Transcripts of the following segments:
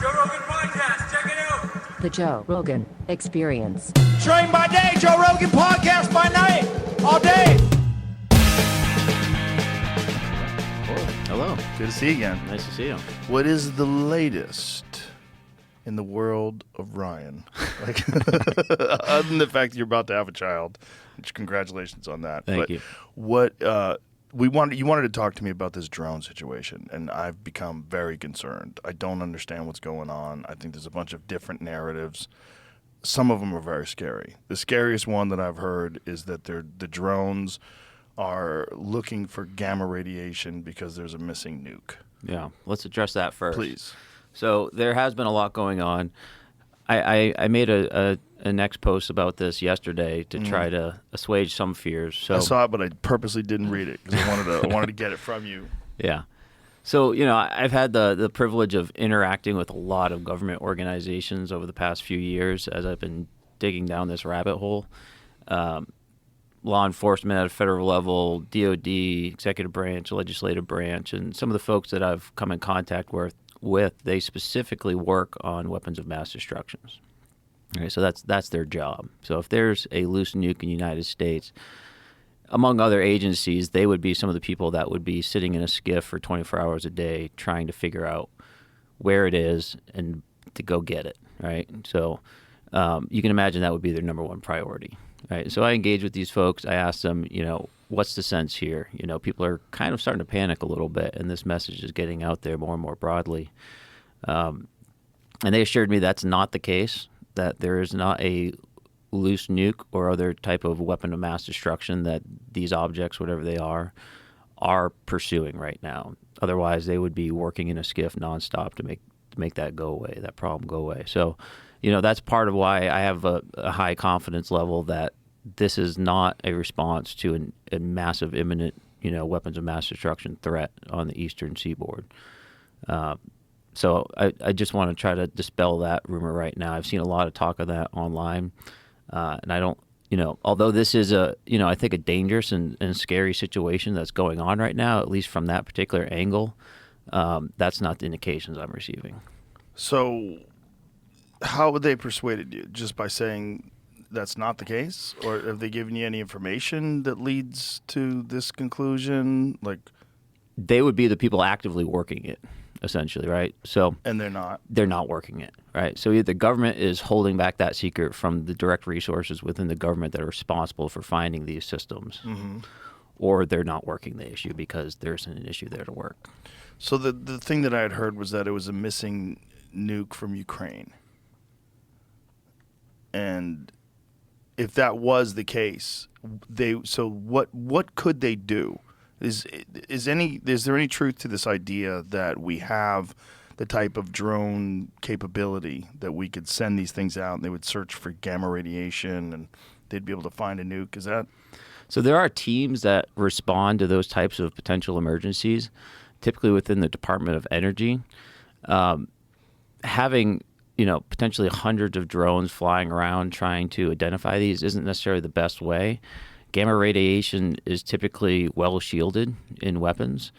Joe Rogan Podcast. Check it out. The Joe Rogan Experience. Train by day, Joe Rogan Podcast by night, all day. Hello. Good to see you again. Nice to see you. What is the latest in the world of Ryan? Like, other than the fact that you're about to have a child, which congratulations on that. Thank you. What you wanted to talk to me about this drone situation, and I've become very concerned. I don't understand what's going on. I think there's a bunch of different narratives. Some of them are very scary. The scariest one that I've heard is that the drones are looking for gamma radiation because there's a missing nuke. Yeah, let's address that first. Please. So there has been a lot going on. I made a next post about this yesterday to try to assuage some fears. So I saw it, but I purposely didn't read it because I wanted to get it from you. Yeah. So, I've had the privilege of interacting with a lot of government organizations over the past few years as I've been digging down this rabbit hole. Law enforcement at a federal level, DOD, executive branch, legislative branch, and some of the folks that I've come in contact with, they specifically work on weapons of mass destruction. Okay, so that's their job. So if there's a loose nuke in the United States, among other agencies, they would be some of the people that would be sitting in a skiff for 24 hours a day trying to figure out where it is and to go get it, right? So you can imagine that would be their number one priority, right? So I engage with these folks. I ask them, what's the sense here? People are kind of starting to panic a little bit, and this message is getting out there more and more broadly. And they assured me that's not the case, that there is not a loose nuke or other type of weapon of mass destruction that these objects, whatever they are pursuing right now. Otherwise, they would be working in a skiff nonstop to make that go away, that problem go away. So, that's part of why I have a high confidence level that this is not a response to a massive imminent, weapons of mass destruction threat on the eastern seaboard. So I just want to try to dispel that rumor right now. I've seen a lot of talk of that online. And I don't, although this is I think a dangerous and scary situation that's going on right now, at least from that particular angle, that's not the indications I'm receiving. So how would they persuaded you? Just by saying that's not the case? Or have they given you any information that leads to this conclusion? Like, they would be the people actively working it, essentially, right? So, and they're not? They're not working it, right? So either the government is holding back that secret from the direct resources within the government that are responsible for finding these systems, or they're not working the issue because there isn't an issue there to work. So the thing that I had heard was that it was a missing nuke from Ukraine. And if that was the case, what could they do? Is there any truth to this idea that we have the type of drone capability that we could send these things out and they would search for gamma radiation and they'd be able to find a nuke? Is that? So there are teams that respond to those types of potential emergencies, typically within the Department of Energy. Having potentially hundreds of drones flying around trying to identify these isn't necessarily the best way. Gamma radiation is typically well shielded in weapons,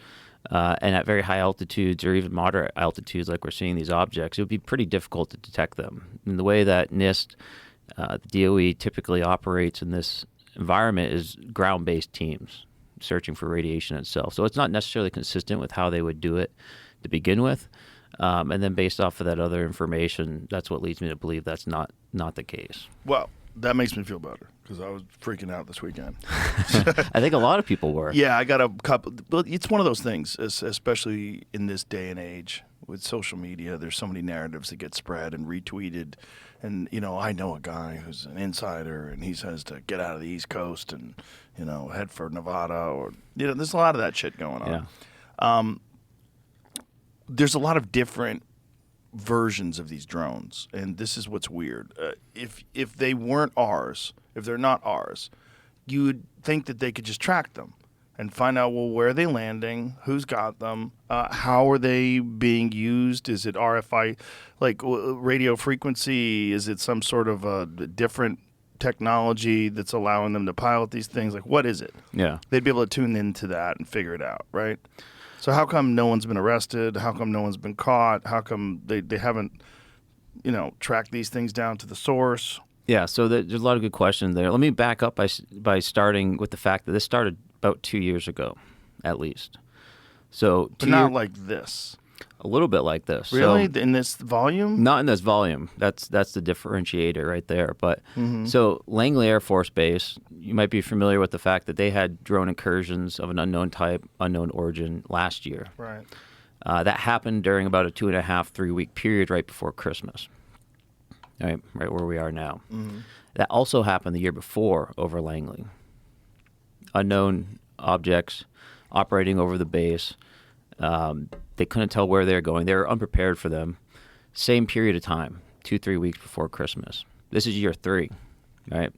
and at very high altitudes or even moderate altitudes, like we're seeing these objects, it would be pretty difficult to detect them. And the way that NIST, the DOE, typically operates in this environment is ground-based teams searching for radiation itself. So it's not necessarily consistent with how they would do it to begin with. And then based off of that other information, that's what leads me to believe that's not the case. Well, that makes me feel better because I was freaking out this weekend. I think a lot of people were. Yeah, I got a couple. But it's one of those things, especially in this day and age with social media. There's so many narratives that get spread and retweeted. And, I know a guy who's an insider and he says to get out of the East Coast and, head for Nevada or, there's a lot of that shit going on. Yeah. There's a lot of different versions of these drones, and this is what's weird. If they weren't ours, if they're not ours, you would think that they could just track them and find out, well, where are they landing, who's got them, how are they being used, is it RFI, like radio frequency, is it some sort of a different technology that's allowing them to pilot these things, like what is it? Yeah. They'd be able to tune into that and figure it out, right? So how come no one's been arrested? How come no one's been caught? How come they haven't, tracked these things down to the source? Yeah, so there's a lot of good questions there. Let me back up by starting with the fact that this started about 2 years ago, at least. So, But not like this. A little bit like this. Really? So, in this volume? not in this volume. That's the differentiator right there. But so Langley Air Force Base, you might be familiar with the fact that they had drone incursions of an unknown type, unknown origin last year. Right. That happened during about a 2.5, 3 week period right before Christmas. Right where we are now. That also happened the year before over Langley. Unknown objects operating over the base. They couldn't tell where they were going. They were unprepared for them. Same period of time, 2-3 weeks before Christmas. This is year 3, right?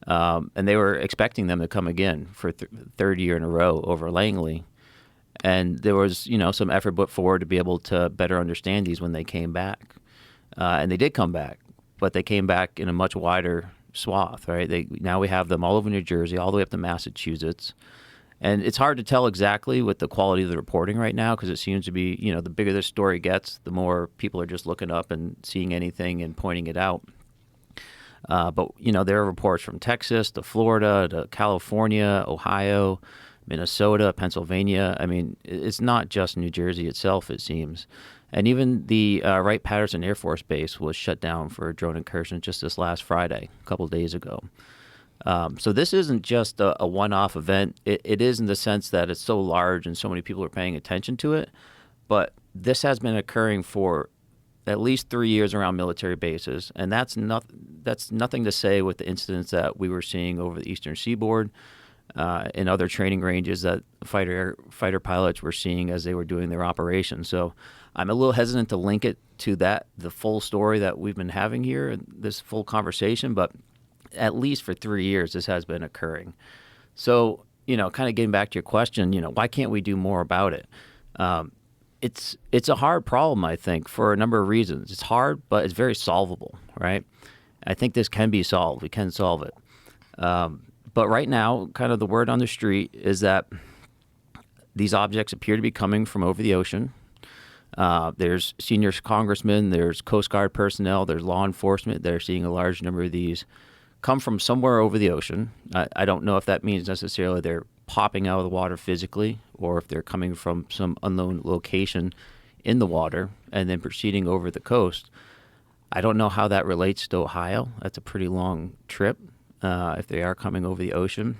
And they were expecting them to come again for third year in a row over Langley. And there was, some effort put forward to be able to better understand these when they came back. And they did come back, but they came back in a much wider swath, right? Now we have them all over New Jersey, all the way up to Massachusetts. And it's hard to tell exactly with the quality of the reporting right now because it seems to be, the bigger this story gets, the more people are just looking up and seeing anything and pointing it out. But, there are reports from Texas to Florida to California, Ohio, Minnesota, Pennsylvania. I mean, it's not just New Jersey itself, it seems. And even the Wright-Patterson Air Force Base was shut down for a drone incursion just this last Friday, a couple of days ago. So this isn't just a one-off event. It is in the sense that it's so large and so many people are paying attention to it. But this has been occurring for at least 3 years around military bases. And that's nothing to say with the incidents that we were seeing over the Eastern Seaboard and other training ranges that fighter pilots were seeing as they were doing their operations. So I'm a little hesitant to link it to the full story that we've been having here, this full conversation, but at least for 3 years, this has been occurring. So, kind of getting back to your question, why can't we do more about it? It's a hard problem, I think, for a number of reasons. It's hard, but it's very solvable, right? I think this can be solved. We can solve it. But right now, kind of the word on the street is that these objects appear to be coming from over the ocean. There's senior congressmen, there's Coast Guard personnel, there's law enforcement. They're seeing a large number of these come from somewhere over the ocean. I don't know if that means necessarily they're popping out of the water physically or if they're coming from some unknown location in the water and then proceeding over the coast. I don't know how that relates to Ohio. That's a pretty long trip if they are coming over the ocean.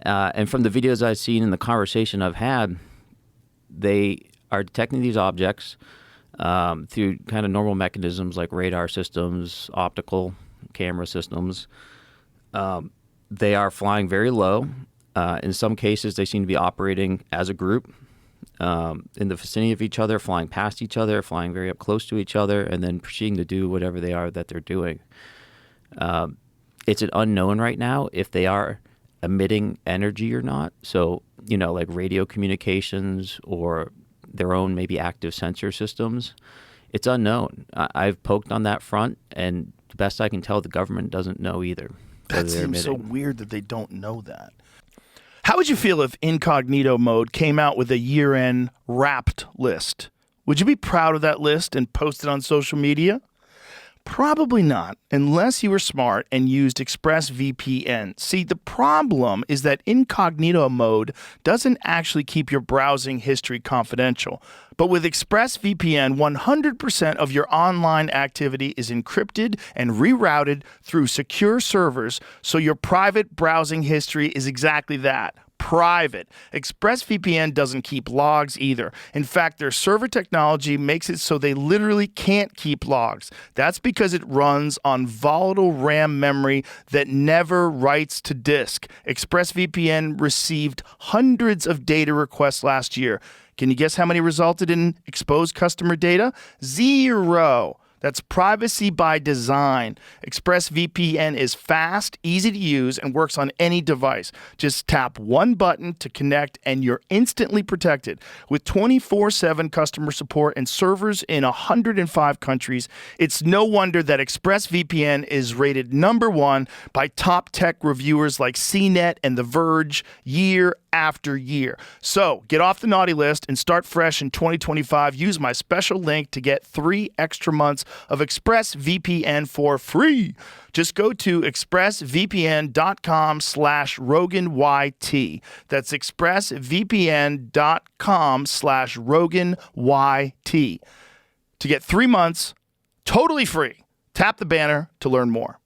And from the videos I've seen and the conversation I've had, they are detecting these objects through kind of normal mechanisms like radar systems, optical camera systems. They are flying very low. In some cases, they seem to be operating as a group in the vicinity of each other, flying past each other, flying very up close to each other, and then proceeding to do whatever they are that they're doing. It's an unknown right now if they are emitting energy or not. So, like radio communications or their own maybe active sensor systems. It's unknown. I've poked on that front, and the best I can tell, the government doesn't know either. That seems so weird that they don't know that. How would you feel if incognito mode came out with a year-end wrapped list? Would you be proud of that list and post it on social media? Probably not, unless you were smart and used ExpressVPN. See, the problem is that incognito mode doesn't actually keep your browsing history confidential. But with ExpressVPN, 100% of your online activity is encrypted and rerouted through secure servers, so your private browsing history is exactly that. Private. ExpressVPN doesn't keep logs either. In fact, their server technology makes it so they literally can't keep logs. That's because it runs on volatile RAM memory that never writes to disk. ExpressVPN received hundreds of data requests last year. Can you guess how many resulted in exposed customer data? 0. That's privacy by design. ExpressVPN is fast, easy to use, and works on any device. Just tap one button to connect, and you're instantly protected. With 24/7 customer support and servers in 105 countries, it's no wonder that ExpressVPN is rated #1 by top tech reviewers like CNET and The Verge year after year. So get off the naughty list and start fresh in 2025. Use my special link to get 3 extra months of ExpressVPN for free. Just go to expressvpn.com/RoganYT. That's expressvpn.com/RoganYT to get 3 months totally free. Tap the banner to learn more.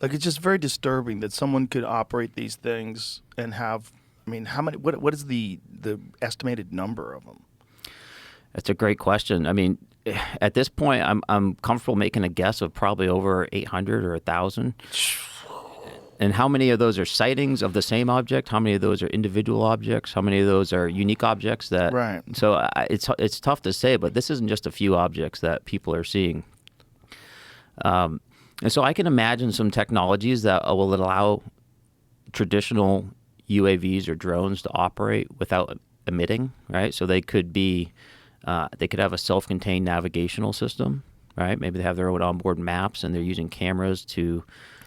Like, it's just very disturbing that someone could operate these things and have, I mean, how many, what is the estimated number of them? That's a great question. I mean, at this point, I'm comfortable making a guess of probably over 800 or 1,000. And how many of those are sightings of the same object? How many of those are individual objects? How many of those are unique objects? That Right. So it's tough to say, but this isn't just a few objects that people are seeing. And so I can imagine some technologies that will allow traditional UAVs or drones to operate without emitting, right? So they could be, they could have a self-contained navigational system, right? Maybe they have their own onboard maps and they're using cameras to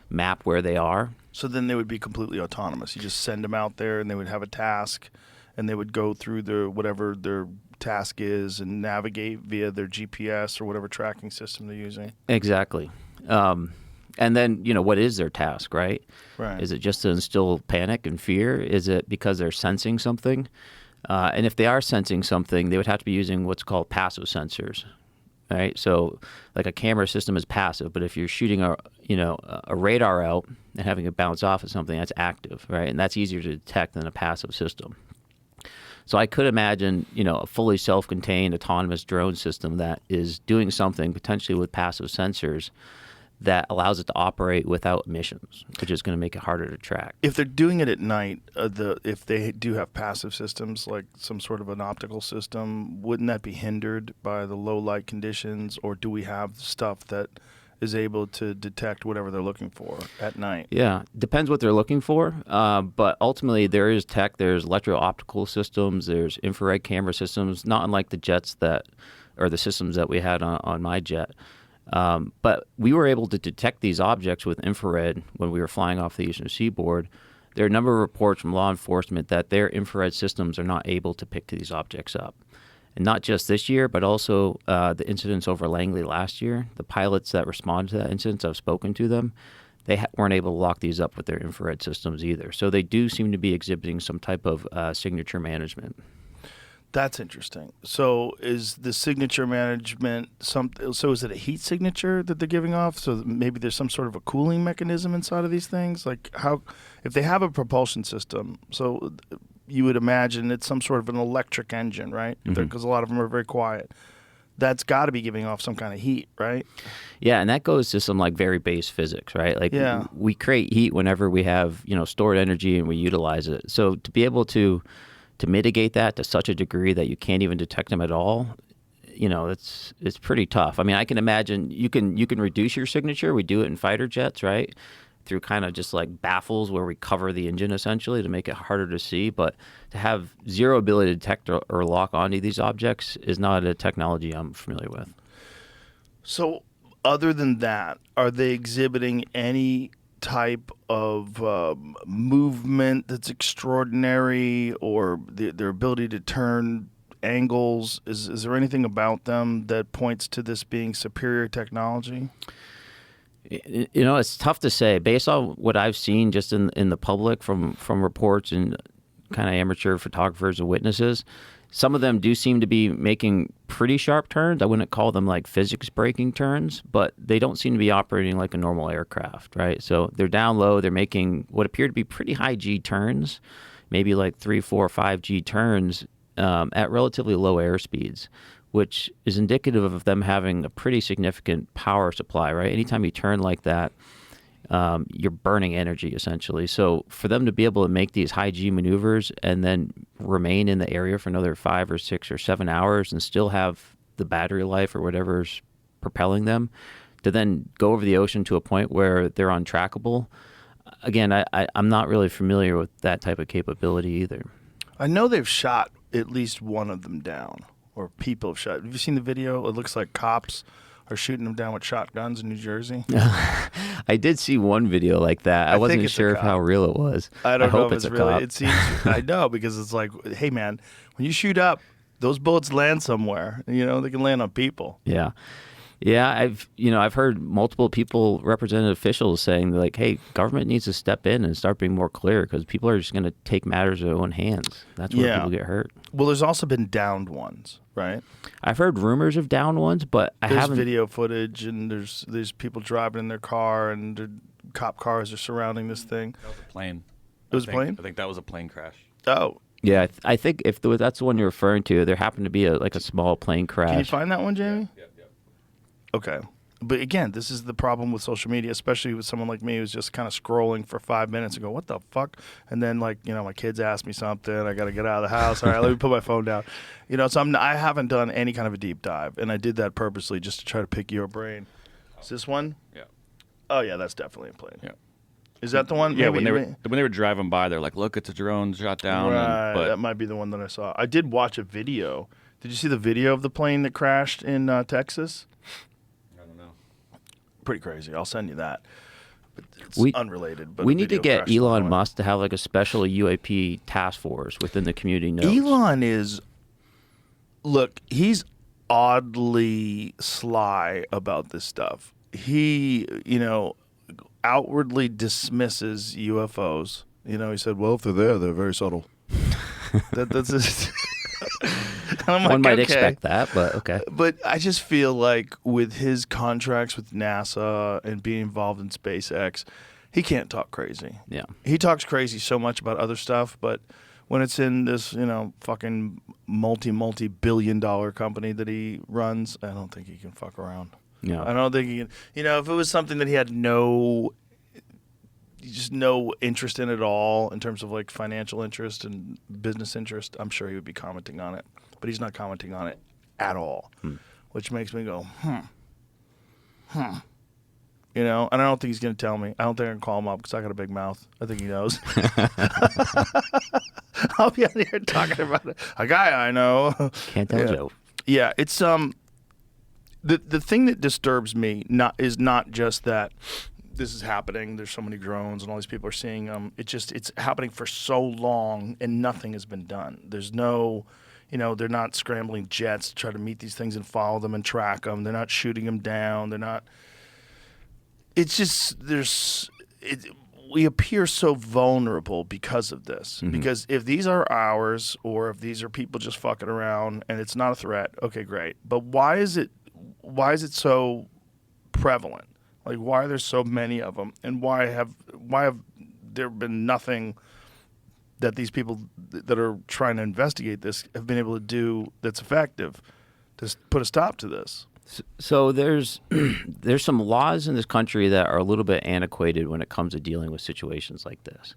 map where they are. So then they would be completely autonomous. You just send them out there and they would have a task and they would go through whatever their task is and navigate via their GPS or whatever tracking system they're using. Exactly. And then, what is their task, right? Right. Is it just to instill panic and fear? Is it because they're sensing something? And if they are sensing something, they would have to be using what's called passive sensors, right? So like a camera system is passive, but if you're shooting a radar out and having it bounce off of something, that's active, right? And that's easier to detect than a passive system. So I could imagine, a fully self-contained autonomous drone system that is doing something potentially with passive sensors that allows it to operate without emissions, which is going to make it harder to track. If they're doing it at night, if they do have passive systems like some sort of an optical system, wouldn't that be hindered by the low light conditions, or do we have stuff that is able to detect whatever they're looking for at night? Yeah, depends what they're looking for, but ultimately there is tech. There's electro-optical systems, there's infrared camera systems, not unlike the jets or the systems that we had on my jet. But we were able to detect these objects with infrared when we were flying off the eastern seaboard. There are a number of reports from law enforcement that their infrared systems are not able to pick these objects up. And not just this year, but also the incidents over Langley last year. The pilots that responded to that incident, I've spoken to them, they weren't able to lock these up with their infrared systems either. So they do seem to be exhibiting some type of signature management. That's interesting. So is the signature management so is it a heat signature that they're giving off? So maybe there's some sort of a cooling mechanism inside of these things? Like if they have a propulsion system, so you would imagine it's some sort of an electric engine, right? Because a lot of them are very quiet. That's got to be giving off some kind of heat, right? Yeah, and that goes to some very base physics, right? Like we create heat whenever we have, stored energy and we utilize it. So to be able to mitigate that to such a degree that you can't even detect them at all, it's pretty tough. I mean, I can imagine you can reduce your signature. We do it in fighter jets, right? Through kind of just like baffles where we cover the engine essentially to make it harder to see. But to have zero ability to detect or lock onto these objects is not a technology I'm familiar with. So other than that, are they exhibiting any type of movement that's extraordinary, or their ability to turn angles? Is there anything about them that points to this being superior technology? It's tough to say. Based on what I've seen just in the public from reports and kind of amateur photographers and witnesses, some of them do seem to be making pretty sharp turns. I wouldn't call them like physics breaking turns, but they don't seem to be operating like a normal aircraft, right? So they're down low. They're making what appear to be pretty high G turns, maybe like 3, 4, 5 G turns at relatively low airspeeds, which is indicative of them having a pretty significant power supply, right? Anytime you turn like that, you're burning energy essentially. So for them to be able to make these high G maneuvers and then remain in the area for another 5 or 6 or 7 hours and still have the battery life or whatever's propelling them to then go over the ocean to a point where they're untrackable. Again, I'm not really familiar with that type of capability either. I know they've shot at least one of them down, or people have shot. Have you seen the video? It looks like cops are shooting them down with shotguns in New Jersey. I did see one video like that. I think wasn't it's a sure of cop. how real it was. I don't know hope if it's a really. cop. It seems. I know because it's like, hey man, when you shoot up, those bullets land somewhere. You know, they can land on people. Yeah. Yeah, I've heard multiple people, represented officials, saying like, "Hey, government needs to step in and start being more clear because people are just going to take matters in their own hands. That's where people get hurt." Well, there's also been downed ones, right? I've heard rumors of downed ones, but I There's haven't. video footage, and there's people driving in their car, and the cop cars are surrounding this thing. That was a plane. It was a plane? I think that was a plane crash. Oh, Yeah, I think if that's the one you're referring to, there happened to be a small plane crash. can you find that one, Jamie? Yep. Okay. But again, this is the problem with social media, especially with someone like me who's just kind of scrolling for 5 minutes and go, what the fuck? And then, like, you know, my kids ask me something. I got to get out of the house. All right, let me put my phone down. You know, so I haven't done any kind of a deep dive. And I did that purposely just to try to pick your brain. Is this one? Yeah. Oh, yeah, that's definitely a plane. Yeah. Is that the one? Yeah, Maybe- when they were driving by, they're like, "Look, it's a drone shot down." Right, But that might be the one that I saw. I did watch a video. Did you see the video of the plane that crashed in Texas? I don't know. Pretty crazy. I'll send you that. But it's We- unrelated. But We a need to video get crashed in the Elon plane. Musk to have like a special UAP task force within the community notes. Elon is, look, he's oddly sly about this stuff. He, you know, outwardly dismisses UFOs. You know, he said, well, if they're there, they're very subtle. That's just... I'm like, One might okay. expect that, but okay. But I just feel like with his contracts with NASA and being involved in SpaceX, he can't talk crazy. Yeah. He talks crazy so much about other stuff, but when it's in this, you know, fucking multi-billion-dollar company that he runs, I don't think he can fuck around. Yeah. I don't think he can. You know, if it was something that he had no interest in at all in terms of like financial interest and business interest, I'm sure he would be commenting on it. But he's not commenting on it at all, which makes me go, You know, and I don't think he's going to tell me. I don't think I can call him up because I got a big mouth. I think he knows. I'll be out here talking about it. A guy I know. Can't tell Joe. Yeah, it's the thing that disturbs me is not just that this is happening. There's so many drones and all these people are seeing them. It's happening for so long and nothing has been done. There's no, you know, they're not scrambling jets to try to meet these things and follow them and track them. They're not shooting them down. They're not. It's just we appear so vulnerable because of this. Mm-hmm. Because if these are ours, or if these are people just fucking around, and it's not a threat, okay, great. But why is it so prevalent? Like, why are there so many of them, and why have there been nothing that these people that are trying to investigate this have been able to do that's effective to put a stop to this? So there's some laws in this country that are a little bit antiquated when it comes to dealing with situations like this.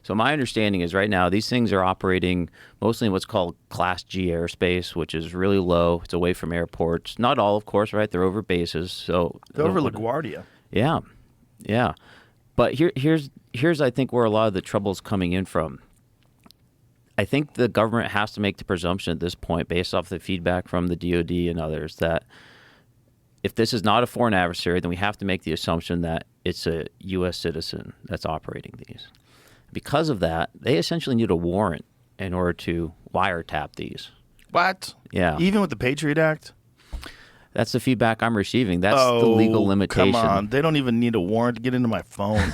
So my understanding is right now these things are operating mostly in what's called Class G airspace, which is really low. It's away from airports. Not all, of course, right? They're over bases. So they're over LaGuardia. Yeah, yeah. But here's I think where a lot of the trouble is coming in from. I think the government has to make the presumption at this point, based off the feedback from the DoD and others, that if this is not a foreign adversary, then we have to make the assumption that it's a U.S. citizen that's operating these. Because of that, they essentially need a warrant in order to wiretap these. What? Yeah. Even with the Patriot Act? That's the feedback I'm receiving. That's the legal limitation. Come on. They don't even need a warrant to get into my phone.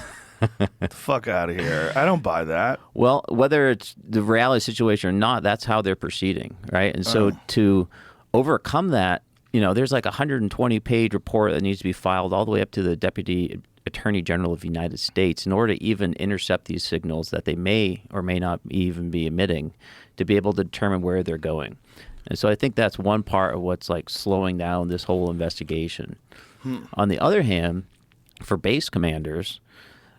Get the fuck out of here. I don't buy that. Well, whether it's the reality situation or not, that's how they're proceeding, right? And so to overcome that, you know, there's like a 120-page report that needs to be filed all the way up to the Deputy Attorney General of the United States in order to even intercept these signals that they may or may not even be emitting to be able to determine where they're going. And so I think that's one part of what's like slowing down this whole investigation. On the other hand, for base commanders,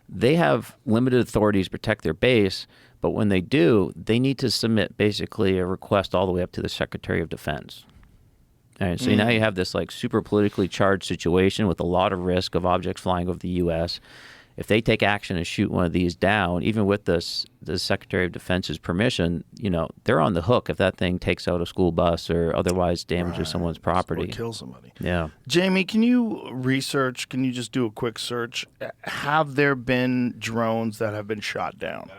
they have limited authorities to protect their base, but when they do, they need to submit basically a request all the way up to the Secretary of Defense. All right, so now you have this like super politically charged situation with a lot of risk of objects flying over the U.S. if they take action and shoot one of these down, even with the Secretary of Defense's permission, they're on the hook if that thing takes out a school bus or otherwise damages someone's property. Or kill somebody. Yeah. Jamie, can you just do a quick search? Have there been drones that have been shot down?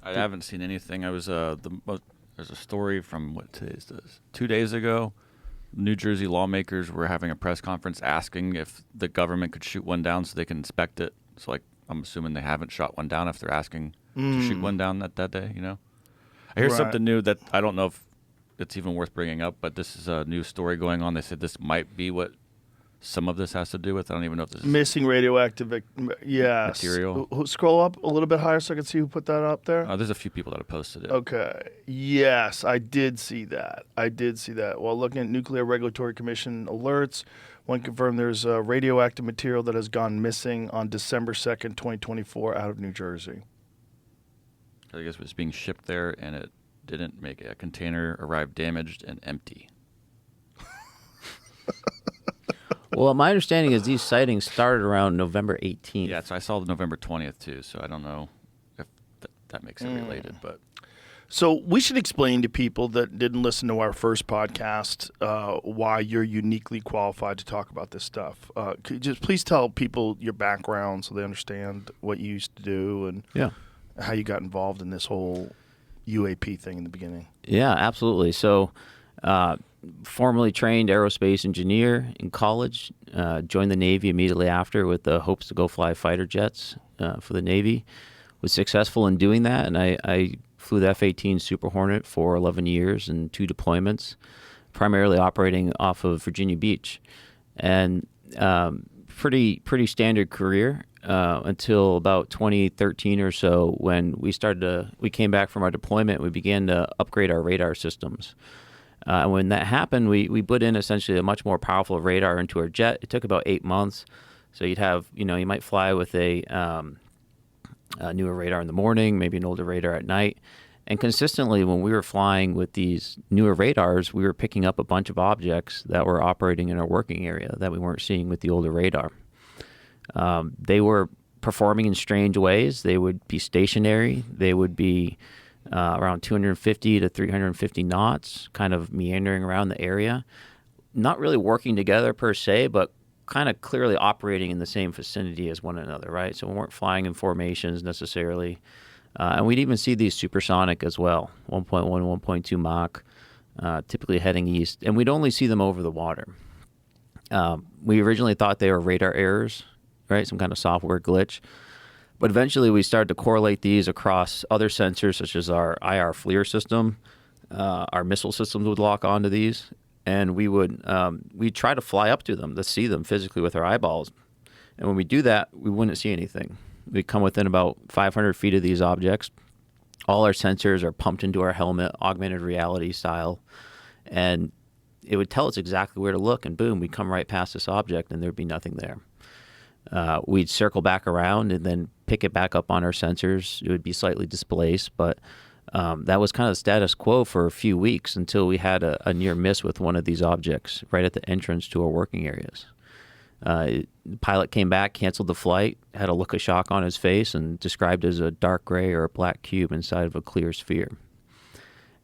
I haven't seen anything. I was there's a story from what today is this? 2 days ago. New Jersey lawmakers were having a press conference asking if the government could shoot one down so they can inspect it. So, I'm assuming they haven't shot one down if they're asking to shoot one down that day, I hear something new that I don't know if it's even worth bringing up, but this is a new story going on. They said this might be what some of this has to do with. I don't even know if this is missing radioactive material. Scroll up a little bit higher so I can see who put that up there. There's a few people that have posted it. Okay. Yes, I did see that. While looking at Nuclear Regulatory Commission alerts, one confirmed there's radioactive material that has gone missing on December 2nd, 2024 out of New Jersey. I guess it was being shipped there, and it didn't make it. A container arrived damaged and empty. Well, my understanding is these sightings started around November 18th. Yeah, so I saw the November 20th, too, so I don't know if that makes it related. But So we should explain to people that didn't listen to our first podcast why you're uniquely qualified to talk about this stuff. Could you just please tell people your background so they understand what you used to do and how you got involved in this whole UAP thing in the beginning. Yeah, absolutely. So formerly trained aerospace engineer in college, joined the Navy immediately after with the hopes to go fly fighter jets for the Navy. Was successful in doing that, and I flew the F-18 Super Hornet for 11 years and 2 deployments, primarily operating off of Virginia Beach. And pretty standard career until about 2013 or so, when we came back from our deployment. We began to upgrade our radar systems. And when that happened, we put in essentially a much more powerful radar into our jet. It took about 8 months. So you'd have, you might fly with a newer radar in the morning, maybe an older radar at night. And consistently, when we were flying with these newer radars, we were picking up a bunch of objects that were operating in our working area that we weren't seeing with the older radar. They were performing in strange ways. They would be stationary. They would be around 250 to 350 knots, kind of meandering around the area. Not really working together per se, but kind of clearly operating in the same vicinity as one another, right? So we weren't flying in formations necessarily. And we'd even see these supersonic as well, 1.1, 1.2 Mach, typically heading east. And we'd only see them over the water. We originally thought they were radar errors, right? Some kind of software glitch. But eventually we started to correlate these across other sensors, such as our IR FLIR system. Our missile systems would lock onto these. And we'd try to fly up to them to see them physically with our eyeballs. And when we do that, we wouldn't see anything. We'd come within about 500 feet of these objects. All our sensors are pumped into our helmet, augmented reality style. And it would tell us exactly where to look, and boom, we'd come right past this object, and there'd be nothing there. We'd circle back around and then pick it back up on our sensors. It would be slightly displaced, but that was kind of the status quo for a few weeks until we had a near miss with one of these objects right at the entrance to our working areas. The pilot came back, canceled the flight, had a look of shock on his face, and described it as a dark gray or a black cube inside of a clear sphere.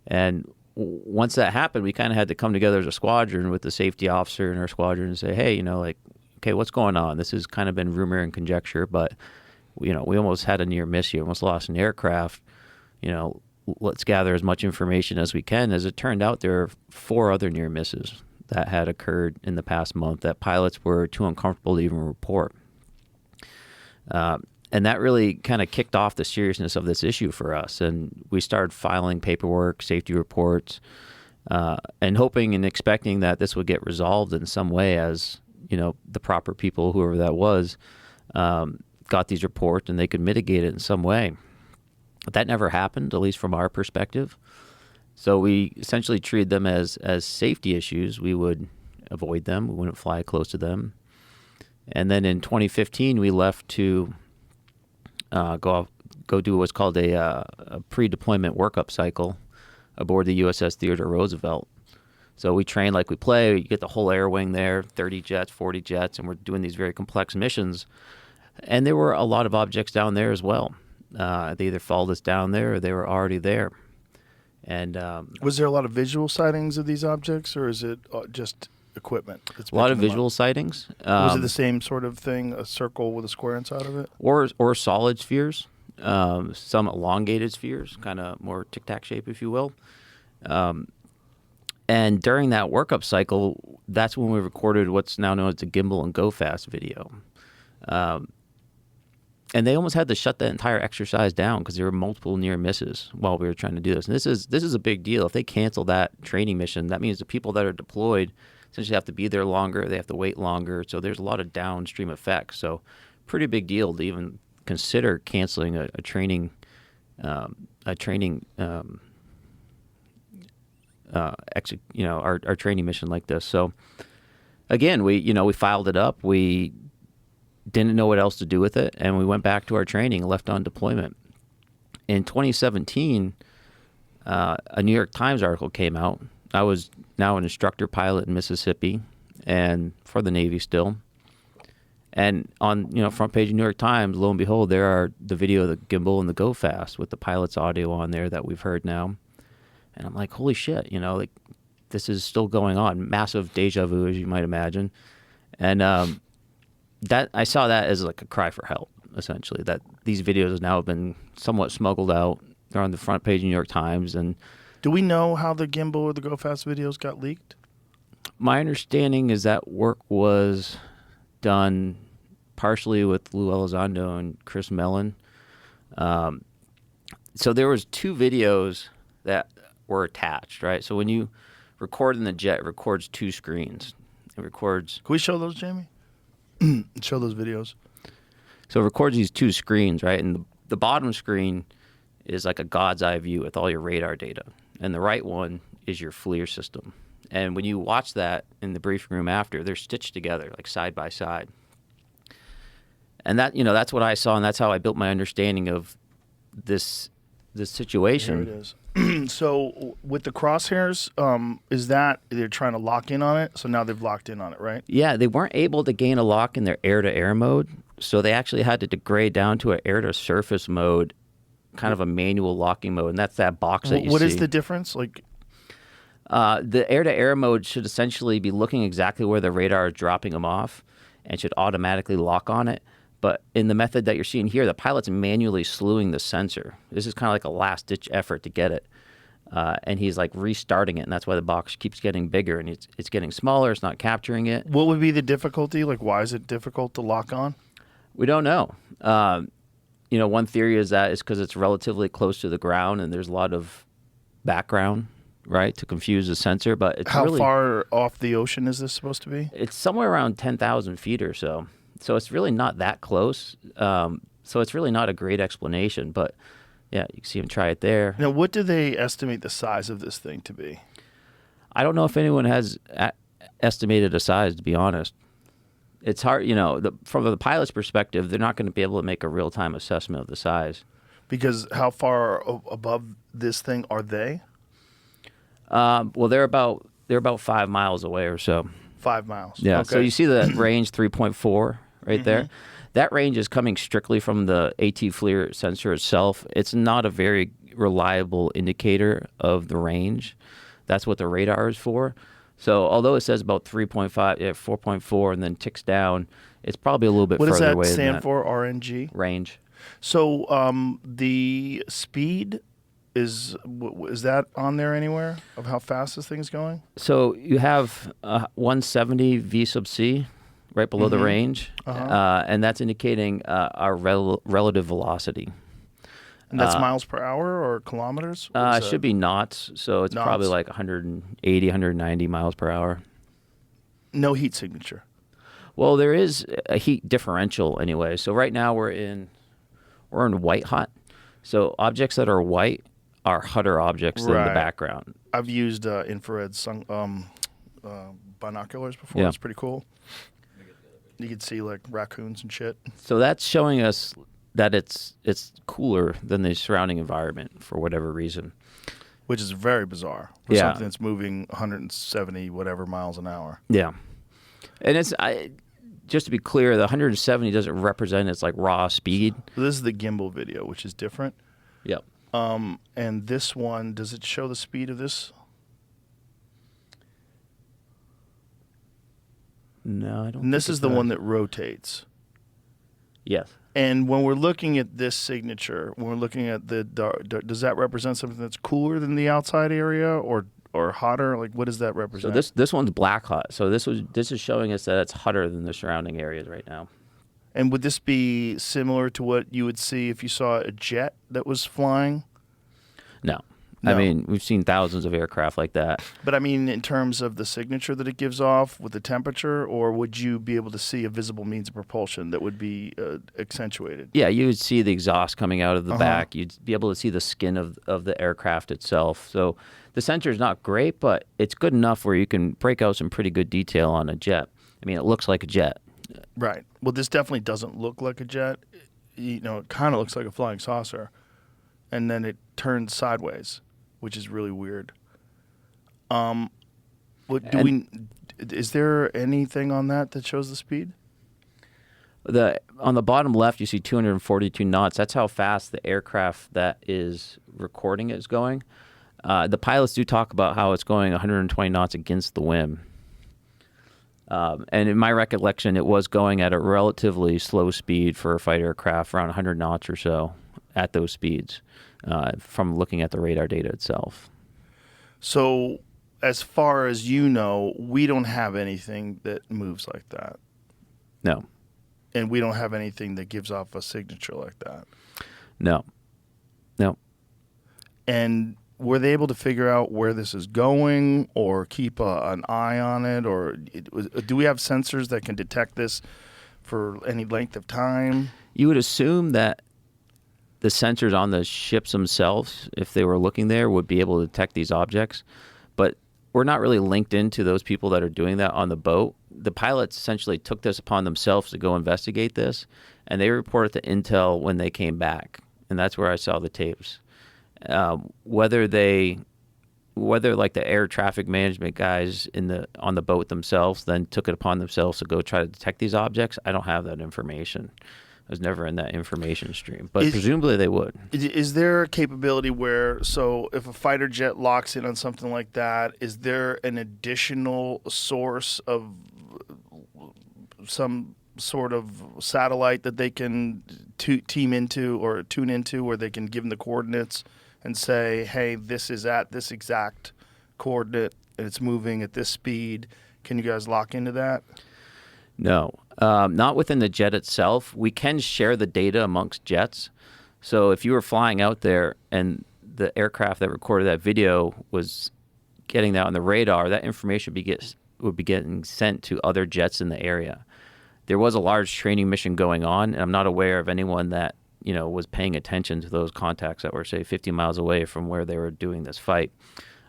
And once that happened, we kind of had to come together as a squadron with the safety officer in our squadron and say, hey, okay, what's going on? This has kind of been rumor and conjecture, but, we almost had a near miss here, almost lost an aircraft. Let's gather as much information as we can. As it turned out, there are 4 other near misses that had occurred in the past month that pilots were too uncomfortable to even report. And that really kind of kicked off the seriousness of this issue for us. And we started filing paperwork, safety reports, and hoping and expecting that this would get resolved in some way as, the proper people, whoever that was, got these reports and they could mitigate it in some way. But that never happened, at least from our perspective. So we essentially treated them as safety issues. We would avoid them. We wouldn't fly close to them. And then in 2015, we left to go do what's called a pre-deployment workup cycle aboard the USS Theodore Roosevelt. So we train like we play. You get the whole air wing there, 30 jets, 40 jets, and we're doing these very complex missions. And there were a lot of objects down there as well. They either followed us down there or they were already there. And Was there a lot of visual sightings of these objects, or is it just equipment? a lot of visual sightings. Was it the same sort of thing, a circle with a square inside of it? Or solid spheres, some elongated spheres, kind of more tic-tac shape, if you will. And during that workup cycle, that's when we recorded what's now known as the Gimbal and Go Fast video. And they almost had to shut that entire exercise down because there were multiple near misses while we were trying to do this. And this is a big deal. If they cancel that training mission, that means the people that are deployed essentially have to be there longer. They have to wait longer. So there's a lot of downstream effects. So pretty big deal to even consider canceling our training mission like this. So again, we filed it up. We didn't know what else to do with it, and we went back to our training and left on deployment. In 2017, a New York Times article came out. I was now an instructor pilot in Mississippi, and for the Navy still. And on front page of New York Times, lo and behold, there are the video of the Gimbal and the Go Fast with the pilot's audio on there that we've heard now. And I'm like, holy shit, this is still going on. Massive deja vu, as you might imagine. And that I saw that as like a cry for help, essentially, that these videos now have been somewhat smuggled out. They're on the front page of New York Times. And do we know how the Gimbal or the Go Fast videos got leaked? My understanding is that work was done partially with Lou Elizondo and Chris Mellon. So there was 2 videos that were attached, right? So when you record in the jet, it records 2 screens. It records... Can we show those, Jamie? Show those videos. So it records these 2 screens, right? And the bottom screen is like a God's eye view with all your radar data. And the right one is your FLIR system. And when you watch that in the briefing room after, they're stitched together, like side by side. And that, that's what I saw, and that's how I built my understanding of this situation. Here it is. So with the crosshairs, is that they're trying to lock in on it? So now they've locked in on it, right? Yeah, they weren't able to gain a lock in their air-to-air mode, so they actually had to degrade down to an air-to-surface mode, kind of a manual locking mode, and that's that box that you see. What is the difference? The air-to-air mode should essentially be looking exactly where the radar is dropping them off and should automatically lock on it. But in the method that you're seeing here, the pilot's manually slewing the sensor. This is kind of like a last-ditch effort to get it. And he's like restarting it, and that's why the box keeps getting bigger, and it's getting smaller. It's not capturing it. What would be the difficulty? Why is it difficult to lock on? We don't know. One theory is that it's because it's relatively close to the ground, and there's a lot of background, right, to confuse the sensor. But it's How far off the ocean is this supposed to be? It's somewhere around 10,000 feet or so. So it's really not that close. So it's really not a great explanation. But, yeah, you can see him try it there. Now, what do they estimate the size of this thing to be? I don't know if anyone has estimated a size, to be honest. It's hard, from the pilot's perspective, they're not going to be able to make a real-time assessment of the size. Because how far above this thing are they? Well, they're about 5 miles away or so. 5 miles. Yeah. Okay. So you see the range 3.4 right there. That range is coming strictly from the AT FLIR sensor itself. It's not a very reliable indicator of the range. That's what the radar is for. So although it says about 3.5, 4.4, and then ticks down, it's probably a little bit further away than that. What does that stand for, RNG? Range. So the speed, is that on there anywhere of how fast this thing's going? So you have 170 V sub C right below the range, and that's indicating our relative velocity. And that's miles per hour or kilometers? It should be knots, so it's knots? probably like 180, 190 miles per hour. No heat signature. Well, there is a heat differential anyway. So right now we're in white hot. So objects that are white are hotter objects than the background. I've used infrared binoculars before. Yeah. It's pretty cool. You can see like raccoons and shit. So that's showing us that it's cooler than the surrounding environment for whatever reason. Which is very bizarre for something that's moving 170 whatever miles an hour. Yeah. And just to be clear, the 170 doesn't represent its like raw speed. So this is the gimbal video, which is different. Yep. And this one, does it show the speed of this? No, I don't. And this think is it the does. one that rotates. Yes. And when we're looking at this signature, when we're looking at the does that represent something that's cooler than the outside area, or hotter? Like, what does that So represent? this one's black hot. So this is showing us that it's hotter than the surrounding areas right now. And would this be similar to what you would see if you saw a jet that was flying? No. No. I mean, we've seen thousands of aircraft like that. But I mean, in terms of the signature that it gives off with the temperature, or would you be able to see a visible means of propulsion that would be accentuated? Yeah, you would see the exhaust coming out of the back. You'd be able to see the skin of the aircraft itself. So the sensor is not great, but it's good enough where you can break out some pretty good detail on a jet. I mean, it looks like a jet. Right. Well, this definitely doesn't look like a jet. You know, it kind of looks like a flying saucer, and then it turns sideways, which is really weird. Is there anything on that shows the speed? On the bottom left, you see 242 knots. That's how fast the aircraft that is recording it is going. The pilots do talk about how it's going 120 knots against the wind. And in my recollection, it was going at a relatively slow speed for a fighter aircraft, around 100 knots or so at those speeds, from looking at the radar data itself. So, as far as you know, we don't have anything that moves like that. No. And we don't have anything that gives off a signature like that. No. And were they able to figure out where this is going, or keep an eye on it? Or do we have sensors that can detect this for any length of time? You would assume that the sensors on the ships themselves, if they were looking there, would be able to detect these objects. But we're not really linked into those people that are doing that on the boat. The pilots essentially took this upon themselves to go investigate this, and they reported to Intel when they came back. And that's where I saw the tapes. Whether like the air traffic management guys on the boat themselves then took it upon themselves to go try to detect these objects, I don't have that information. I was never in that information stream, but presumably they would. Is there a capability where, so if a fighter jet locks in on something like that, is there an additional source of some sort of satellite that they can team into or tune into, where they can give them the coordinates and say, hey, this is at this exact coordinate and it's moving at this speed? Can you guys lock into that? No, not within the jet itself. We can share the data amongst jets. So if you were flying out there and the aircraft that recorded that video was getting that on the radar, that information would be getting sent to other jets in the area. There was a large training mission going on, and I'm not aware of anyone that was paying attention to those contacts that were, say, 50 miles away from where they were doing this fight.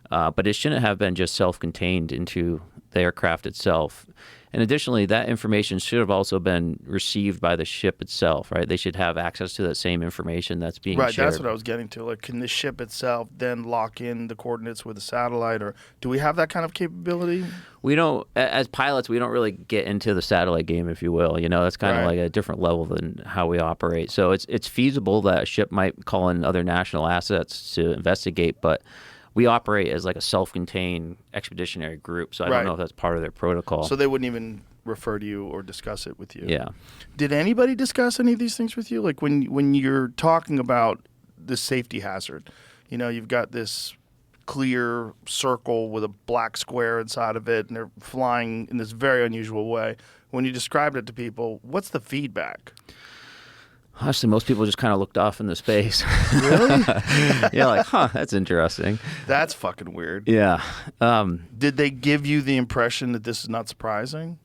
But it shouldn't have been just self-contained into the aircraft itself. And additionally, that information should have also been received by the ship itself, right? They should have access to that same information that's being shared. Right, that's what I was getting to. Like, can the ship itself then lock in the coordinates with a satellite, or do we have that kind of capability? We don't, as pilots, we don't really get into the satellite game, if you will. That's kind of like a different level than how we operate. So it's feasible that a ship might call in other national assets to investigate, but we operate as like a self-contained expeditionary group, so I don't know if that's part of their protocol. So they wouldn't even refer to you or discuss it with you. Yeah. Did anybody discuss any of these things with you? Like when you're talking about the safety hazard, you've got this clear circle with a black square inside of it, and they're flying in this very unusual way. When you described it to people, what's the feedback? Honestly, most people just kind of looked off into space. Really? Yeah, like, that's interesting. That's fucking weird. Yeah. Did they give you the impression that this is not surprising?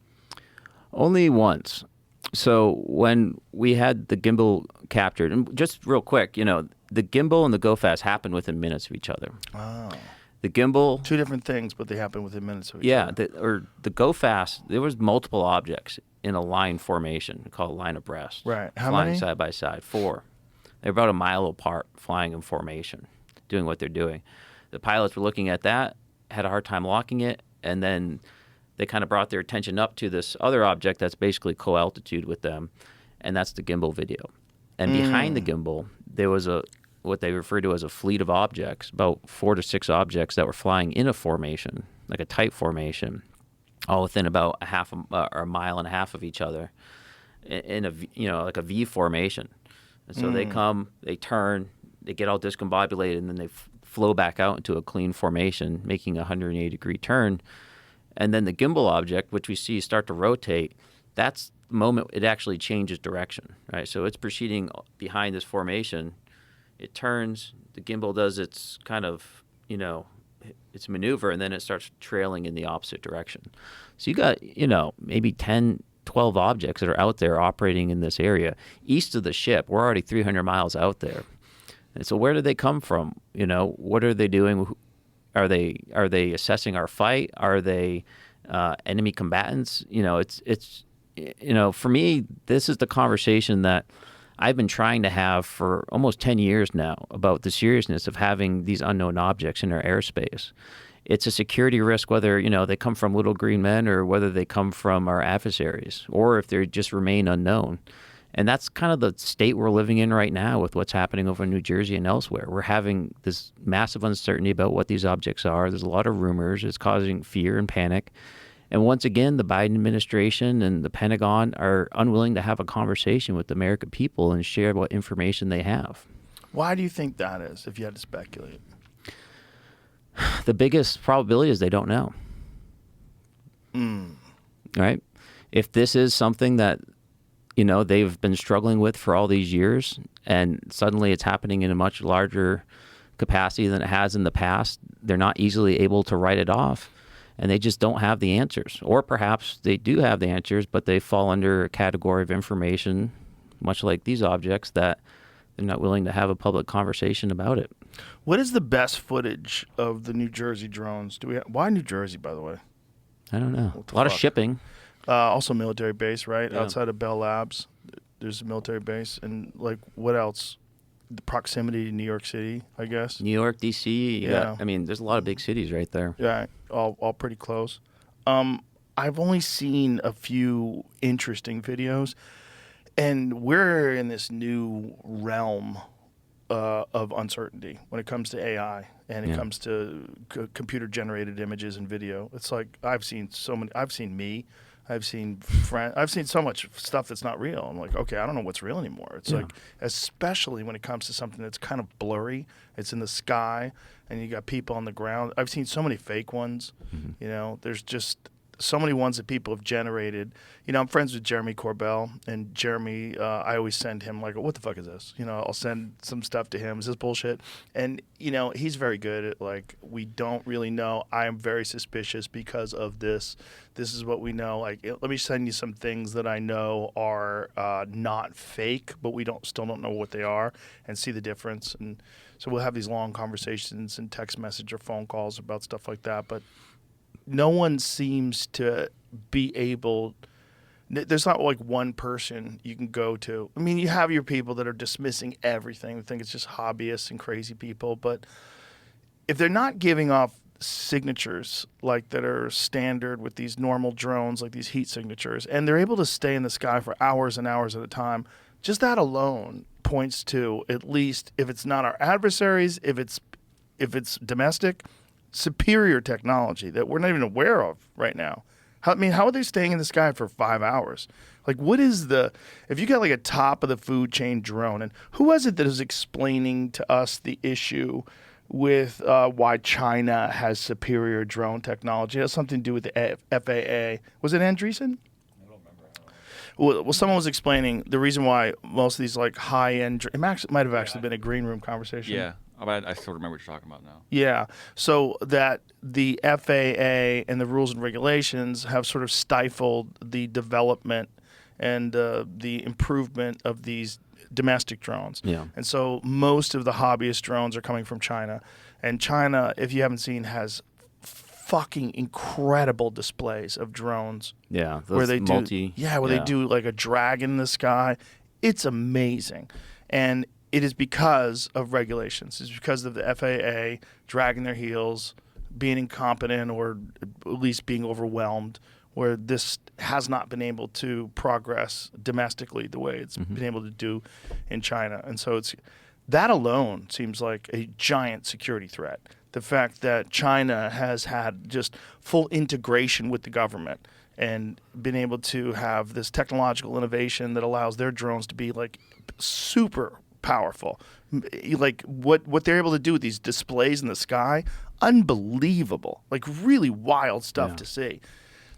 Only once. So when we had the gimbal captured, and just real quick, the gimbal and the Go Fast happened within minutes of each other. Oh. The gimbal... Two different things, but they happen within minutes of each other. Yeah, the Go Fast, there was multiple objects in a line formation called line abreast. Right. How flying many? Side by side. 4. They're about a mile apart, flying in formation, doing what they're doing. The pilots were looking at that, had a hard time locking it, and then they kind of brought their attention up to this other object that's basically co-altitude with them, and that's the gimbal video. And behind the gimbal, there was what they refer to as a fleet of objects, about 4 to 6 objects that were flying in a formation, like a tight formation, all within about a mile and a half of each other, in a like a V formation. And so they come, they turn, they get all discombobulated, and then they flow back out into a clean formation, making a 180-degree turn. And then the gimbal object, which we see start to rotate, that's the moment it actually changes direction, right? So it's proceeding behind this formation. It turns, the gimbal does its kind of, its maneuver, and then it starts trailing in the opposite direction. So you got, maybe 10, 12 objects that are out there operating in this area. East of the ship, we're already 300 miles out there. And so where do they come from? What are they doing? Are they assessing our fight? Are they enemy combatants? For me, this is the conversation that I've been trying to have for almost 10 years now about the seriousness of having these unknown objects in our airspace. It's a security risk whether, they come from little green men or whether they come from our adversaries or if they just remain unknown. And that's kind of the state we're living in right now with what's happening over in New Jersey and elsewhere. We're having this massive uncertainty about what these objects are. There's a lot of rumors. It's causing fear and panic. And once again, the Biden administration and the Pentagon are unwilling to have a conversation with the American people and share what information they have. Why do you think that is, if you had to speculate? The biggest probability is they don't know. Right? If this is something that, they've been struggling with for all these years, and suddenly it's happening in a much larger capacity than it has in the past, they're not easily able to write it off. And they just don't have the answers. Or perhaps they do have the answers, but they fall under a category of information, much like these objects, that they're not willing to have a public conversation about it. What is the best footage of the New Jersey drones? Why New Jersey, by the way? I don't know. A lot of shipping. Also military base, right? Yeah. Outside of Bell Labs, there's a military base. And, what else? The proximity to New York City, I guess. New York, D.C. Yeah. There's a lot of big cities right there. Yeah, all pretty close. I've only seen a few interesting videos, and we're in this new realm of uncertainty when it comes to AI and it comes to computer-generated images and video. It's like I've seen so many. I've seen me. I've seen so much stuff that's not real. I'm like, okay, I don't know what's real anymore. It's like, especially when it comes to something that's kind of blurry. It's in the sky, and you got people on the ground. I've seen so many fake ones. There's just so many ones that people have generated. I'm friends with Jeremy Corbell, and Jeremy, I always send him what the fuck is this? I'll send some stuff to him. Is this bullshit? And, he's very good at we don't really know. I am very suspicious because of this. This is what we know. Let me send you some things that I know are not fake, but we still don't know what they are, and see the difference. And so we'll have these long conversations and text message or phone calls about stuff like that. But no one seems to be able. There's not one person you can go to. You have your people that are dismissing everything. They think it's just hobbyists and crazy people. But if they're not giving off signatures that are standard with these normal drones, like these heat signatures, and they're able to stay in the sky for hours and hours at a time, just that alone points to, at least if it's not our adversaries, if it's domestic, superior technology that we're not even aware of right now. How are they staying in the sky for 5 hours? What is if you got a top of the food chain drone, and who was it that was explaining to us the issue with why China has superior drone technology? It has something to do with the FAA. Was it Andreessen? I don't remember. Well, someone was explaining the reason why most of these high-end, it might have actually been a green room conversation. Yeah. I still remember what you're talking about now. Yeah. So that the FAA and the rules and regulations have sort of stifled the development and the improvement of these domestic drones. Yeah. And so most of the hobbyist drones are coming from China. And China, if you haven't seen, has fucking incredible displays of drones. Yeah. Where they do they do a dragon in the sky. It's amazing. And it is because of regulations. It's because of the FAA dragging their heels, being incompetent or at least being overwhelmed, where this has not been able to progress domestically the way it's been able to do in China. And so that alone seems like a giant security threat. The fact that China has had just full integration with the government and been able to have this technological innovation that allows their drones to be like super powerful. Like what they're able to do with these displays in the sky, unbelievable. Like really wild stuff to see.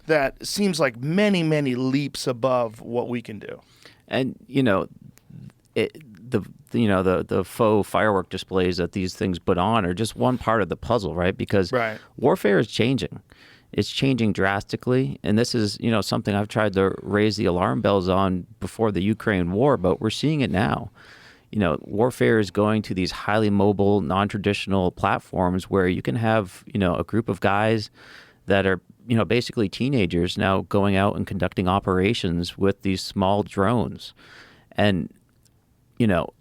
That seems like many, many leaps above what we can do. And the faux firework displays that these things put on are just one part of the puzzle, right? Because warfare is changing. It's changing drastically, and this is something I've tried to raise the alarm bells on before the Ukraine war, but we're seeing it now. Warfare is going to these highly mobile, non-traditional platforms where you can have a group of guys that are basically teenagers now going out and conducting operations with these small drones, and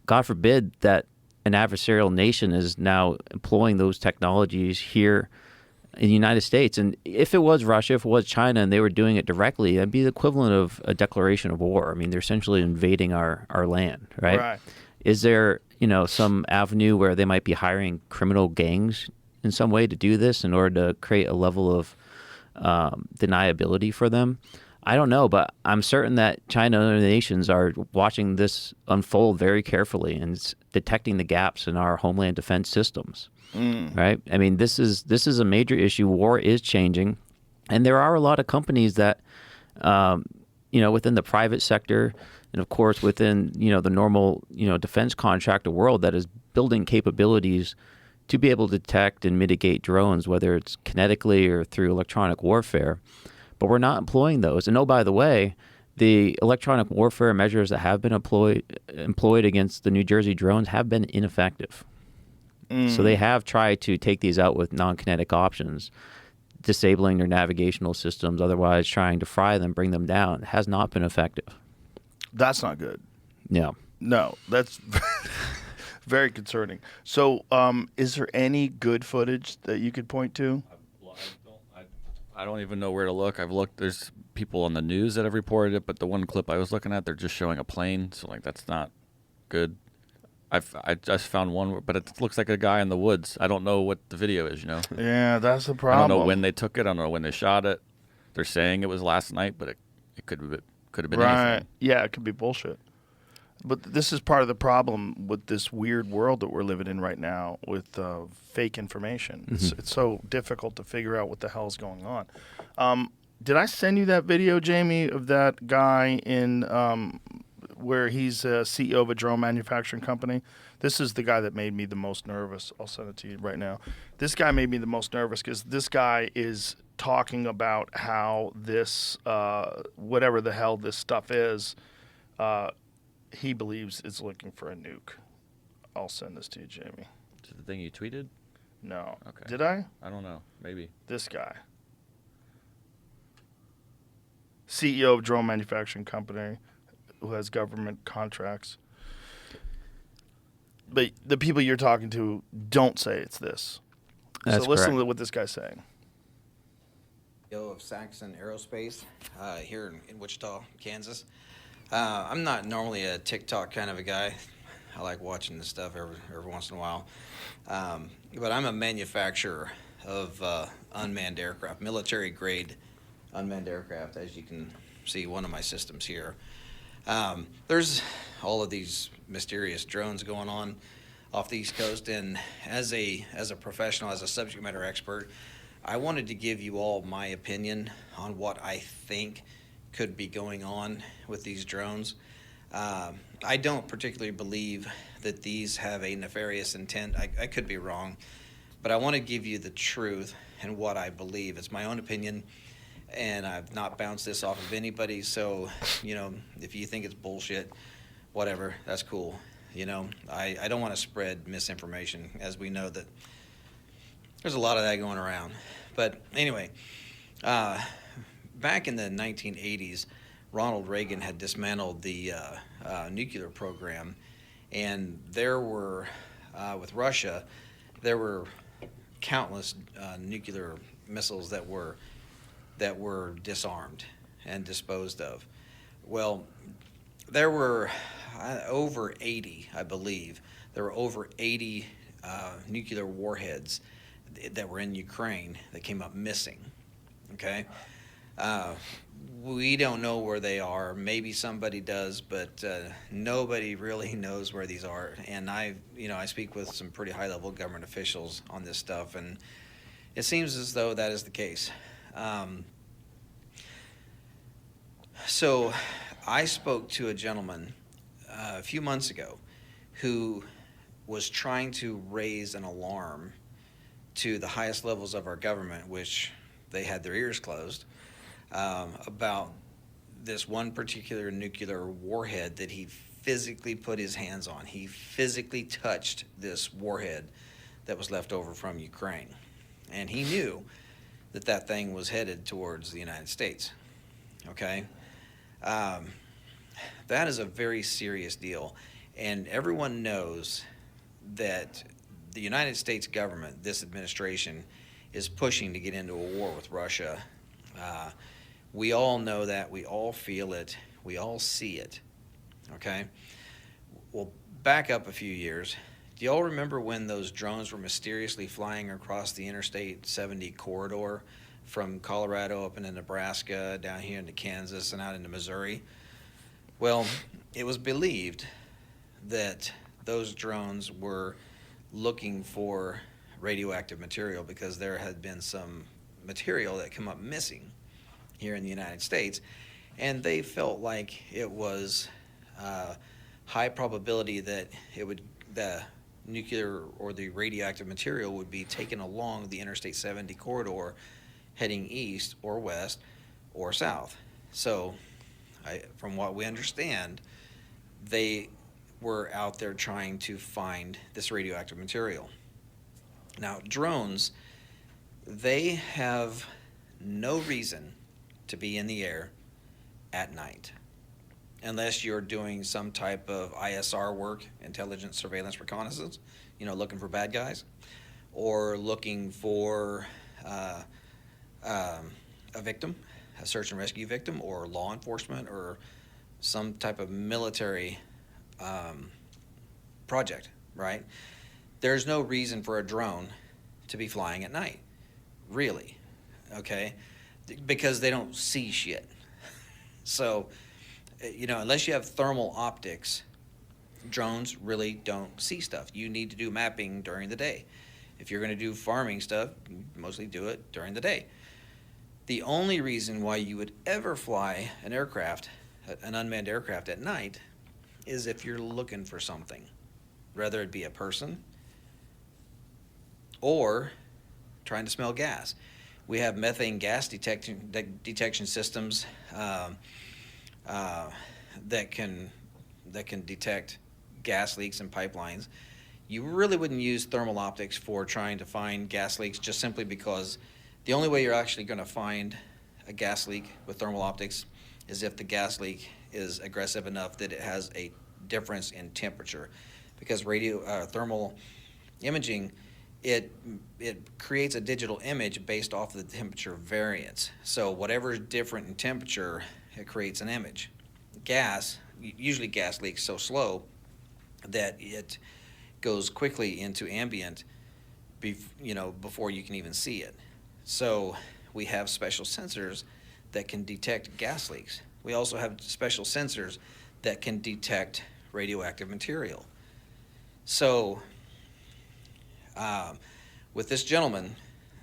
God forbid that an adversarial nation is now employing those technologies here in the United States. And if it was Russia, if it was China, and they were doing it directly, that'd be the equivalent of a declaration of war. I mean, they're essentially invading our land, right? Right. Is there, some avenue where they might be hiring criminal gangs in some way to do this in order to create a level of deniability for them? I don't know, but I'm certain that China and other nations are watching this unfold very carefully and detecting the gaps in our homeland defense systems. Right? I mean, this is a major issue. War is changing, and there are a lot of companies that, within the private sector, and of course within the normal defense contractor world, that is building capabilities to be able to detect and mitigate drones, whether it's kinetically or through electronic warfare. But we're not employing those. And oh, by the way, the electronic warfare measures that have been employed against the New Jersey drones have been ineffective. So they have tried to take these out with non-kinetic options, disabling their navigational systems, otherwise trying to fry them, bring them down. It has not been effective. That's not good. No. No, that's very concerning. So is there any good footage that you could point to? I don't even know where to look. I've looked. There's people on the news that have reported it, but the one clip I was looking at, they're just showing a plane. So that's not good. I just found one, but it looks like a guy in the woods. I don't know what the video is, Yeah, that's the problem. I don't know when they took it. I don't know when they shot it. They're saying it was last night, but it could have been anything. Yeah, it could be bullshit. But this is part of the problem with this weird world that we're living in right now with fake information. It's so difficult to figure out what the hell is going on. Did I send you that video, Jamie, of that guy in where he's a CEO of a drone manufacturing company? This is the guy that made me the most nervous. I'll send it to you right now. This guy made me the most nervous because this guy is talking about how this, whatever the hell this stuff is, he believes is looking for a nuke. I'll send this to you, Jamie. Is it the thing you tweeted? No. Okay. Did I? I don't know. Maybe. This guy. CEO of drone manufacturing company who has government contracts. But the people you're talking to don't say it's this. That's so listen correct. to what this guy's saying. Of Saxon Aerospace here in Wichita, Kansas. I'm not normally a TikTok kind of a guy. I like watching this stuff every once in a while. But I'm a manufacturer of unmanned aircraft, military-grade unmanned aircraft, as you can see one of my systems here. There's all of these mysterious drones going on off the East Coast, and as a professional, as a subject matter expert, I wanted to give you all my opinion on what I think could be going on with these drones. I don't particularly believe that these have a nefarious intent. I could be wrong, but I want to give you the truth and what I believe. It's my own opinion, and I've not bounced this off of anybody. So, if you think it's bullshit, whatever, that's cool. I don't want to spread misinformation, as we know that there's a lot of that going around. But anyway, back in the 1980s, Ronald Reagan had dismantled the nuclear program, and there were, with Russia, there were countless nuclear missiles that were disarmed and disposed of. Well, there were over 80, I believe. There were over 80 nuclear warheads that were in Ukraine that came up missing. Okay, we don't know where they are. Maybe somebody does, but nobody really knows where these are. And I speak with some pretty high-level government officials on this stuff, and it seems as though that is the case. So I spoke to a gentleman a few months ago who was trying to raise an alarm to the highest levels of our government, which they had their ears closed, about this one particular nuclear warhead that he physically put his hands on. He physically touched this warhead that was left over from Ukraine. And he knew that that thing was headed towards the United States. Okay? That is a very serious deal. And everyone knows that the United States government, this administration, is pushing to get into a war with Russia. We all know that. We all feel it. We all see it. Okay? Well, back up a few years. Do y'all remember when those drones were mysteriously flying across the Interstate 70 corridor from Colorado up into Nebraska, down here into Kansas, and out into Missouri? Well, it was believed that those drones were looking for radioactive material because there had been some material that come up missing here in the United States, and they felt like it was high probability that the nuclear or the radioactive material would be taken along the Interstate 70 corridor heading east or west or south. So from what we understand, they were out there trying to find this radioactive material. Now, drones, they have no reason to be in the air at night unless you're doing some type of ISR work, intelligence, surveillance, reconnaissance, looking for bad guys, or looking for a victim, a search and rescue victim, or law enforcement, or some type of military project, right? There's no reason for a drone to be flying at night, really, okay? Because they don't see shit. So, unless you have thermal optics, drones really don't see stuff. You need to do mapping during the day. If you're going to do farming stuff, you mostly do it during the day. The only reason why you would ever fly an aircraft, an unmanned aircraft at night, is if you're looking for something, whether it be a person or trying to smell gas. We have methane gas detection systems that can detect gas leaks in pipelines. You really wouldn't use thermal optics for trying to find gas leaks, just simply because the only way you're actually going to find a gas leak with thermal optics is if the gas leak is aggressive enough that it has a difference in temperature. Because thermal imaging, it creates a digital image based off of the temperature variance. So whatever is different in temperature, it creates an image. Usually gas leaks so slow that it goes quickly into ambient, before you can even see it. So we have special sensors that can detect gas leaks. We also have special sensors that can detect radioactive material. So with this gentleman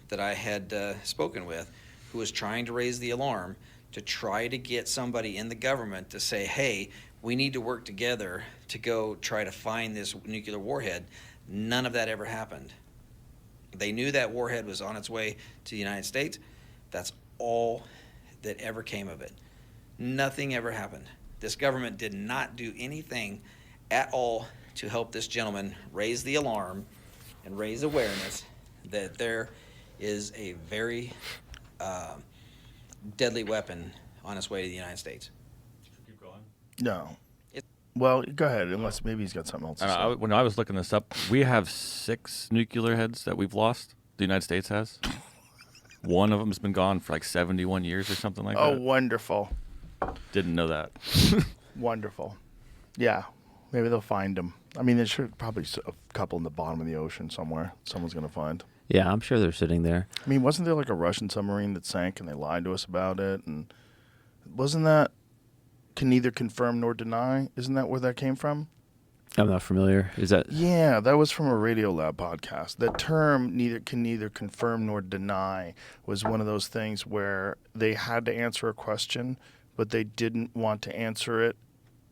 that I had spoken with, who was trying to raise the alarm to try to get somebody in the government to say, hey, we need to work together to go try to find this nuclear warhead, none of that ever happened. They knew that warhead was on its way to the United States. That's all that ever came of it. Nothing ever happened. This government did not do anything at all to help this gentleman raise the alarm and raise awareness that there is a very deadly weapon on its way to the United States. Keep going. No. Well, go ahead, unless maybe he's got something else to say. When I was looking this up, we have 6 nuclear heads that we've lost. The the United States has? One of them's been gone for like 71 years or something like Oh, that. wonderful. Didn't know that. Wonderful. Yeah. Maybe they'll find them. I mean, there's probably a couple in the bottom of the ocean somewhere. Someone's going to find. Yeah, I'm sure they're sitting there. I mean, wasn't there like a Russian submarine that sank and they lied to us about it? And wasn't that can neither confirm nor deny? Isn't that where that came from? I'm not familiar. Is that? Yeah, that was from a Radiolab podcast. That term neither confirm nor deny was one of those things where they had to answer a question, but they didn't want to answer it.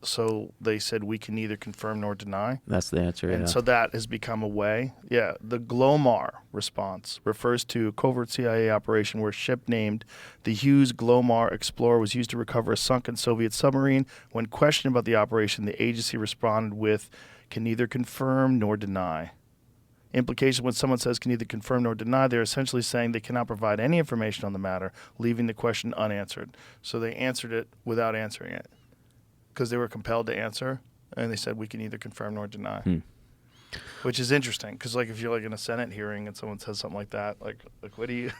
So they said we can neither confirm nor deny. That's the answer. And yeah. so that has become a way. Yeah, the Glomar response refers to a covert CIA operation where a ship named the Hughes Glomar Explorer was used to recover a sunken Soviet submarine. When questioned about the operation, the agency responded with, can neither confirm nor deny. Implication when someone says can neither confirm nor deny, they're essentially saying they cannot provide any information on the matter, leaving the question unanswered. So they answered it without answering it because they were compelled to answer. And they said we can neither confirm nor deny, which is interesting because, like, if you're like in a Senate hearing and someone says something like that, like what do you?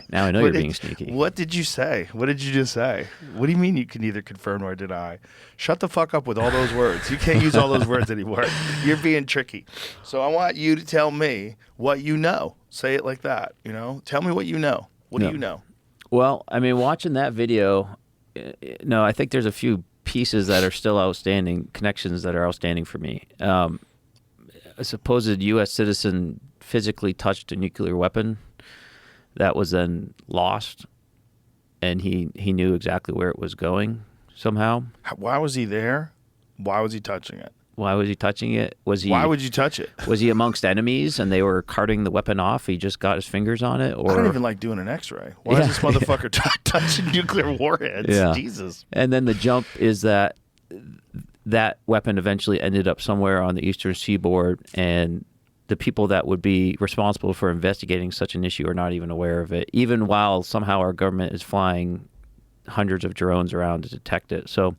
Now I know you're being sneaky. What did you say? What did you just say? What do you mean you can neither confirm nor deny? Shut the fuck up with all those words. You can't use all those words anymore. You're being tricky. So I want you to tell me what you know. Say it like that. You know, tell me what you know. What do you know? Well, I mean, watching that video, no, I think there's a few pieces that are still outstanding, connections that are outstanding for me. A supposed U.S. citizen physically touched a nuclear weapon that was then lost, and he knew exactly where it was going somehow. Why was he there? Why was he touching it? Why was he touching it? Was he? Why would you touch it? Was he amongst enemies and they were carting the weapon off? He just got his fingers on it, or I don't even like doing an X-ray. Why is this motherfucker touching nuclear warheads? Yeah. Jesus. And then the jump is that weapon eventually ended up somewhere on the eastern seaboard, and the people that would be responsible for investigating such an issue are not even aware of it, even while somehow our government is flying hundreds of drones around to detect it. So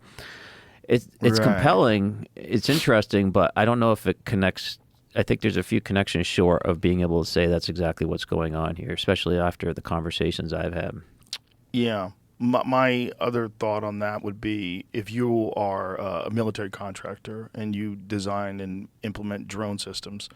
it's Right. compelling, it's interesting, but I don't know if it connects. I think there's a few connections short of being able to say that's exactly what's going on here, especially after the conversations I've had. Yeah. My other thought on that would be if you are a military contractor and you design and implement drone systems,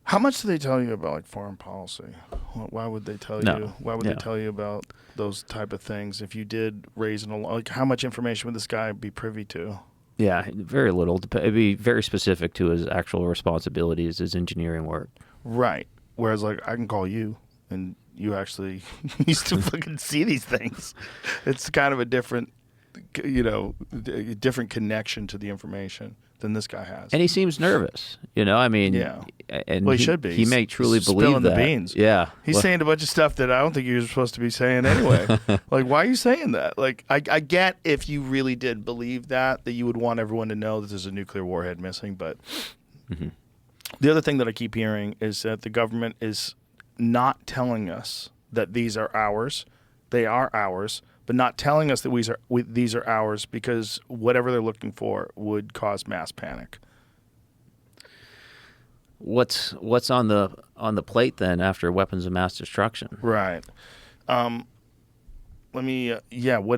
how much do they tell you about like foreign policy? Why would they tell No. you? Why would they tell you about those type of things? If you did raise an alarm, like how much information would this guy be privy to? Yeah, very little. It'd be very specific to his actual responsibilities, his engineering work. Right. Whereas like I can call you and you actually used to fucking see these things. It's kind of a different, different connection to the information than this guy has. And he seems nervous, I mean, Yeah. And Well, he should be. He may He's truly believe spilling that. the beans. Yeah. He's saying a bunch of stuff that I don't think you're supposed to be saying anyway. Like, why are you saying that? Like, I get if you really did believe that you would want everyone to know that there's a nuclear warhead missing. But the other thing that I keep hearing is that the government is not telling us that these are ours. They are ours, but not telling us that these are ours because whatever they're looking for would cause mass panic. What's on the plate then after weapons of mass destruction? Right. What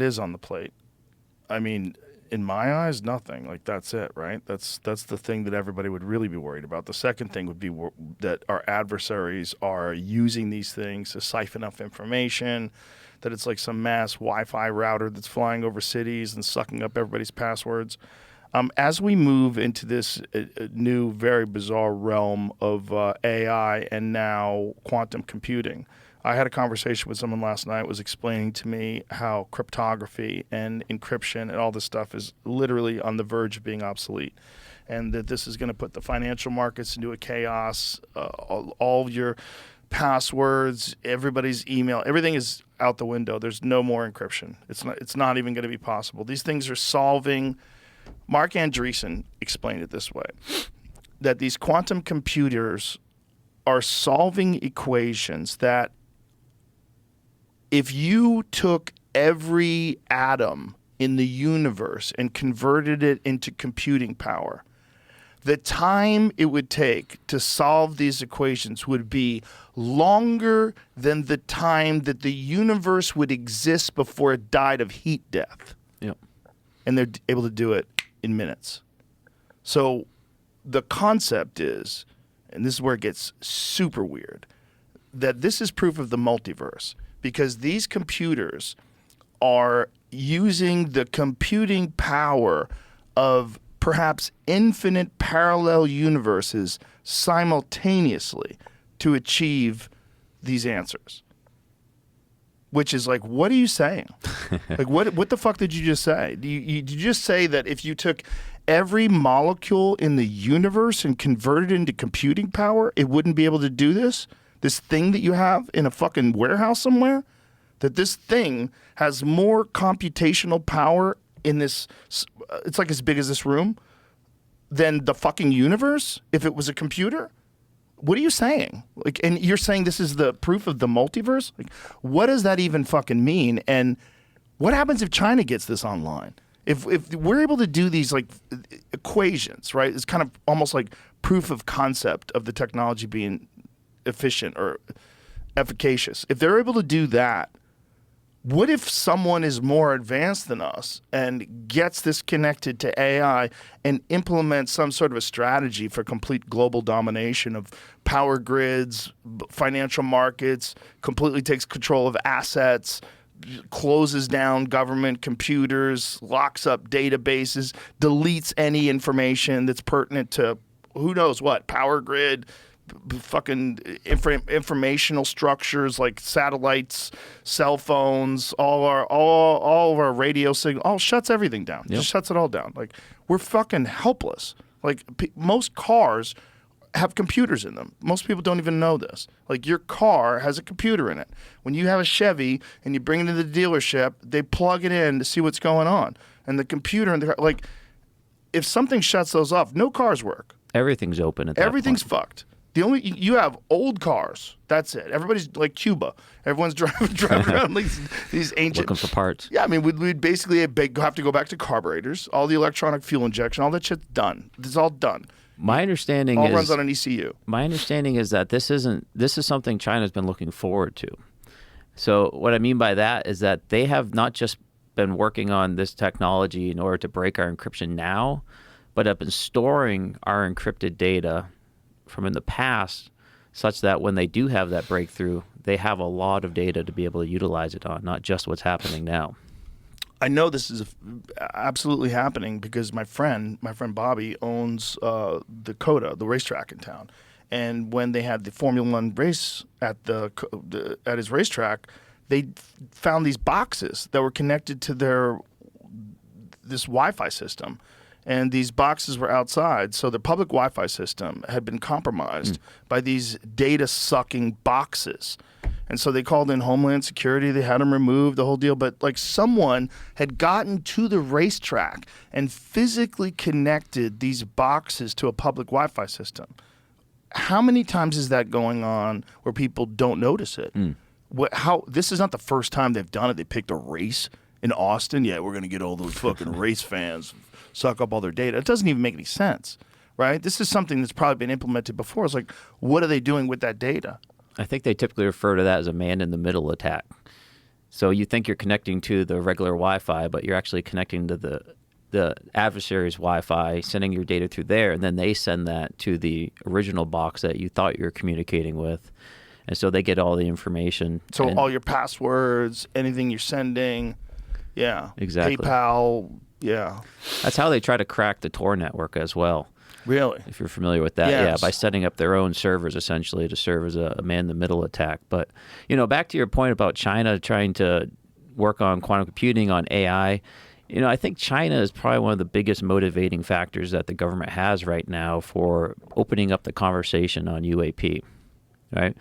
is on the plate? I mean, in my eyes, nothing. Like, that's it, right? That's the thing that everybody would really be worried about. The second thing would be that our adversaries are using these things to siphon off information, that it's like some mass Wi-Fi router that's flying over cities and sucking up everybody's passwords. As we move into this new, very bizarre realm of AI and now quantum computing, I had a conversation with someone last night was explaining to me how cryptography and encryption and all this stuff is literally on the verge of being obsolete, and that this is going to put the financial markets into a chaos. All your passwords, everybody's email, everything is out the window. There's no more encryption. It's not even going to be possible. These things are solving. Mark Andreessen explained it this way, that these quantum computers are solving equations that if you took every atom in the universe and converted it into computing power, the time it would take to solve these equations would be longer than the time that the universe would exist before it died of heat death. Yep. And they're able to do it in minutes. So the concept is, and this is where it gets super weird, that this is proof of the multiverse, because these computers are using the computing power of perhaps infinite parallel universes simultaneously to achieve these answers. Which is like, what are you saying? Like, what the fuck did you just say? Did you just say that if you took every molecule in the universe and converted it into computing power, it wouldn't be able to do this? This thing that you have in a fucking warehouse somewhere? That this thing has more computational power in this, it's like as big as this room, than the fucking universe if it was a computer? What are you saying? Like, and you're saying this is the proof of the multiverse? Like, what does that even fucking mean? And what happens if China gets this online? If we're able to do these like equations, right? It's kind of almost like proof of concept of the technology being efficient or efficacious. If they're able to do that, what if someone is more advanced than us and gets this connected to AI and implements some sort of a strategy for complete global domination of power grids, financial markets, completely takes control of assets, closes down government computers, locks up databases, deletes any information that's pertinent to who knows what, power grid, fucking informational structures like satellites, cell phones, all of our radio signal, all shuts everything down. Yep. Just shuts it all down. Like, we're fucking helpless. Like, most cars have computers in them. Most people don't even know this. Like, your car has a computer in it. When you have a Chevy and you bring it to the dealership, they plug it in to see what's going on. And the computer and like, if something shuts those off, no cars work. Everything's open at that Everything's point. fucked. The only you have old cars. That's it. Everybody's like Cuba. Everyone's driving around like these ancient. Looking for parts. Yeah, I mean, we'd basically have to go back to carburetors. All the electronic fuel injection, all that shit's done. It's all done. My understanding All is runs on an ECU. My understanding is that this is something China's been looking forward to. So what I mean by that is that they have not just been working on this technology in order to break our encryption now, but have been storing our encrypted data from in the past such that when they do have that breakthrough, they have a lot of data to be able to utilize it on, not just what's happening now. I know this is absolutely happening because my friend Bobby owns the COTA, the racetrack in town. And when they had the Formula One race at at his racetrack, they found these boxes that were connected to this Wi-Fi system. And these boxes were outside, so the public Wi-Fi system had been compromised by these data-sucking boxes. And so they called in Homeland Security. They had them removed, the whole deal. But like someone had gotten to the racetrack and physically connected these boxes to a public Wi-Fi system. How many times is that going on where people don't notice it? This is not the first time they've done it. They picked a race in Austin. Yeah, we're going to get all those fucking race fans, suck up all their data. It doesn't even make any sense, right? This is something that's probably been implemented before. It's like, what are they doing with that data? I think they typically refer to that as a man-in-the-middle attack. So you think you're connecting to the regular Wi-Fi, but you're actually connecting to the adversary's Wi-Fi, sending your data through there, and then they send that to the original box that you thought you were communicating with. And so they get all the information. So all your passwords, anything you're sending, yeah. Exactly. PayPal, yeah. That's how they try to crack the Tor network as well. Really? If you're familiar with that, Yes. yeah, by setting up their own servers essentially to serve as a man-in-the-middle attack. But, back to your point about China trying to work on quantum computing, on AI, I think China is probably one of the biggest motivating factors that the government has right now for opening up the conversation on UAP, right?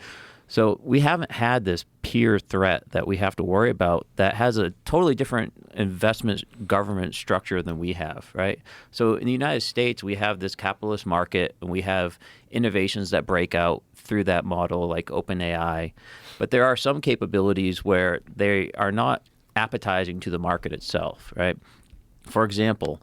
So we haven't had this peer threat that we have to worry about that has a totally different investment government structure than we have, right? So in the United States, we have this capitalist market and we have innovations that break out through that model like OpenAI. But there are some capabilities where they are not appetizing to the market itself, right? For example,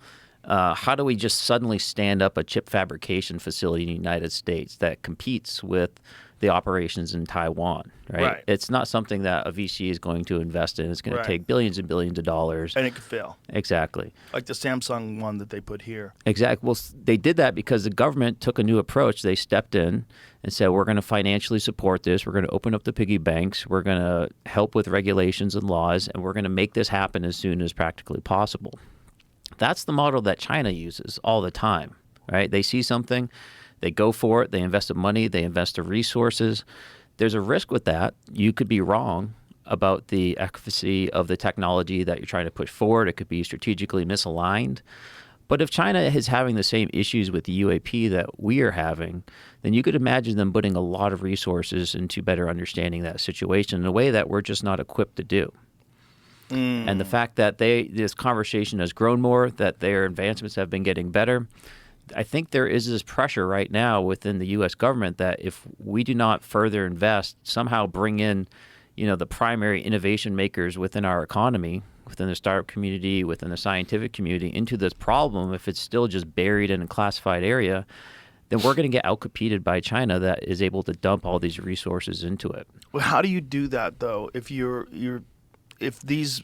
How do we just suddenly stand up a chip fabrication facility in the United States that competes with the operations in Taiwan, right? It's not something that a VC is going to invest in. It's going to take billions and billions of dollars. And it could fail. Exactly. Like the Samsung one that they put here. Exactly. Well, they did that because the government took a new approach. They stepped in and said, we're going to financially support this. We're going to open up the piggy banks. We're going to help with regulations and laws, and we're going to make this happen as soon as practically possible. That's the model that China uses all the time, right? They see something, they go for it, they invest the money, they invest the resources. There's a risk with that. You could be wrong about the efficacy of the technology that you're trying to push forward. It could be strategically misaligned. But if China is having the same issues with the UAP that we are having, then you could imagine them putting a lot of resources into better understanding that situation in a way that we're just not equipped to do. And the fact that this conversation has grown more, that their advancements have been getting better, I think there is this pressure right now within the U.S. government that if we do not further invest, somehow bring in, the primary innovation makers within our economy, within the startup community, within the scientific community, into this problem, if it's still just buried in a classified area, then we're going to get outcompeted by China that is able to dump all these resources into it. Well, how do you do that though? If these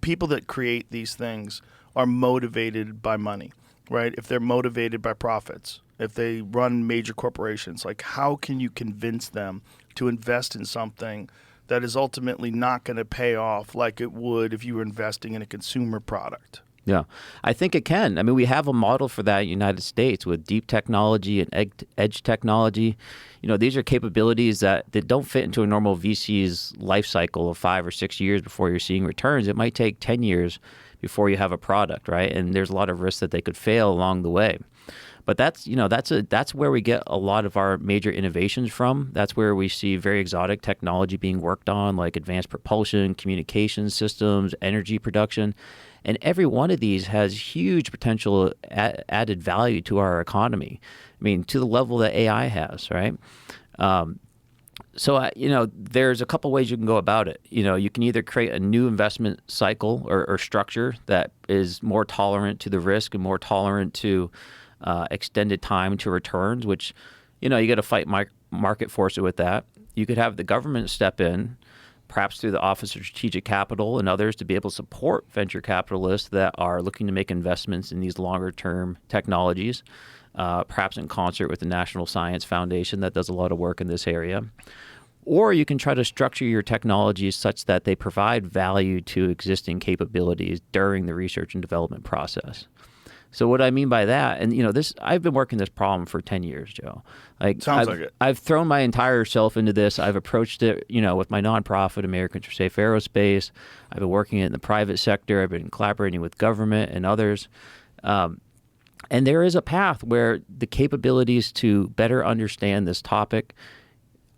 people that create these things are motivated by money, right? If they're motivated by profits, if they run major corporations, like how can you convince them to invest in something that is ultimately not going to pay off like it would if you were investing in a consumer product? Yeah, I think it can. I mean, we have a model for that in the United States with deep technology and edge technology. These are capabilities that don't fit into a normal VC's life cycle of 5 or 6 years before you're seeing returns. It might take 10 years before you have a product, right? And there's a lot of risks that they could fail along the way. But that's where we get a lot of our major innovations from. That's where we see very exotic technology being worked on, like advanced propulsion, communication systems, energy production. And every one of these has huge potential added value to our economy. I mean, to the level that AI has, right? So, there's a couple ways you can go about it. You can either create a new investment cycle or structure that is more tolerant to the risk and more tolerant to extended time to returns, which, you got to fight market forces with that. You could have the government step in, perhaps through the Office of Strategic Capital and others, to be able to support venture capitalists that are looking to make investments in these longer-term technologies, perhaps in concert with the National Science Foundation that does a lot of work in this area. Or you can try to structure your technologies such that they provide value to existing capabilities during the research and development process. So what I mean by that, and I've been working this problem for 10 years, Joe. Sounds like it. I've thrown my entire self into this. I've approached it, with my nonprofit, Americans for Safe Aerospace. I've been working in the private sector. I've been collaborating with government and others. And there is a path where the capabilities to better understand this topic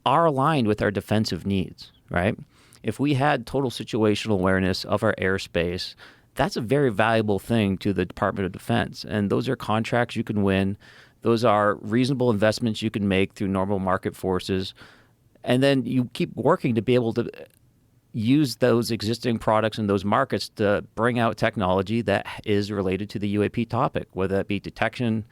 are aligned with our defensive needs, right? If we had total situational awareness of our airspace, that's a very valuable thing to the Department of Defense. And those are contracts you can win. Those are reasonable investments you can make through normal market forces. And then you keep working to be able to use those existing products in those markets to bring out technology that is related to the UAP topic, whether that be detection,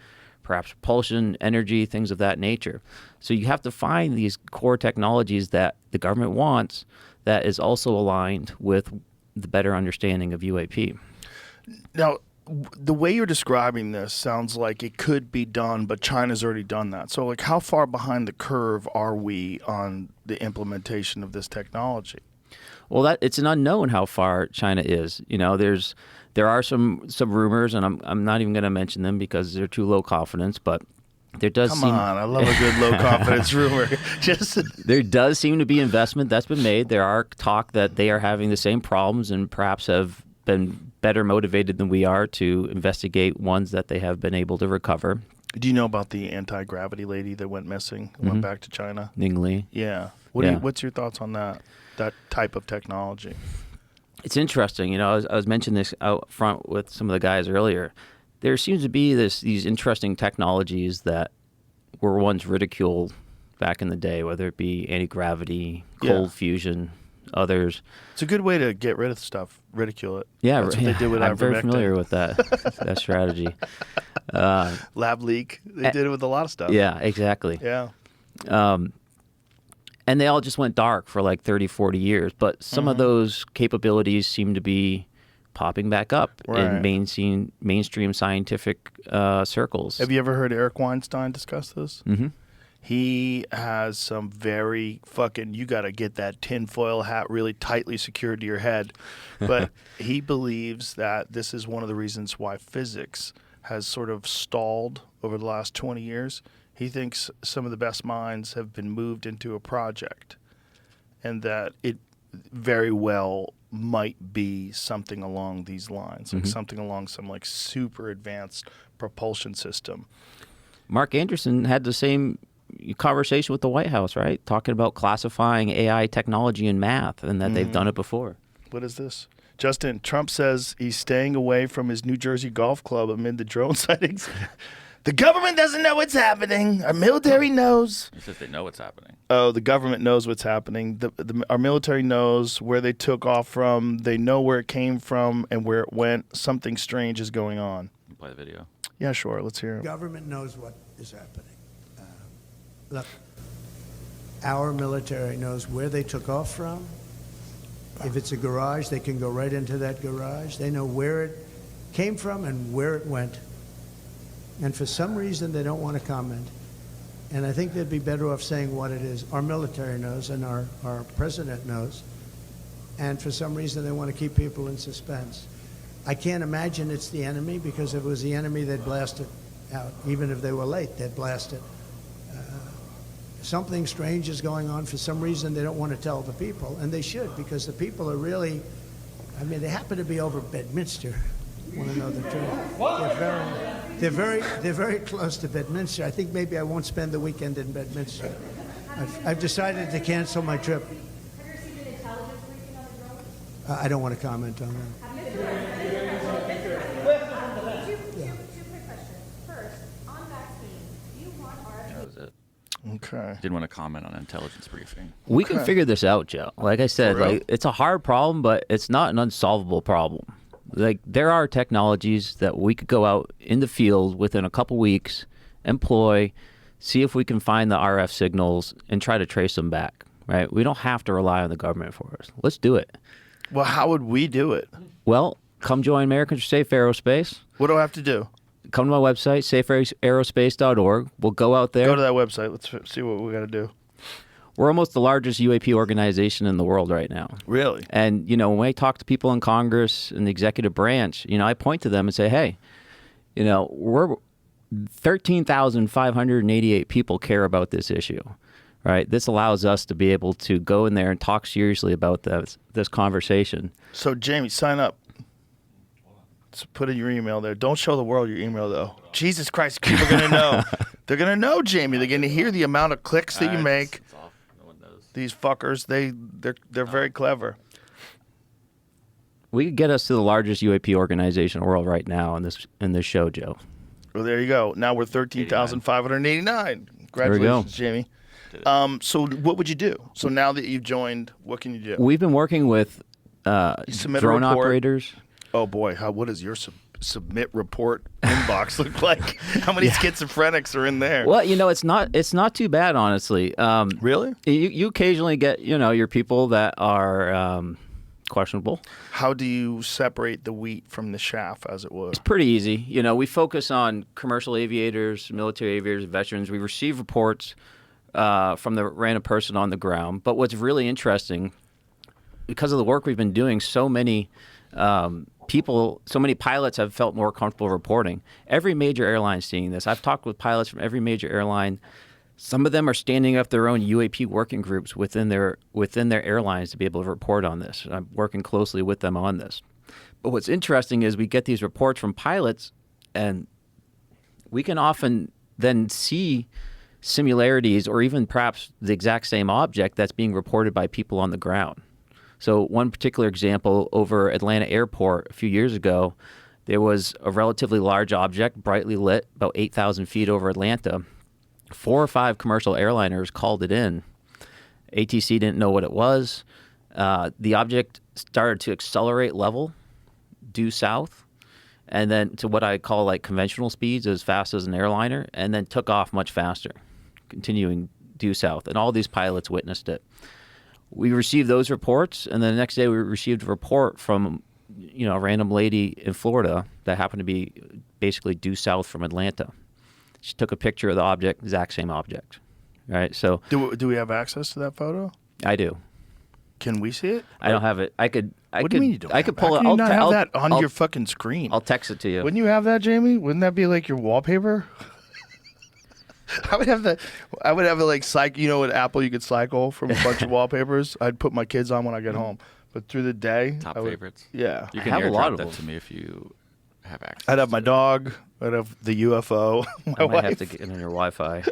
perhaps propulsion, energy, things of that nature. So you have to find these core technologies that the government wants that is also aligned with the better understanding of UAP. Now, the way you're describing this sounds like it could be done, but China's already done that. So, how far behind the curve are we on the implementation of this technology? Well, it's an unknown how far China is. There are some rumors, and I'm not even going to mention them because they're too low confidence, but there does Come on, I love a good low confidence rumor. There does seem to be investment that's been made. There are talk that they are having the same problems and perhaps have been better motivated than we are to investigate ones that they have been able to recover. Do you know about the anti-gravity lady that went missing and went back to China? Ning Li. Yeah. What's your thoughts on that type of technology? It's interesting. I was mentioning this out front with some of the guys earlier. There seems to be these interesting technologies that were once ridiculed back in the day, whether it be anti-gravity, cold fusion, others. It's a good way to get rid of stuff, ridicule it. Yeah, That's what they did with I'm very ivermectin. familiar with that strategy. Lab leak. They did it with a lot of stuff. Yeah, exactly. Yeah. And they all just went dark for like 30, 40 years. But some of those capabilities seem to be popping back up in mainstream scientific circles. Have you ever heard Eric Weinstein discuss this? Mm-hmm. He has some very fucking, you got to get that tinfoil hat really tightly secured to your head. But he believes that this is one of the reasons why physics has sort of stalled over the last 20 years. He thinks some of the best minds have been moved into a project, and that it very well might be something along these lines, like something along some like super advanced propulsion system. Mark Anderson had the same conversation with the White House, right? Talking about classifying AI technology in math, and that they've done it before. What is this? Justin, Trump says he's staying away from his New Jersey golf club amid the drone sightings. The government doesn't know what's happening. Our military knows. He says they know what's happening. Oh, the government knows what's happening. Our military knows where they took off from. They know where it came from and where it went. Something strange is going on. Play the video. Yeah, sure. Let's hear it. Government knows what is happening. Look, our military knows where they took off from. If it's a garage, they can go right into that garage. They know where it came from and where it went. And for some reason, they don't want to comment. And I think they'd be better off saying what it is. Our military knows and our president knows. And for some reason, they want to keep people in suspense. I can't imagine it's the enemy, because if it was the enemy, they'd blast it out. Even if they were late, they'd blast it. Something strange is going on. For some reason, they don't want to tell the people. And they should, because the people are really, I mean, they happen to be over Bedminster. Want to know the truth? They're very close to Bedminster. I think maybe I won't spend the weekend in Bedminster. I've decided to cancel my trip. Have you received an intelligence briefing on the drone? I don't want to comment on that. Two quick questions. First, on vaccines, do you want our... That was it. Okay. Didn't want to comment on intelligence briefing. We can figure this out, Joe. Like I said, For real? like it's a hard problem, but it's not an unsolvable problem. Like there are technologies that we could go out in the field within a couple weeks, employ, see if we can find the RF signals and try to trace them back, right? We don't have to rely on the government for us. Let's do it. Well, how would we do it? Well, come join Americans for Safe Aerospace. What do I have to do? Come to my website, safeaerospace.org. We'll go out there. Go to that website. Let's see what we got to do. We're almost the largest UAP organization in the world right now. Really? And, you know, when I talk to people in Congress and the executive branch, you know, I point to them and say, hey, you know, we're 13,588 people care about this issue, right? This allows us to be able to go in there and talk seriously about this conversation. So, Jamie, sign up. Let's put in your email there. Don't show the world your email, though. Jesus Christ, people are going to know. They're going to know, Jamie. They're going to hear the amount of clicks that you make. It's off. No one knows. These fuckers, they're very clever. We could get us to the largest UAP organization in the world right now in this show, Joe. Well, there you go. Now we're 13,589. Congratulations, Jamie. So what would you do? So now that you've joined, what can you do? We've been working with submit a drone report. operators. Oh, boy. What does your submit report inbox look like? How many schizophrenics are in there? Well, you know, it's not too bad, honestly. Really? You occasionally get, you know, your people that are questionable. How do you separate the wheat from the chaff, as it were? Pretty easy. You know, we focus on commercial aviators, military aviators, veterans. We receive reports from the random person on the ground. But what's really interesting, because of the work we've been doing, so many pilots have felt more comfortable reporting. Every major airline seeing this. I've talked with pilots from every major airline. Some of them are standing up their own UAP working groups within their airlines to be able to report on this. I'm working closely with them on this. But what's interesting is we get these reports from pilots, and we can often then see similarities or even perhaps the exact same object that's being reported by people on the ground. So one particular example, over Atlanta Airport a few years ago, there was a relatively large object, brightly lit, about 8,000 feet over Atlanta. 4 or 5 commercial airliners called it in. ATC didn't know what it was. The object started to accelerate level due south, and then to what I call like conventional speeds, as fast as an airliner, and then took off much faster, continuing due south. And all these pilots witnessed it. We received those reports, and then the next day we received a report from, a random lady in Florida that happened to be basically due south from Atlanta. She took a picture of the object, exact same object, right? So do we have access to that photo? I do. Can we see it? I don't have it. What do you mean you don't? I could pull it. How can you not have that on your fucking screen? I'll text it to you. Wouldn't you have that, Jamie? Wouldn't that be like your wallpaper? I would have like with Apple you could cycle from a bunch of wallpapers. I'd put my kids on when I get home. But through the day, top favorites. Yeah, you can have a lot of that them to me if you have access. I'd have my dog. I'd have the UFO. I might have to get in your Wi-Fi.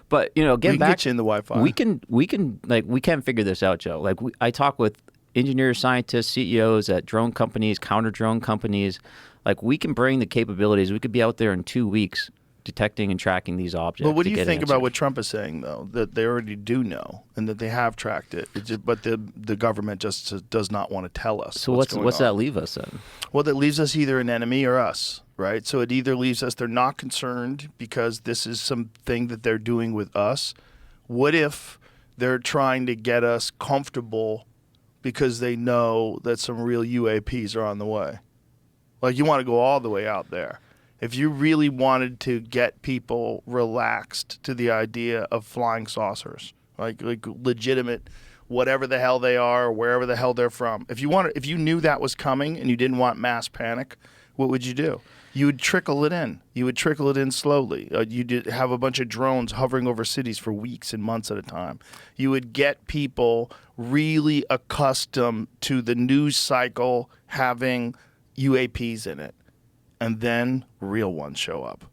But getting back, get you in the Wi-Fi. We can figure this out, Joe. Like I talk with engineers, scientists, CEOs at drone companies, counter drone companies. Like we can bring the capabilities. We could be out there in 2 weeks detecting and tracking these objects. But what do you think about what Trump is saying, though? That they already do know and that they have tracked it, but the government just does not want to tell us. So what's that leave us then? Well, that leaves us either an enemy or us, right? So it either leaves us they're not concerned because this is something that they're doing with us. What if they're trying to get us comfortable because they know that some real UAPs are on the way? Like you want to go all the way out there. If you really wanted to get people relaxed to the idea of flying saucers, like legitimate, whatever the hell they are, or wherever the hell they're from, if you knew that was coming and you didn't want mass panic, what would you do? You would trickle it in. You would trickle it in slowly. You'd have a bunch of drones hovering over cities for weeks and months at a time. You would get people really accustomed to the news cycle having UAPs in it. And then real ones show up.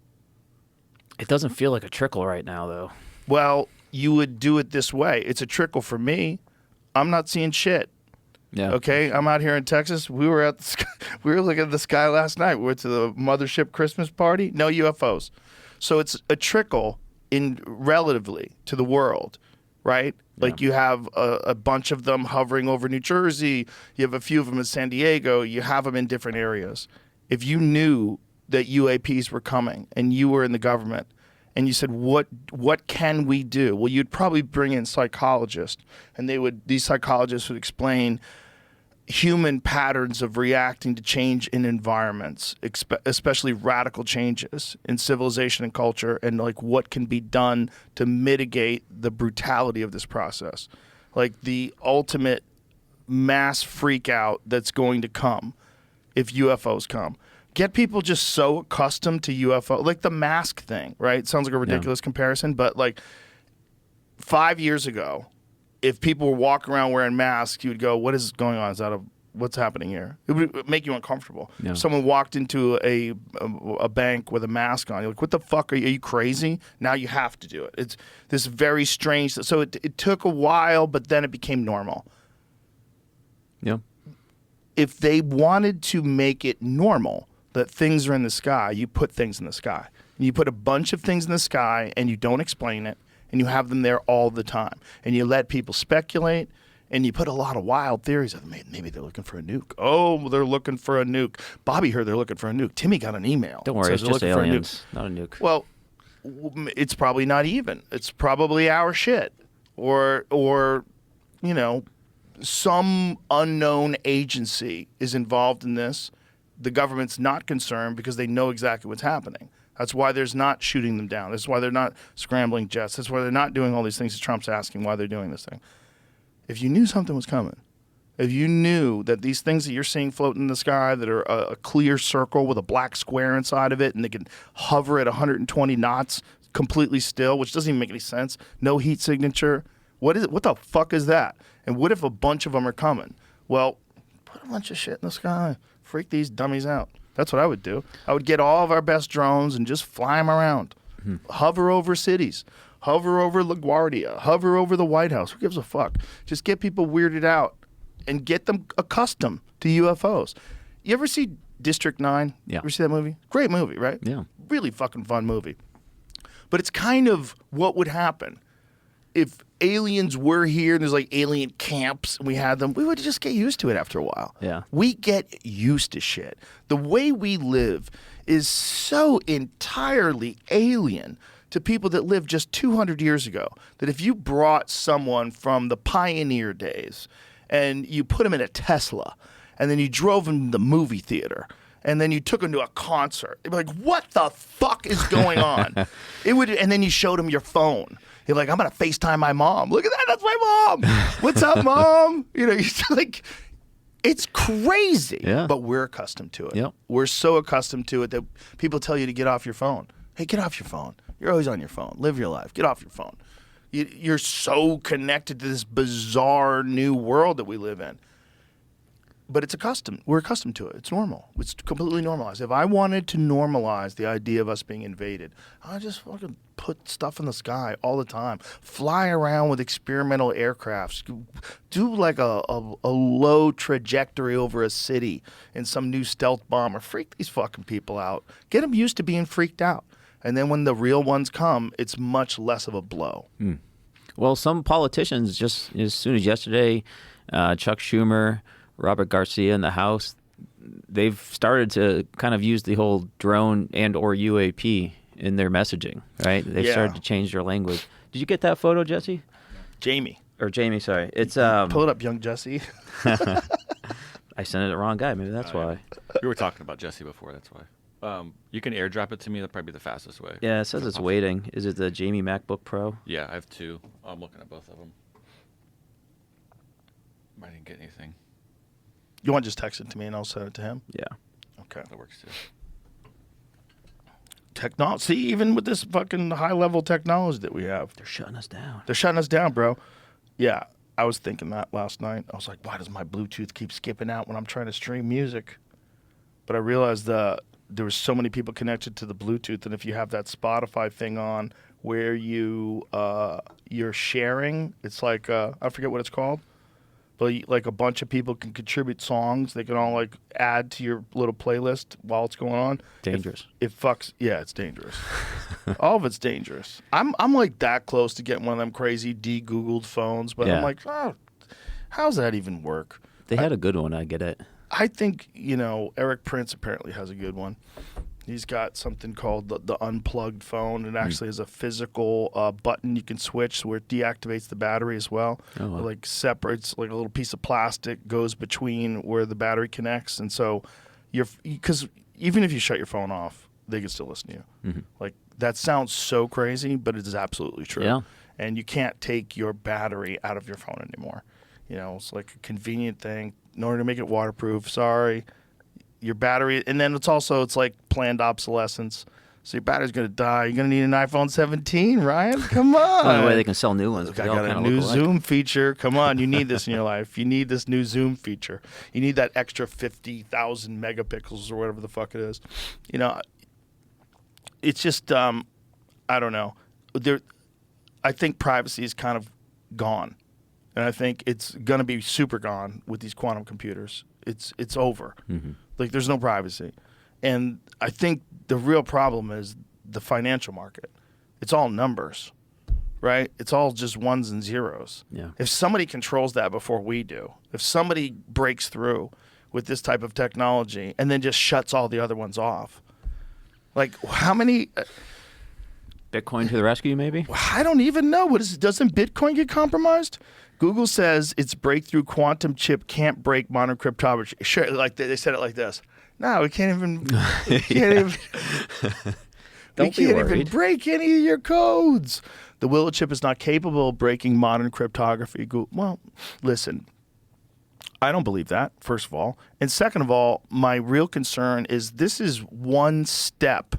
It doesn't feel like a trickle right now, though. Well, you would do it this way. It's a trickle for me. I'm not seeing shit. Yeah. Okay, I'm out here in Texas. We were at the sky, we were looking at the sky last night. We went to the mothership Christmas party. No UFOs. So it's a trickle in relatively to the world, right? Like you have a bunch of them hovering over New Jersey. You have a few of them in San Diego. You have them in different areas. If you knew that UAPs were coming and you were in the government and you said, what can we do? Well, you'd probably bring in psychologists, and these psychologists would explain human patterns of reacting to change in environments, especially radical changes in civilization and culture, and like what can be done to mitigate the brutality of this process. Like the ultimate mass freak out that's going to come if UFOs come. Get people just so accustomed to UFO, like the mask thing, right? Sounds like a ridiculous comparison, but like 5 years ago, if people were walking around wearing masks, you would go, what is going on? What's happening here? It would make you uncomfortable. Yeah. If someone walked into a bank with a mask on, you're like, what the fuck? Are you crazy? Now you have to do it. It's this very strange. So it took a while, but then it became normal. Yeah. If they wanted to make it normal that things are in the sky, you put things in the sky. You put a bunch of things in the sky and you don't explain it, and you have them there all the time. And you let people speculate, and you put a lot of wild theories of maybe they're looking for a nuke. Oh, they're looking for a nuke. Bobby heard they're looking for a nuke. Timmy got an email. Don't worry, it's just aliens, not a nuke. Well, it's probably not even. It's probably our shit. Or some unknown agency is involved in this. The government's not concerned because they know exactly what's happening. That's why there's not shooting them down. That's why they're not scrambling jets. That's why they're not doing all these things that Trump's asking why they're doing this thing. If you knew something was coming, if you knew that these things that you're seeing floating in the sky that are a clear circle with a black square inside of it and they can hover at 120 knots completely still, which doesn't even make any sense, no heat signature, what is it? What the fuck is that? And what if a bunch of them are coming? Well, put a bunch of shit in the sky. Freak these dummies out. That's what I would do. I would get all of our best drones and just fly them around. Hover over cities. Hover over LaGuardia. Hover over the White House. Who gives a fuck? Just get people weirded out and get them accustomed to UFOs. You ever see District 9? Yeah. Ever see that movie? Great movie, right? Yeah. Really fucking fun movie. But it's kind of what would happen if aliens were here and there's like alien camps and we had them, we would just get used to it after a while. Yeah. We get used to shit. The way we live is so entirely alien to people that lived just 200 years ago that if you brought someone from the pioneer days and you put them in a Tesla and then you drove them to the movie theater and then you took them to a concert, they'd be like, what the fuck is going on? And then you showed them your phone. You're like, I'm going to FaceTime my mom. Look at that. That's my mom. What's up, mom? You know, you're like, it's crazy. Yeah. But we're accustomed to it. Yep. We're so accustomed to it that people tell you to get off your phone. Hey, get off your phone. You're always on your phone. Live your life. Get off your phone. You're so connected to this bizarre new world that we live in. But it's accustomed. We're accustomed to it. It's normal. It's completely normalized. If I wanted to normalize the idea of us being invaded, I'd just fucking put stuff in the sky all the time. Fly around with experimental aircrafts. Do like a low trajectory over a city in some new stealth bomber. Freak these fucking people out. Get them used to being freaked out. And then when the real ones come, it's much less of a blow. Well, some politicians, just as soon as yesterday, Chuck Schumer, Robert Garcia in the House, they've started to kind of use the whole drone and or UAP in their messaging, right? They've started to change their language. Did you get that photo, Jesse? Jamie, sorry. It's pull it up, young Jesse. I sent it to the wrong guy. Maybe that's why. We were talking about Jesse before. That's why. You can airdrop it to me. That'll probably be the fastest way. Yeah, it says it's waiting. Is it the Jamie MacBook Pro? Yeah, I have two. I'm looking at both of them. I didn't get anything. You want to just text it to me and I'll send it to him? Yeah. Okay. That works too. See, even with this fucking high-level technology that we have. They're shutting us down. They're shutting us down, bro. Yeah, I was thinking that last night. I was like, why does my Bluetooth keep skipping out when I'm trying to stream music? But I realized there were so many people connected to the Bluetooth, and if you have that Spotify thing on where you're sharing, it's like, I forget what it's called. But like a bunch of people can contribute songs. They can all like add to your little playlist while it's going on. Dangerous. It fucks. Yeah, it's dangerous. All of it's dangerous. I'm like that close to getting one of them crazy de-Googled phones, but I'm like, oh, how's that even work? They had a good one. I get it. I think, Eric Prince apparently has a good one. He's got something called the unplugged phone. It actually has a physical button you can switch where it deactivates the battery as well. Oh, wow. It like separates, like a little piece of plastic goes between where the battery connects. And so because even if you shut your phone off, they can still listen to you. Mm-hmm. Like that sounds so crazy, but it is absolutely true. Yeah. And you can't take your battery out of your phone anymore. It's like a convenient thing. In order to make it waterproof, sorry. Your battery, and then it's like planned obsolescence. So your battery's going to die. You're going to need an iPhone 17, Ryan. Come on. The only way they can sell new ones. I got a new Zoom feature. Come on, you need this in your life. You need this new Zoom feature. You need that extra 50,000 megapixels or whatever the fuck it is. It's just, I don't know. I think privacy is kind of gone. And I think it's going to be super gone with these quantum computers. It's over. Mm-hmm. Like, there's no privacy. And I think the real problem is the financial market. It's all numbers, right? It's all just ones and zeros. Yeah. If somebody controls that before we do, if somebody breaks through with this type of technology and then just shuts all the other ones off, like how many... Bitcoin to the rescue, maybe? I don't even know. Doesn't Bitcoin get compromised? Google says its breakthrough quantum chip can't break modern cryptography. Sure, like they said it like this. No, we can't even. We can't even break any of your codes. The Willow chip is not capable of breaking modern cryptography. Well, listen. I don't believe that, first of all. And second of all, my real concern is this is one step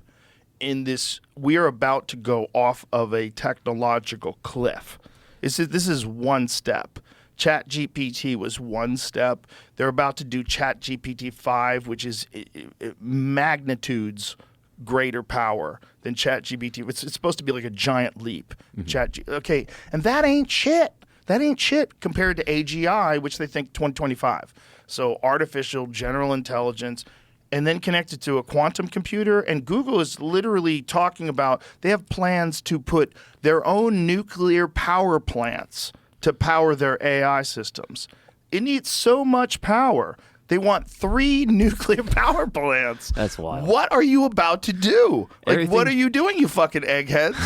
in this. We are about to go off of a technological cliff. This is one step. ChatGPT was one step. They're about to do ChatGPT 5, which is magnitudes greater power than ChatGPT. It's supposed to be like a giant leap. Mm-hmm. Okay, and that ain't shit. That ain't shit compared to AGI, which they think 2025. So artificial general intelligence, and then connect it to a quantum computer. And Google is literally talking about they have plans to put their own nuclear power plants to power their AI systems. It needs so much power. They want 3 nuclear power plants. That's wild. What are you about to do? Like, Everything- what are you doing, you fucking eggheads?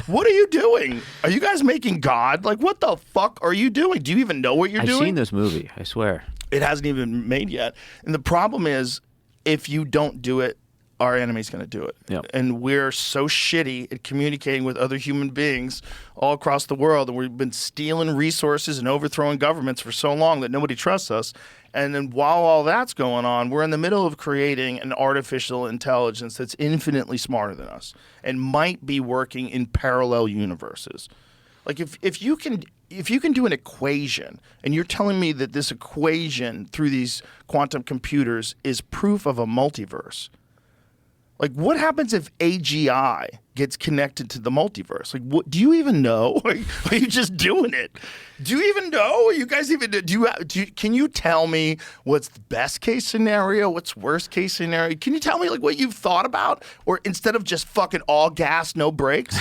What are you doing? Are you guys making God? Like, what the fuck are you doing? Do you even know what you're I've doing? seen this movie, I swear. It hasn't even been made yet. And the problem is, if you don't do it, our enemy's going to do it. Yep. And we're so shitty at communicating with other human beings all across the world. And we've been stealing resources and overthrowing governments for so long that nobody trusts us. And then while all that's going on, we're in the middle of creating an artificial intelligence that's infinitely smarter than us and might be working in parallel universes. Like if you can do an equation and you're telling me that this equation through these quantum computers is proof of a multiverse, like what happens if AGI gets connected to the multiverse? Like, what do you even know? Like, are you just doing it? Do you even know? Are you guys even can you tell me what's the best case scenario? What's worst case scenario? Can you tell me like what you've thought about? Or instead of just fucking all gas, no brakes,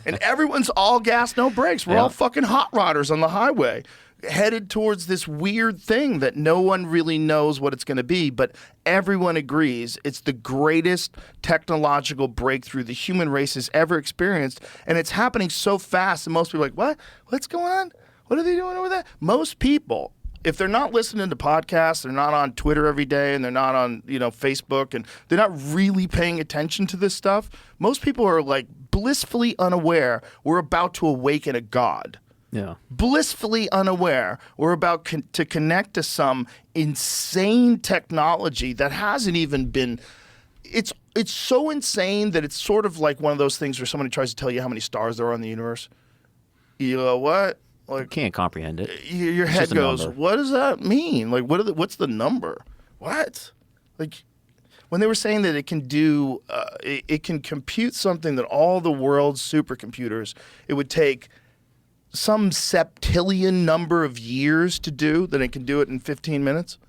and everyone's all gas, no brakes. We're all fucking hot rodders on the highway, headed towards this weird thing that no one really knows what it's going to be, but everyone agrees it's the greatest technological breakthrough the human race has ever experienced, and it's happening so fast that most people are like, what? What's going on? What are they doing over there? Most people, if they're not listening to podcasts, they're not on Twitter every day, and they're not on Facebook, and they're not really paying attention to this stuff, most people are like blissfully unaware we're about to awaken a god. Yeah. Blissfully unaware we're about to connect to some insane technology that hasn't even been. It's so insane that it's sort of like one of those things where somebody tries to tell you how many stars there are in the universe. You go, what? Like, You can't comprehend it. your It's head just a goes, number. what does that mean? Like, what's the number? What? Like, when they were saying that it can do, it can compute something that all the world's supercomputers, it would take some septillion number of years to do, that it can do it in 15 minutes?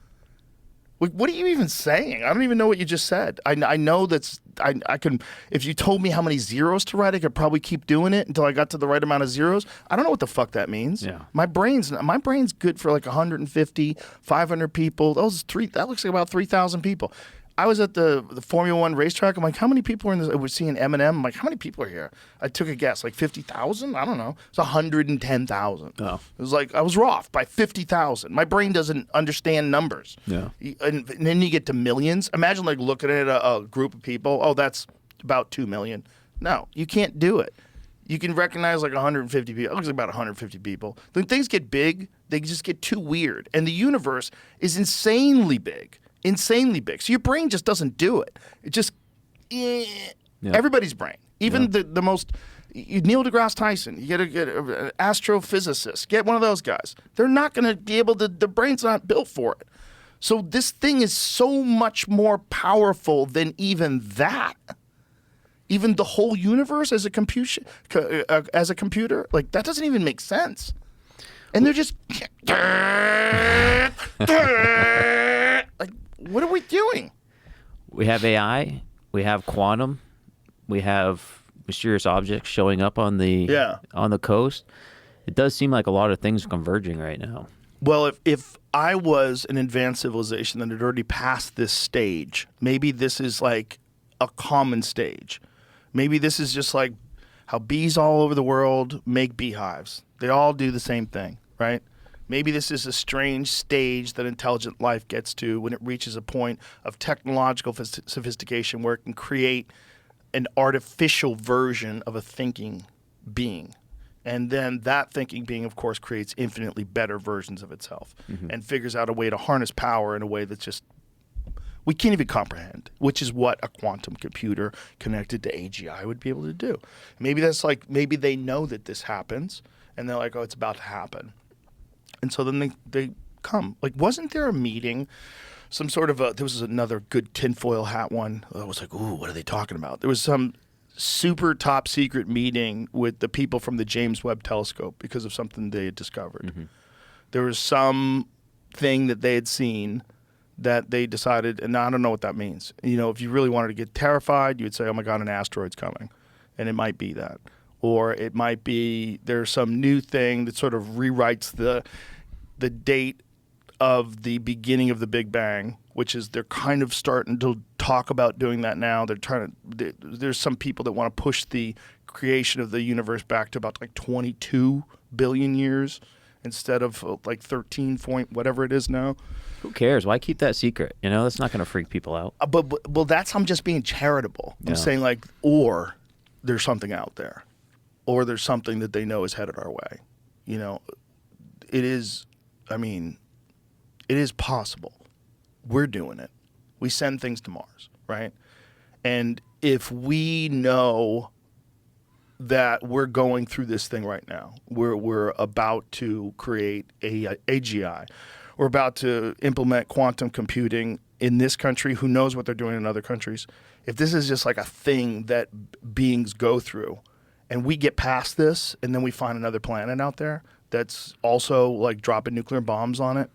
Like, what are you even saying? I don't even know what you just said. I know that's, I can, if you told me how many zeros to write, I could probably keep doing it until I got to the right amount of zeros. I don't know what the fuck that means. Yeah. My brain's good for like 150, 500 people. That looks like about 3,000 people. I was at the Formula One racetrack. I'm like, how many people are in this? We're seeing Eminem. I'm like, how many people are here? I took a guess, like 50,000? I don't know. It's 110,000. Oh. It was like, I was off by 50,000. My brain doesn't understand numbers. Yeah. And then you get to millions. Imagine like looking at a group of people. Oh, that's about 2 million. No, you can't do it. You can recognize like 150 people. It looks like about 150 people. When things get big, they just get too weird. And the universe is insanely big. Insanely big. So your brain just doesn't do it. It just, everybody's brain. Even the most, Neil deGrasse Tyson, you get an astrophysicist, get one of those guys. They're not going to be able to, the brain's not built for it. So this thing is so much more powerful than even that. Even the whole universe as a computer, like that doesn't even make sense. And they're just like, what are we doing? We have AI, we have quantum, we have mysterious objects showing up on the coast. It does seem like a lot of things are converging right now. Well, if I was an advanced civilization that had already passed this stage, maybe this is like a common stage. Maybe this is just like how bees all over the world make beehives. They all do the same thing, right? Maybe this is a strange stage that intelligent life gets to when it reaches a point of technological sophistication where it can create an artificial version of a thinking being. And then that thinking being, of course, creates infinitely better versions of itself and figures out a way to harness power in a way that's just we can't even comprehend, which is what a quantum computer connected to AGI would be able to do. Maybe that's like, maybe they know that this happens and they're like, oh, it's about to happen. And so then they come. Like, wasn't there a meeting, some sort of there was another good tinfoil hat one. I was like, ooh, what are they talking about? There was some super top secret meeting with the people from the James Webb Telescope because of something they had discovered. There was some thing that they had seen that they decided, and I don't know what that means. You know, if you really wanted to get terrified, you would say, oh my God, an asteroid's coming. And it might be that. Or it might be there's some new thing that sort of rewrites the date of the beginning of the Big Bang, which is they're kind of starting to talk about doing that now. There's some people that want to push the creation of the universe back to about like 22 billion years instead of like 13 point whatever it is now. Who cares? Why keep that secret? You know, that's not going to freak people out. Well, I'm just being charitable. I'm saying like, or there's something out there, or there's something that they know is headed our way. You know, it is possible. We're doing it. We send things to Mars, right? And if we know that we're going through this thing right now, we're about to create a AGI, we're about to implement quantum computing in this country, who knows what they're doing in other countries. If this is just like a thing that beings go through, and we get past this, and then we find another planet out there that's also like dropping nuclear bombs on it,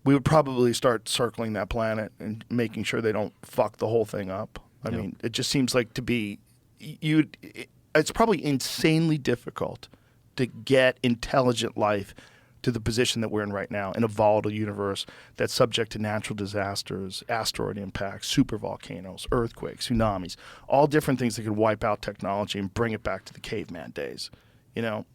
we would probably start circling that planet and making sure they don't fuck the whole thing up. I mean, it just seems like to be, it's probably insanely difficult to get intelligent life to the position that we're in right now in a volatile universe that's subject to natural disasters, asteroid impacts, supervolcanoes, earthquakes, tsunamis, all different things that could wipe out technology and bring it back to the caveman days. You know,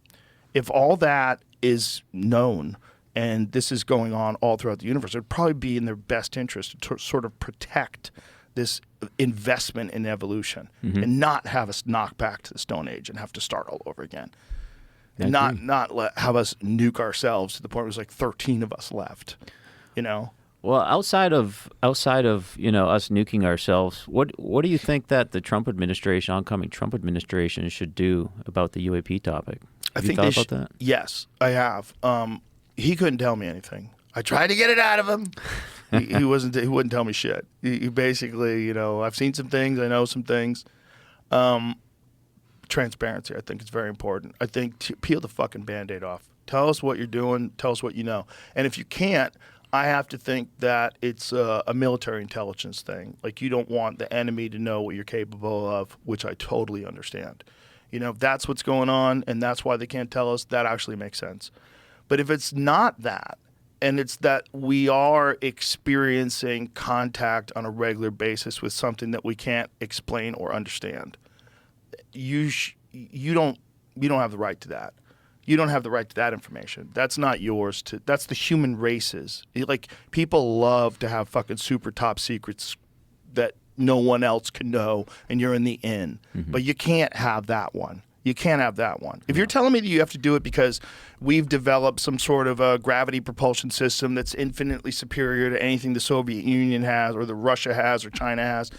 if all that is known and this is going on all throughout the universe, it would probably be in their best interest to sort of protect this investment in evolution and not have us knock back to the Stone Age and have to start all over again. And not have us nuke ourselves to the point where there's like 13 of us left, you know? Well, outside of you know, us nuking ourselves, what do you think that the oncoming Trump administration should do about the UAP topic? Have you thought about that? Yes, I have. He couldn't tell me anything. I tried to get it out of him. He wouldn't tell me shit. He basically, you know, I've seen some things, I know some things. Transparency, I think, is very important. I think peel the fucking Band-Aid off. Tell us what you're doing. Tell us what you know. And if you can't, I have to think that it's a military intelligence thing. Like, you don't want the enemy to know what you're capable of, which I totally understand. You know, if that's what's going on and that's why they can't tell us, that actually makes sense. But if it's not that, and it's that we are experiencing contact on a regular basis with something that we can't explain or understand, you don't have the right to that. You don't have the right to that information. That's not yours. That's the human race's. Like, people love to have fucking super top secrets that no one else can know, and you're in the in. But you can't have that one. You can't have that one. If you're telling me that you have to do it because we've developed some sort of a gravity propulsion system that's infinitely superior to anything the Soviet Union has or the Russia has or China has,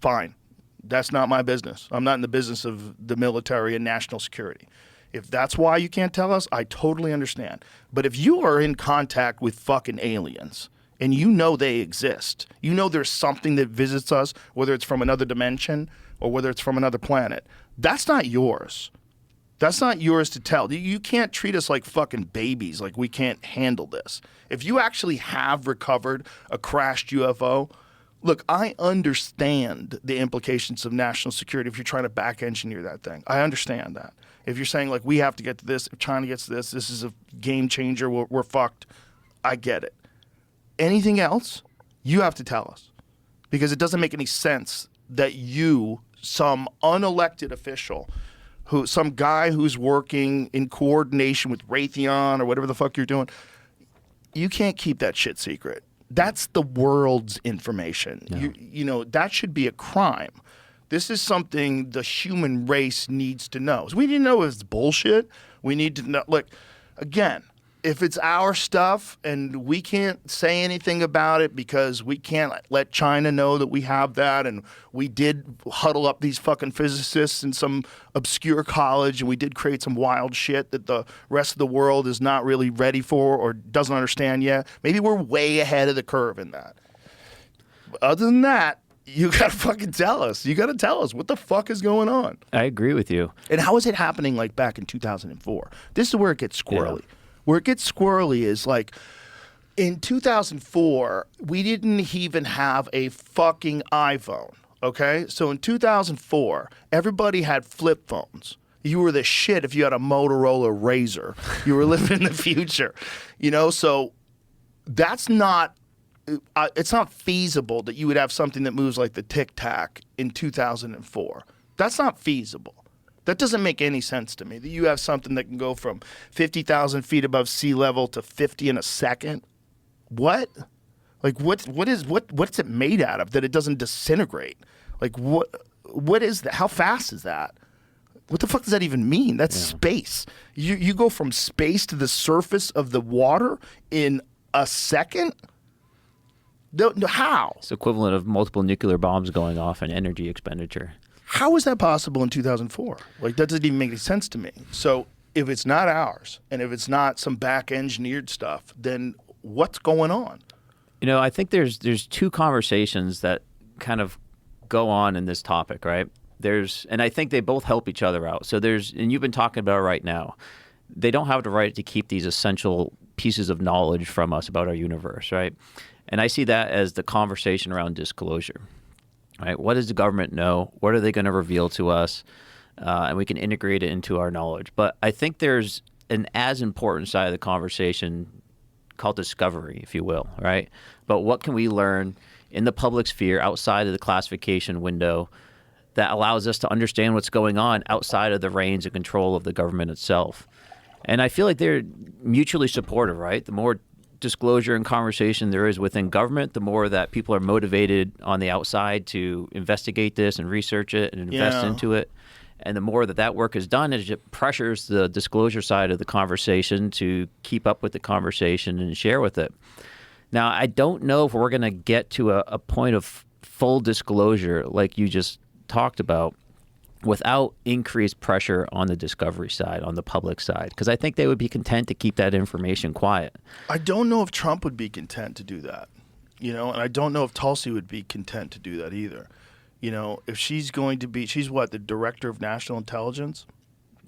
fine. That's not my business. I'm not in the business of the military and national security. If that's why you can't tell us, I totally understand. But if you are in contact with fucking aliens and you know they exist, you know there's something that visits us, whether it's from another dimension or whether it's from another planet, that's not yours. That's not yours to tell. You can't treat us like fucking babies, like we can't handle this. If you actually have recovered a crashed UFO, look, I understand the implications of national security if you're trying to back engineer that thing. I understand that. If you're saying, like, we have to get to this, if China gets to this is a game changer, we're fucked, I get it. Anything else, you have to tell us. Because it doesn't make any sense that you, some unelected official, some guy who's working in coordination with Raytheon or whatever the fuck you're doing, you can't keep that shit secret. That's the world's information. No. You know, that should be a crime. This is something the human race needs to know. So we need to know if it's bullshit. We need to know, like, again, if it's our stuff and we can't say anything about it because we can't let China know that we have that, and we did huddle up these fucking physicists in some obscure college and we did create some wild shit that the rest of the world is not really ready for or doesn't understand yet. Maybe we're way ahead of the curve in that. But other than that, you gotta fucking tell us. You gotta tell us what the fuck is going on. I agree with you. And how is it happening like back in 2004? This is where it gets squirrely. Yeah. Where it gets squirrely is like, In 2004, we didn't even have a fucking iPhone, okay? So in 2004, everybody had flip phones. You were the shit if you had a Motorola Razr. You were living in the future, So that's not. It's not feasible that you would have something that moves like the Tic Tac in 2004. That's not feasible. That doesn't make any sense to me. That you have something that can go from 50,000 feet above sea level to 50 in a second. What? Like what's it made out of that it doesn't disintegrate? Like what is that? How fast is that? What the fuck does that even mean? That's space. You go from space to the surface of the water in a second? No, how? It's equivalent of multiple nuclear bombs going off and energy expenditure. How is that possible in 2004? Like, that doesn't even make any sense to me. So if it's not ours and if it's not some back engineered stuff, then what's going on? I think there's two conversations that kind of go on in this topic, right? And I think they both help each other out. So and you've been talking about it right now. They don't have the right to keep these essential pieces of knowledge from us about our universe, right? And I see that as the conversation around disclosure, right? What does the government know? What are they going to reveal to us? And we can integrate it into our knowledge. But I think there's an as important side of the conversation called discovery, if you will, right? But what can we learn in the public sphere outside of the classification window that allows us to understand what's going on outside of the reins and control of the government itself? And I feel like they're mutually supportive, right? The more disclosure and conversation there is within government, the more that people are motivated on the outside to investigate this and research it and invest into it. And the more that work is done, it pressures the disclosure side of the conversation to keep up with the conversation and share with it. Now, I don't know if we're going to get to a point of full disclosure like you just talked about without increased pressure on the discovery side, on the public side, because I think they would be content to keep that information quiet. I don't know if Trump would be content to do that, and I don't know if Tulsi would be content to do that either. If she's going to be, she's what, the director of national intelligence?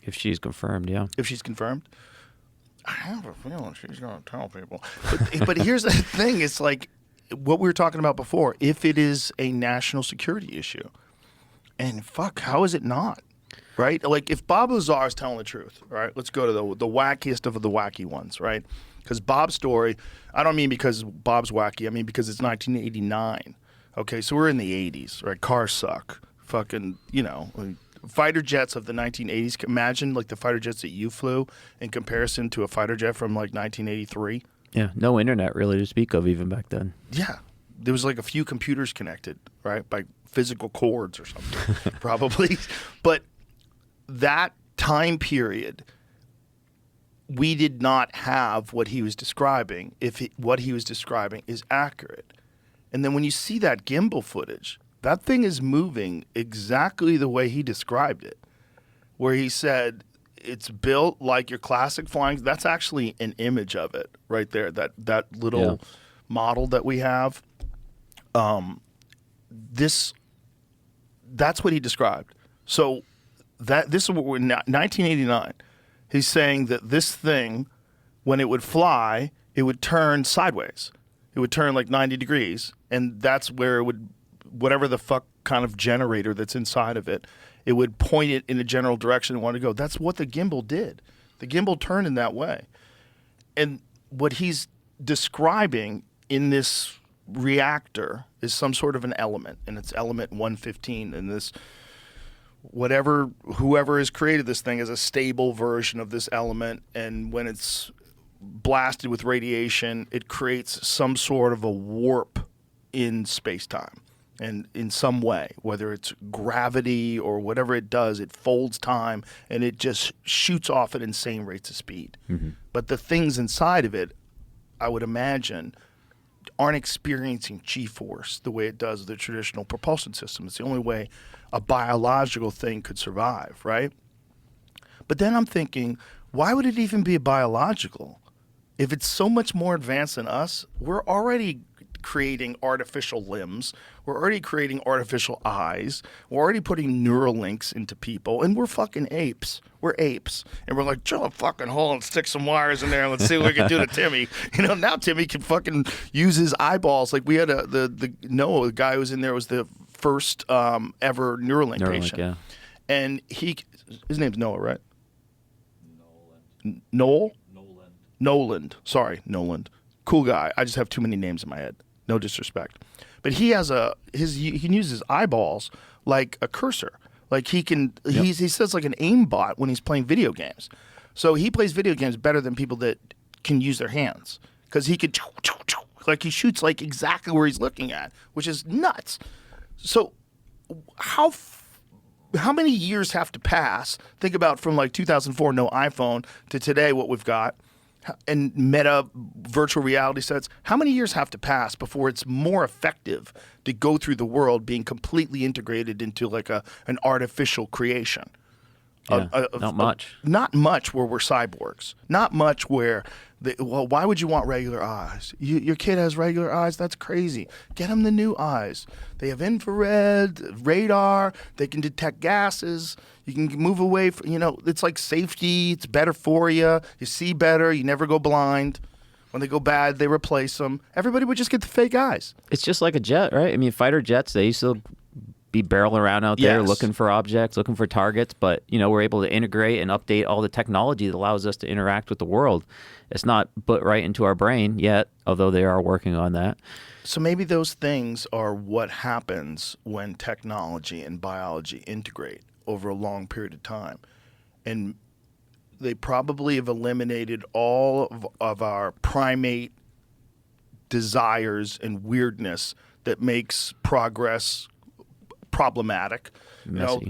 If she's confirmed, yeah. If she's confirmed? I have a feeling she's going to tell people. But here's the thing. It's like what we were talking about before. If it is a national security issue, and fuck, how is it not? Right? Like if Bob Lazar is telling the truth, right? Let's go to the wackiest of the wacky ones, right? Because Bob's story, I don't mean because Bob's wacky. I mean because it's 1989. Okay, so we're in the 80s, right? Cars suck. Fucking, fighter jets of the 1980s. Imagine like the fighter jets that you flew in comparison to a fighter jet from like 1983. Yeah, no internet really to speak of even back then. Yeah, there was like a few computers connected, right, by physical cords or something, probably. But that time period, we did not have what he was describing, what he was describing is accurate. And then when you see that gimbal footage, that thing is moving exactly the way he described it, where he said it's built like your classic flying. That's actually an image of it right there, that little model that we have. That's what he described. So this is what we're in 1989. He's saying that this thing, when it would fly, it would turn sideways. It would turn like 90 degrees, and that's where it would, whatever the fuck kind of generator that's inside of it, it would point it in a general direction it wanted to go. That's what the gimbal did. The gimbal turned in that way. And what he's describing in this reactor is some sort of an element, and it's element 115, and this whoever has created this thing is a stable version of this element, and when it's blasted with radiation, it creates some sort of a warp in space-time. And in some way, whether it's gravity or whatever it does, it folds time and it just shoots off at insane rates of speed. Mm-hmm. But the things inside of it, I would imagine, aren't experiencing G-force the way it does the traditional propulsion system. It's the only way a biological thing could survive, right? But then I'm thinking, why would it even be biological? If it's so much more advanced than us, we're already creating artificial limbs. We're already creating artificial eyes. We're already putting Neuralinks into people, and we're fucking apes. We're apes, and we're like, drill a fucking hole and stick some wires in there, and let's see what we can do to Timmy. Now Timmy can fucking use his eyeballs. Like we had the Noah, the guy who was in there was the first ever Neuralink patient, yeah. and his name's Noah, right? Nolan. Nolan. Cool guy. I just have too many names in my head. No disrespect. But he has he can use his eyeballs like a cursor. Like he can he says like an aimbot when he's playing video games. So he plays video games better than people that can use their hands because he could like he shoots like exactly where he's looking at, which is nuts. So how many years have to pass? Think about from like 2004, no iPhone, to today, what we've got, and meta virtual reality sets. How many years have to pass before it's more effective to go through the world being completely integrated into like an artificial creation? Yeah, not much. Not much where we're cyborgs. Not much where, why would you want regular eyes? Your kid has regular eyes? That's crazy. Get them the new eyes. They have infrared, radar. They can detect gases. You can move away from, it's like safety. It's better for you. You see better. You never go blind. When they go bad, they replace them. Everybody would just get the fake eyes. It's just like a jet, right? I mean, fighter jets, they used to be barreling around out there looking for objects, looking for targets, but we're able to integrate and update all the technology that allows us to interact with the world. It's not put right into our brain yet, although they are working on that. So maybe those things are what happens when technology and biology integrate over a long period of time. And they probably have eliminated all of our primate desires and weirdness that makes progress problematic.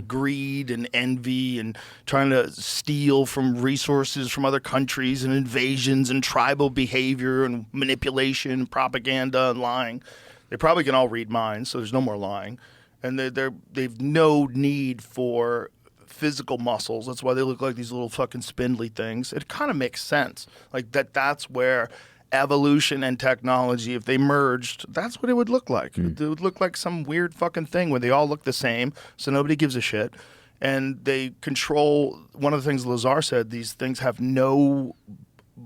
Greed and envy and trying to steal from resources from other countries and invasions and tribal behavior and manipulation, propaganda and lying. They probably can all read minds, so there's no more lying. And they've no need for physical muscles. That's why they look like these little fucking spindly things. It kind of makes sense. Like that's where evolution and technology, if they merged, that's what it would look like. It would look like some weird fucking thing where they all look the same, so nobody gives a shit. And they control, one of the things Lazar said, these things have no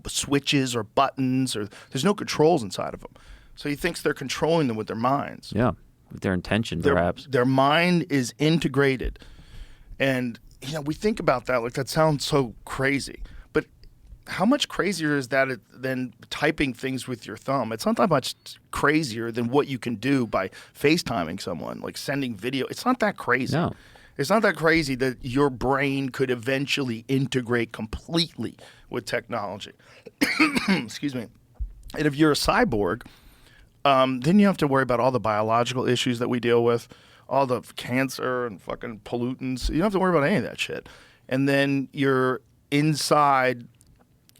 switches or buttons, or there's no controls inside of them. So he thinks they're controlling them with their minds. Yeah, with their intention, perhaps. Their mind is integrated. And, we think about that, like that sounds so crazy. How much crazier is that than typing things with your thumb? It's not that much crazier than what you can do by FaceTiming someone, like sending video. It's not that crazy. No. It's not that crazy that your brain could eventually integrate completely with technology. Excuse me. And if you're a cyborg, then you have to worry about all the biological issues that we deal with, all the cancer and fucking pollutants. You don't have to worry about any of that shit. And then you're inside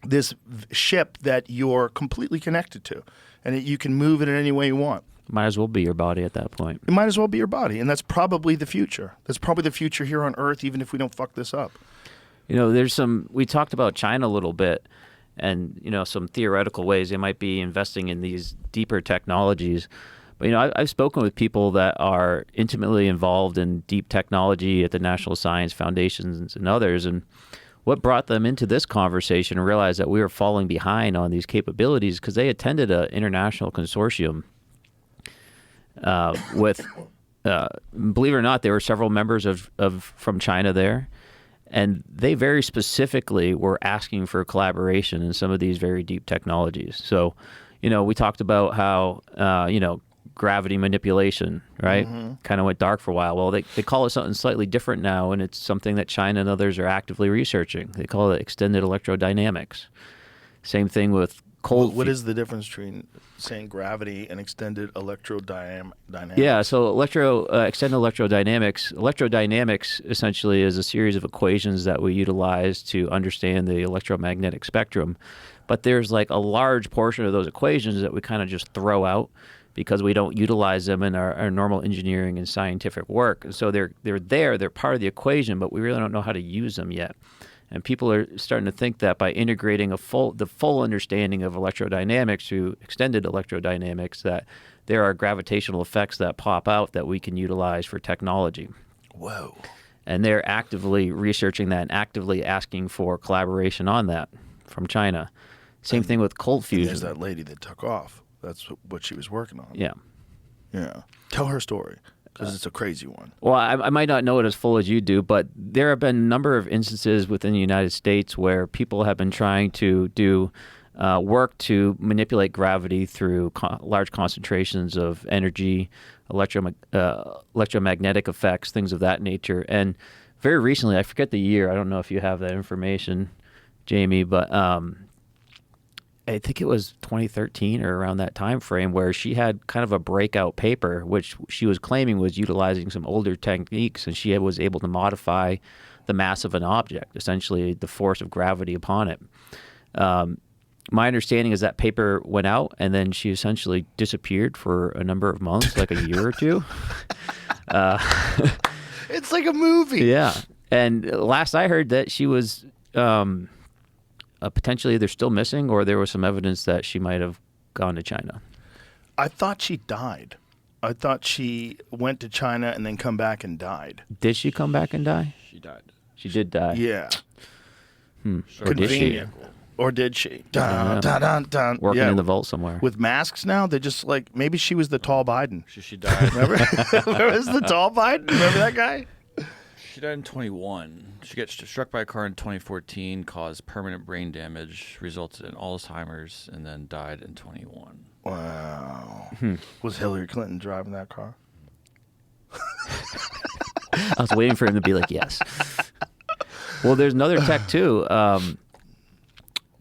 this ship that you're completely connected to, and you can move it in any way you want. Might as well be your body at that point. It might as well be your body, and that's probably the future. That's probably the future here on Earth, even if we don't fuck this up. We talked about China a little bit, and, some theoretical ways they might be investing in these deeper technologies. But, I've spoken with people that are intimately involved in deep technology at the National Science Foundations and others, and what brought them into this conversation and realized that we were falling behind on these capabilities because they attended an international consortium with, believe it or not, there were several members from China there, and they very specifically were asking for collaboration in some of these very deep technologies. So, we talked about how, gravity manipulation, right? Kind of went dark for a while. Well, they call it something slightly different now, and it's something that China and others are actively researching. They call it extended electrodynamics. Same thing with cold. What is the difference between saying gravity and extended electrodynamics? Yeah, so extended electrodynamics. Electrodynamics essentially is a series of equations that we utilize to understand the electromagnetic spectrum. But there's like a large portion of those equations that we kind of just throw out because we don't utilize them in our normal engineering and scientific work. And so they're part of the equation, but we really don't know how to use them yet. And people are starting to think that by integrating the full understanding of electrodynamics through extended electrodynamics, that there are gravitational effects that pop out that we can utilize for technology. Whoa. And they're actively researching that and actively asking for collaboration on that from China. Same thing with cold fusion. There's that lady that took off. That's what she was working on. Yeah. Yeah. Tell her story, because it's a crazy one. Well, I might not know it as full as you do, but there have been a number of instances within the United States where people have been trying to do work to manipulate gravity through large concentrations of energy, electromagnetic effects, things of that nature. And very recently, I forget the year, I don't know if you have that information, Jamie, but I think it was 2013 or around that time frame where she had kind of a breakout paper, which she was claiming was utilizing some older techniques, and she was able to modify the mass of an object, essentially the force of gravity upon it. My understanding is that paper went out, and then she essentially disappeared for a number of months, like a year or two. It's like a movie. Yeah. And last I heard that she was potentially either still missing, or there was some evidence that she might have gone to China. I thought she died. I thought she went to China and then come back and died. Did she come back and die? She died. She did die. Yeah. Or did she? Convenient. Or did she? Dun, dun, dun, dun. Working in the vault somewhere. With masks now, they're just like, maybe she was the tall Biden. She died. Remember? Was the tall Biden? Remember that guy? She died in 21. She got struck by a car in 2014, caused permanent brain damage, resulted in Alzheimer's, and then died in 21. Wow. Was Hillary Clinton driving that car? I was waiting for him to be like, yes. Well, there's another tech too.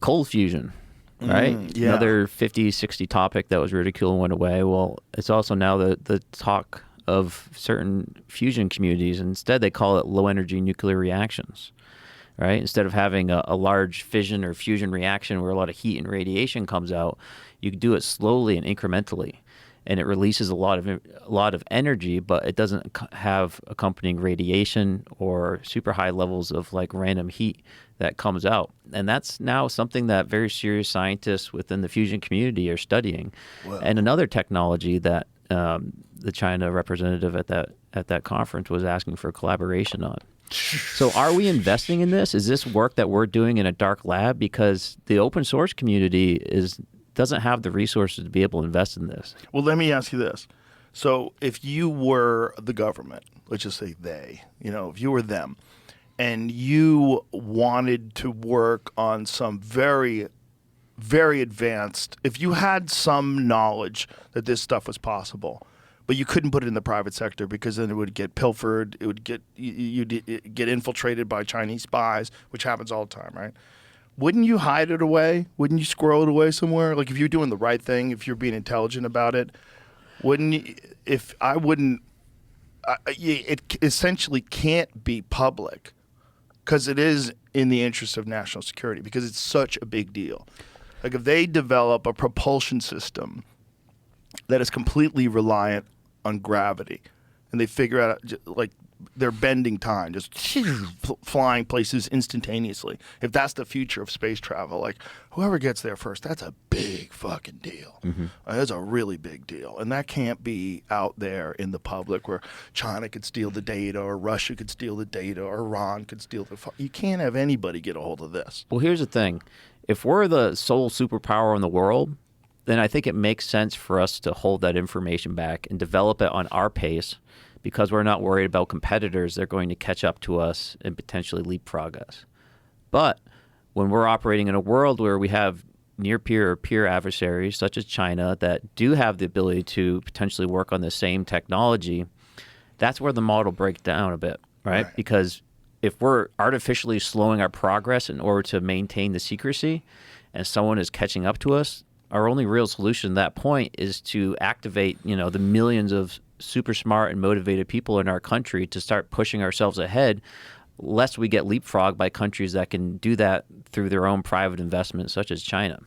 Cold fusion, right? Yeah. Another 50, 60 topic that was ridiculed and went away. Well, it's also now the talk of certain fusion communities. Instead, they call it low-energy nuclear reactions, right? Instead of having a large fission or fusion reaction where a lot of heat and radiation comes out, you can do it slowly and incrementally. And it releases a lot of energy, but it doesn't have accompanying radiation or super high levels of like random heat that comes out. And that's now something that very serious scientists within the fusion community are studying. Wow. And another technology that the China representative at that conference was asking for collaboration on. So are we investing in this? Is this work that we're doing in a dark lab? Because the open source community doesn't have the resources to be able to invest in this. Well, let me ask you this. So if you were the government, let's just say they, if you were them, and you wanted to work on some very, very advanced, if you had some knowledge that this stuff was possible, but you couldn't put it in the private sector because then it would get pilfered, it would you'd get infiltrated by Chinese spies, which happens all the time, right? Wouldn't you hide it away? Wouldn't you squirrel it away somewhere? Like if you're doing the right thing, if you're being intelligent about it, wouldn't you, it essentially can't be public because it is in the interest of national security because it's such a big deal. Like if they develop a propulsion system that is completely reliant on gravity and they figure out like they're bending time, just flying places instantaneously. If that's the future of space travel, like whoever gets there first, that's a big fucking deal. Mm-hmm. That's a really big deal. And that can't be out there in the public where China could steal the data or Russia could steal the data or Iran could steal the You can't have anybody get a hold of this. Well, here's the thing. If we're the sole superpower in the world, then I think it makes sense for us to hold that information back and develop it on our pace because we're not worried about competitors. They're going to catch up to us and potentially leapfrog us. But when we're operating in a world where we have near peer or peer adversaries such as China that do have the ability to potentially work on the same technology, that's where the model breaks down a bit, right? Because if we're artificially slowing our progress in order to maintain the secrecy and someone is catching up to us, our only real solution at that point is to activate, the millions of super smart and motivated people in our country to start pushing ourselves ahead, lest we get leapfrogged by countries that can do that through their own private investments, such as China.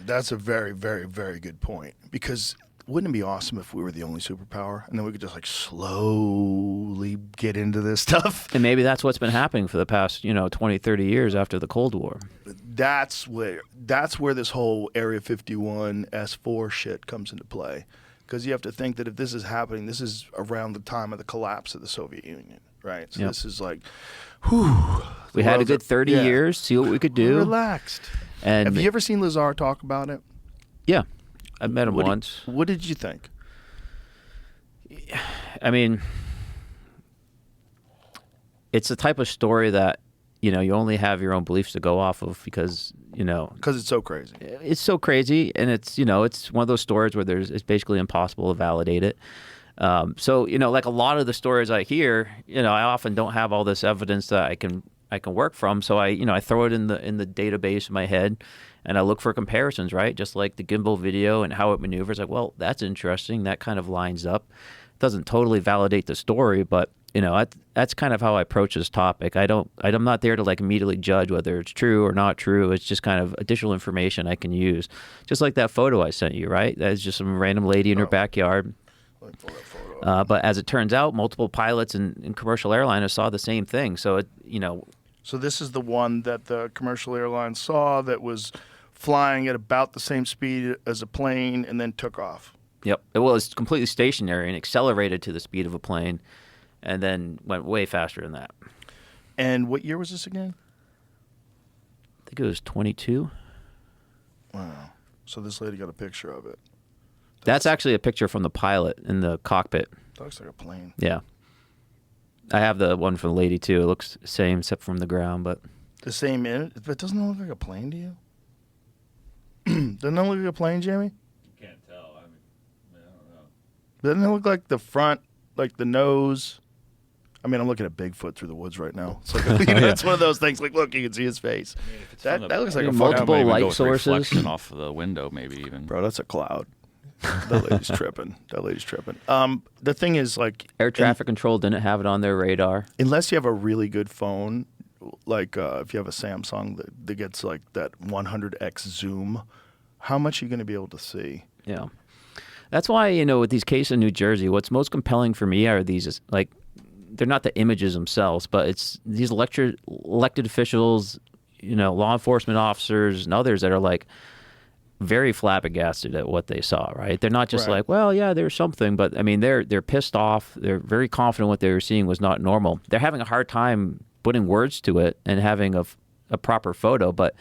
That's a very, very, very good point. Because wouldn't it be awesome if we were the only superpower and then we could just like slowly get into this stuff? And maybe that's what's been happening for the past, 20, 30 years after the Cold War. That's where this whole Area 51 S4 shit comes into play. because you have to think that if this is happening, this is around the time of the collapse of the Soviet Union, right? So this is like, whew. We had a good 30 years, see what we could do. Relaxed. And have you ever seen Lazar talk about it? Yeah, I met him once. What did you think? I mean, it's the type of story that, you know, you only have your own beliefs to go off of because, you know. Because it's so crazy. It's so crazy, and it's, you know, it's one of those stories where it's basically impossible to validate it. So, you know, like a lot of the stories I hear, you know, I often don't have all this evidence that I can work from. So I throw it in the database in my head, and I look for comparisons, right? Just like the gimbal video and how it maneuvers. Like, well, that's interesting. That kind of lines up. It doesn't totally validate the story, but you know, that's kind of how I approach this topic. I'm not there to like immediately judge whether it's true or not true. It's just kind of additional information I can use. Just like that photo I sent you, right? That's just some random lady in her backyard. But as it turns out, multiple pilots and commercial airliners saw the same thing. So, So this is the one that the commercial airline saw that was flying at about the same speed as a plane and then took off. Yep. Well, it's completely stationary and accelerated to the speed of a plane and then went way faster than that. And what year was this again? I think it was 22. Wow. So this lady got a picture of it. That's actually a picture from the pilot in the cockpit. That looks like a plane. Yeah. I have the one from the lady, too. It looks the same except from the ground, but... The same image? But doesn't it look like a plane to you? Doesn't it look like a plane, Jamie? Can't tell. I don't know. Doesn't it look like the front, like the nose? I mean, I'm looking at Bigfoot through the woods right now. It's like it's one of those things. Like, look, you can see his face. I mean, That looks like a multiple fucking light go with sources. reflection off of the window, maybe even. Bro, that's a cloud. That lady's tripping. The thing is, like, Air traffic control didn't have it on their radar. unless you have a really good phone, like if you have a Samsung that gets like that 100x zoom, how much are you going to be able to see? Yeah. That's why, you know, with these cases in New Jersey, what's most compelling for me are these, like, they're not the images themselves, but it's these elected officials, you know, law enforcement officers and others that are like very flabbergasted at what they saw, right? They're not just Right. like, well, yeah, there's something, but I mean, they're pissed off. They're very confident what they were seeing was not normal. They're having a hard time putting words to it and having a proper photo, but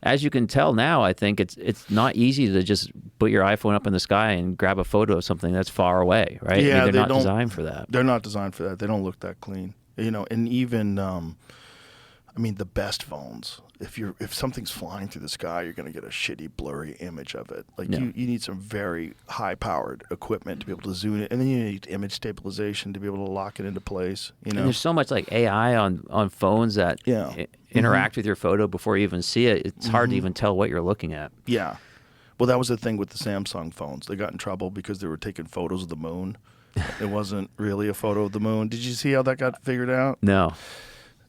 as you can tell now, I think it's not easy to just put your iPhone up in the sky and grab a photo of something that's far away, right? Yeah, I mean, they they're not don't- designed for that. They're not designed for that. They don't look that clean. You know, and even I mean, the best phones. If something's flying through the sky, you're going to get a shitty, blurry image of it. Like Yeah. you need some very high-powered equipment to be able to zoom it, and then you need image stabilization to be able to lock it into place. You know, And there's so much like AI on phones that Yeah. interact with your photo before you even see it. It's hard to even tell what you're looking at. yeah. Well, that was the thing with the Samsung phones. They got in trouble because they were taking photos of the moon. It wasn't really a photo of the moon. Did you see how that got figured out? No.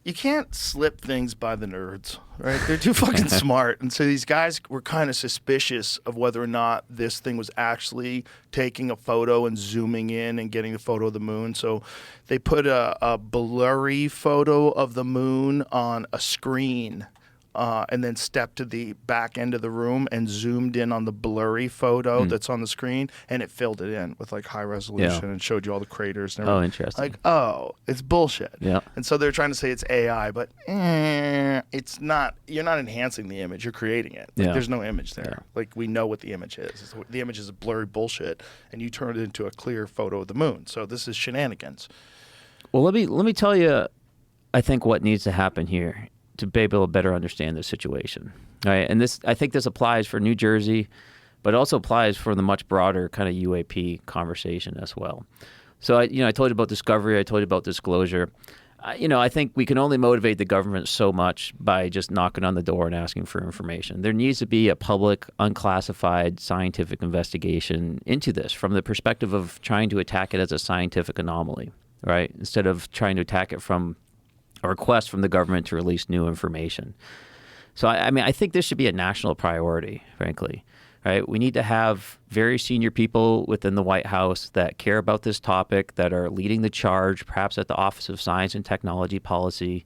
You can't slip things by the nerds, right? They're too fucking smart. And so these guys were kind of suspicious of whether or not this thing was actually taking a photo and zooming in and getting a photo of the moon. So they put a blurry photo of the moon on a screen and then stepped to the back end of the room and zoomed in on the blurry photo that's on the screen, and it filled it in with like high resolution and showed you all the craters and everything. Oh, interesting. Like, oh, it's bullshit. Yeah. And so they're trying to say it's AI, but it's not. You're not enhancing the image. You're creating it. Like, Yeah. there's no image there. Yeah. Like, we know what the image is. The image is a blurry bullshit, and you turn it into a clear photo of the moon. So this is shenanigans. Well, let me tell you, I think what needs to happen here to be able to better understand the situation. All right, and I think this applies for New Jersey, but it also applies for the much broader kind of UAP conversation as well. So I told you about discovery. I told you about disclosure. I think we can only motivate the government so much by just knocking on the door and asking for information. There needs to be a public, unclassified scientific investigation into this from the perspective of trying to attack it as a scientific anomaly, right? Instead of trying to attack it from a request from the government to release new information. So, I think this should be a national priority, frankly. Right? We need to have very senior people within the White House that care about this topic, that are leading the charge, perhaps at the Office of Science and Technology Policy,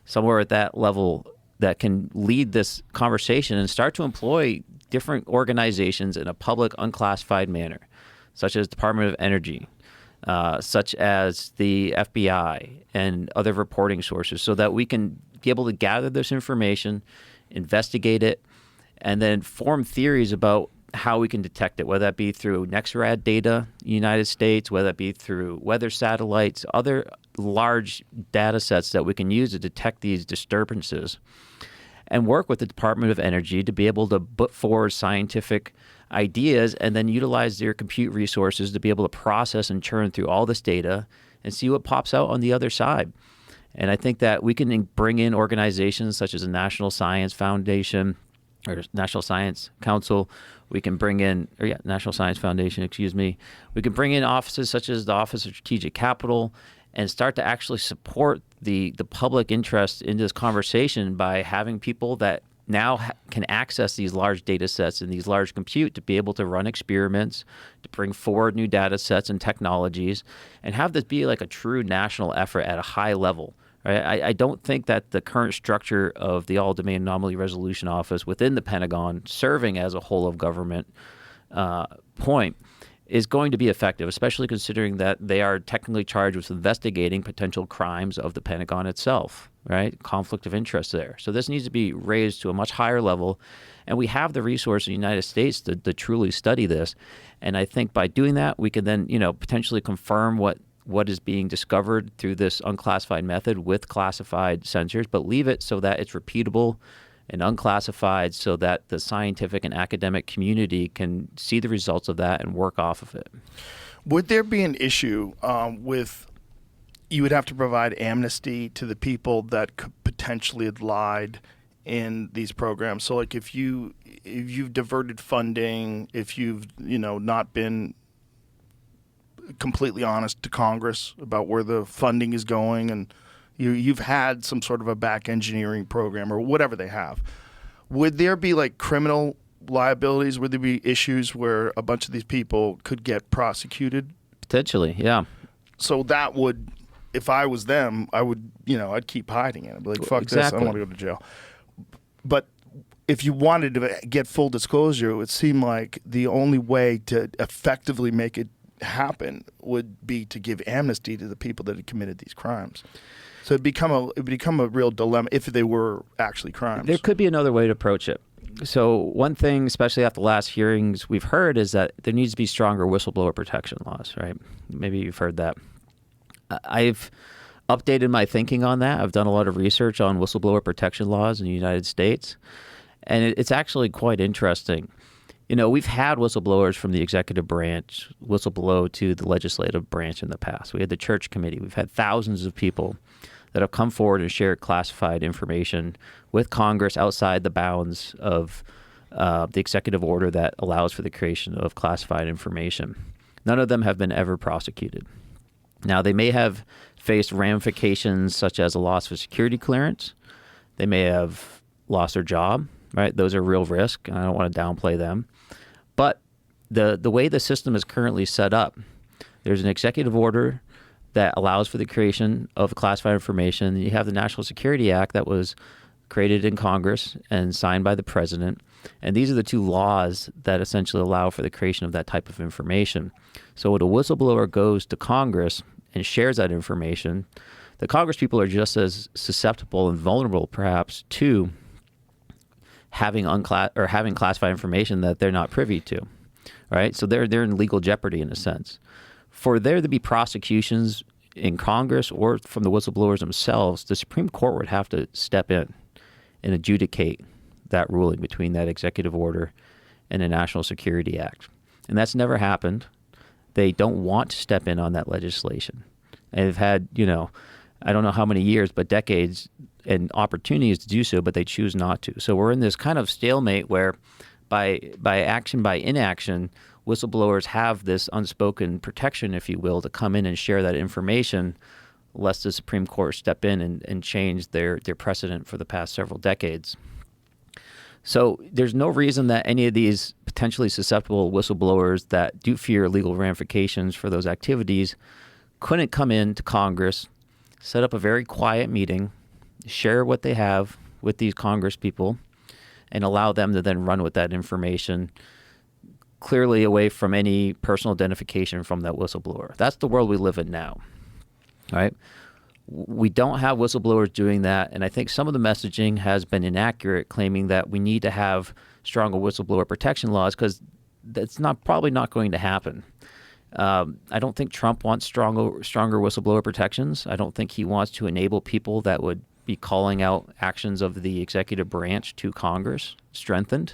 somewhere at that level that can lead this conversation and start to employ different organizations in a public, unclassified manner. such as Department of Energy, such as the FBI and other reporting sources, so that we can be able to gather this information, investigate it, and then form theories about how we can detect it, whether that be through NEXRAD data in the United States, whether that be through weather satellites, other large data sets that we can use to detect these disturbances, and work with the Department of Energy to be able to put forward scientific ideas and then utilize their compute resources to be able to process and churn through all this data and see what pops out on the other side. And I think that we can bring in organizations such as the National Science Foundation or National Science Council. We can bring in, National Science Foundation, excuse me. We can bring in offices such as the Office of Strategic Capital and start to actually support the public interest in this conversation by having people that now can access these large data sets and these large compute to be able to run experiments, to bring forward new data sets and technologies, and have this be like a true national effort at a high level. Right? I don't think that the current structure of the All-Domain Anomaly Resolution Office within the Pentagon, serving as a whole of government point, is going to be effective, especially considering that they are technically charged with investigating potential crimes of the Pentagon itself, right? Conflict of interest there. So this needs to be raised to a much higher level, and we have the resource in the United States to truly study this. And I think by doing that, we can then, potentially confirm what is being discovered through this unclassified method with classified sensors, but leave it so that it's repeatable and unclassified so that the scientific and academic community can see the results of that and work off of it. Would there be an issue with you would have to provide amnesty to the people that could potentially have lied in these programs? So like if you've diverted funding, if you've not been completely honest to Congress about where the funding is going, and you've had some sort of a back engineering program or whatever they have, would there be like criminal liabilities? Would there be issues where a bunch of these people could get prosecuted? Potentially, yeah. So that would, if I was them, I would, I'd keep hiding it. I'd be like, fuck this, I don't want to go to jail. But if you wanted to get full disclosure, it would seem like the only way to effectively make it happen would be to give amnesty to the people that had committed these crimes. So it'd become a real dilemma if they were actually crimes. There could be another way to approach it. So one thing, especially after the last hearings, we've heard is that there needs to be stronger whistleblower protection laws, right? Maybe you've heard that. I've updated my thinking on that. I've done a lot of research on whistleblower protection laws in the United States, and it's actually quite interesting. We've had whistleblowers from the executive branch whistleblow to the legislative branch in the past. We had the church committee. We've had thousands of people that have come forward and shared classified information with Congress outside the bounds of the executive order that allows for the creation of classified information. None of them have been ever prosecuted. Now, they may have faced ramifications such as a loss of security clearance. They may have lost their job, right? Those are real risk, and I don't want to downplay them. But the way the system is currently set up, there's an executive order that allows for the creation of classified information. You have the National Security Act that was created in Congress and signed by the president. And these are the two laws that essentially allow for the creation of that type of information. So when a whistleblower goes to Congress and shares that information, the Congress people are just as susceptible and vulnerable, perhaps, to having classified information that they're not privy to, right? So they're in legal jeopardy in a sense. For there to be prosecutions in Congress or from the whistleblowers themselves, the Supreme Court would have to step in and adjudicate that ruling between that executive order and the National Security Act. And that's never happened. They don't want to step in on that legislation. And they've had, I don't know how many years, but decades and opportunities to do so, but they choose not to. So we're in this kind of stalemate where by action, by inaction, whistleblowers have this unspoken protection, if you will, to come in and share that information, lest the Supreme Court step in and change their precedent for the past several decades. So there's no reason that any of these potentially susceptible whistleblowers that do fear legal ramifications for those activities couldn't come into Congress, set up a very quiet meeting, share what they have with these Congress people, and allow them to then run with that information, clearly away from any personal identification from that whistleblower. That's the world we live in now, right? We don't have whistleblowers doing that, and I think some of the messaging has been inaccurate, claiming that we need to have stronger whistleblower protection laws, because that's probably not going to happen. I don't think Trump wants stronger whistleblower protections. I don't think he wants to enable people that would be calling out actions of the executive branch to Congress strengthened.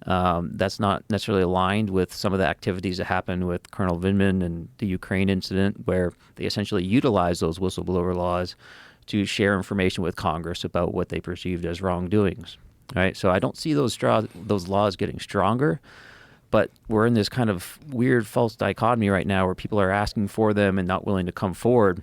That's not necessarily aligned with some of the activities that happened with Colonel Vindman and the Ukraine incident, where they essentially utilized those whistleblower laws to share information with Congress about what they perceived as wrongdoings. Right? So I don't see those laws getting stronger, but we're in this kind of weird false dichotomy right now where people are asking for them and not willing to come forward.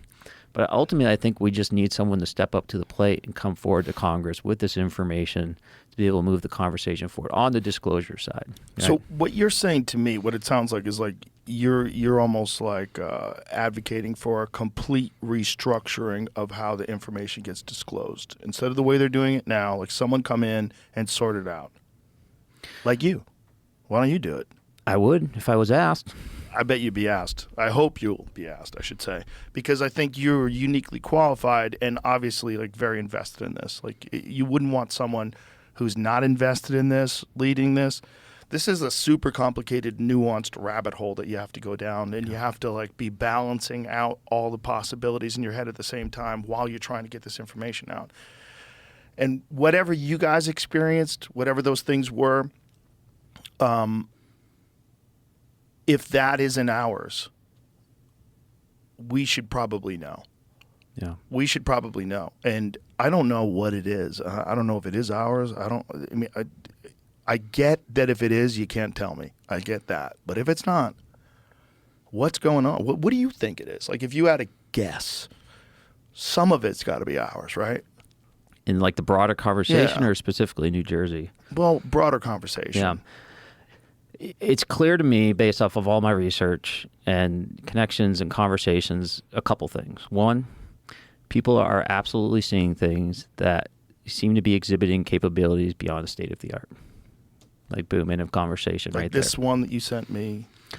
But ultimately, I think we just need someone to step up to the plate and come forward to Congress with this information to be able to move the conversation forward on the disclosure side. Right? So what you're saying to me, what it sounds like is like you're almost like advocating for a complete restructuring of how the information gets disclosed. Instead of the way they're doing it now, like someone come in and sort it out. Like you. Why don't you do it? I would if I was asked. I bet you'd be asked. I hope you'll be asked, I should say, because I think you're uniquely qualified and obviously like very invested in this. Like you wouldn't want someone who's not invested in this leading this. This is a super complicated, nuanced rabbit hole that you have to go down, and you have to like be balancing out all the possibilities in your head at the same time while you're trying to get this information out. And whatever you guys experienced, whatever those things were, if that isn't ours, we should probably know. Yeah. We should probably know. And I don't know what it is. I don't know if it is ours. I get that if it is, you can't tell me. I get that. But if it's not, what's going on? What do you think it is? Like if you had a guess, some of it's got to be ours, right? In like the broader conversation, Yeah. or specifically New Jersey? Well, broader conversation. Yeah. It's clear to me, based off of all my research and connections and conversations, a couple things. One, people are absolutely seeing things that seem to be exhibiting capabilities beyond the state of the art. Like boom, end of conversation Like right there. this one that you sent me. I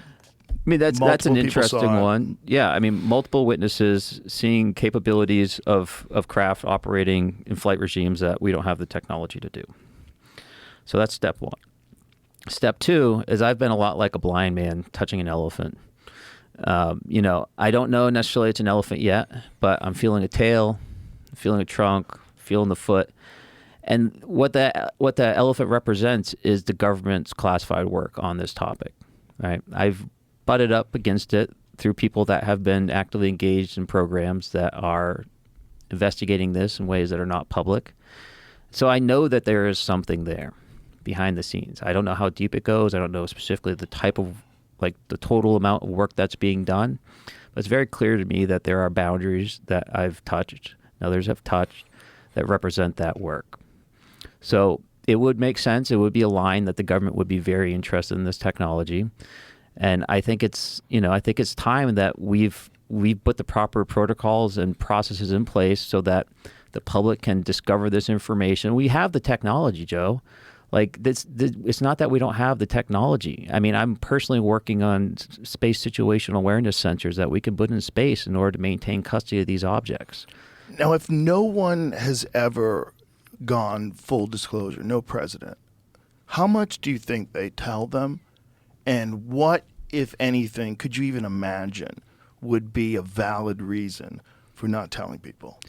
mean, that's Multiple an people interesting saw it. one. Yeah, I mean, multiple witnesses seeing capabilities of craft operating in flight regimes that we don't have the technology to do. So that's step one. Step two is I've been a lot like a blind man touching an elephant. I don't know necessarily it's an elephant yet, but I'm feeling a tail, feeling a trunk, feeling the foot. And what that elephant represents is the government's classified work on this topic. Right? I've butted up against it through people that have been actively engaged in programs that are investigating this in ways that are not public. So I know that there is something there behind the scenes. I don't know how deep it goes. I don't know specifically the type of, like the total amount of work that's being done. But it's very clear to me that there are boundaries that I've touched, and others have touched, that represent that work. So it would make sense. It would be a line that the government would be very interested in this technology. And I think it's time that we've put the proper protocols and processes in place so that the public can discover this information. We have the technology, Joe. Like this, it's not that we don't have the technology. I mean, I'm personally working on space situational awareness sensors that we can put in space in order to maintain custody of these objects. Now, if no one has ever gone full disclosure, no president, how much do you think they tell them? And what, if anything, could you even imagine would be a valid reason for not telling people?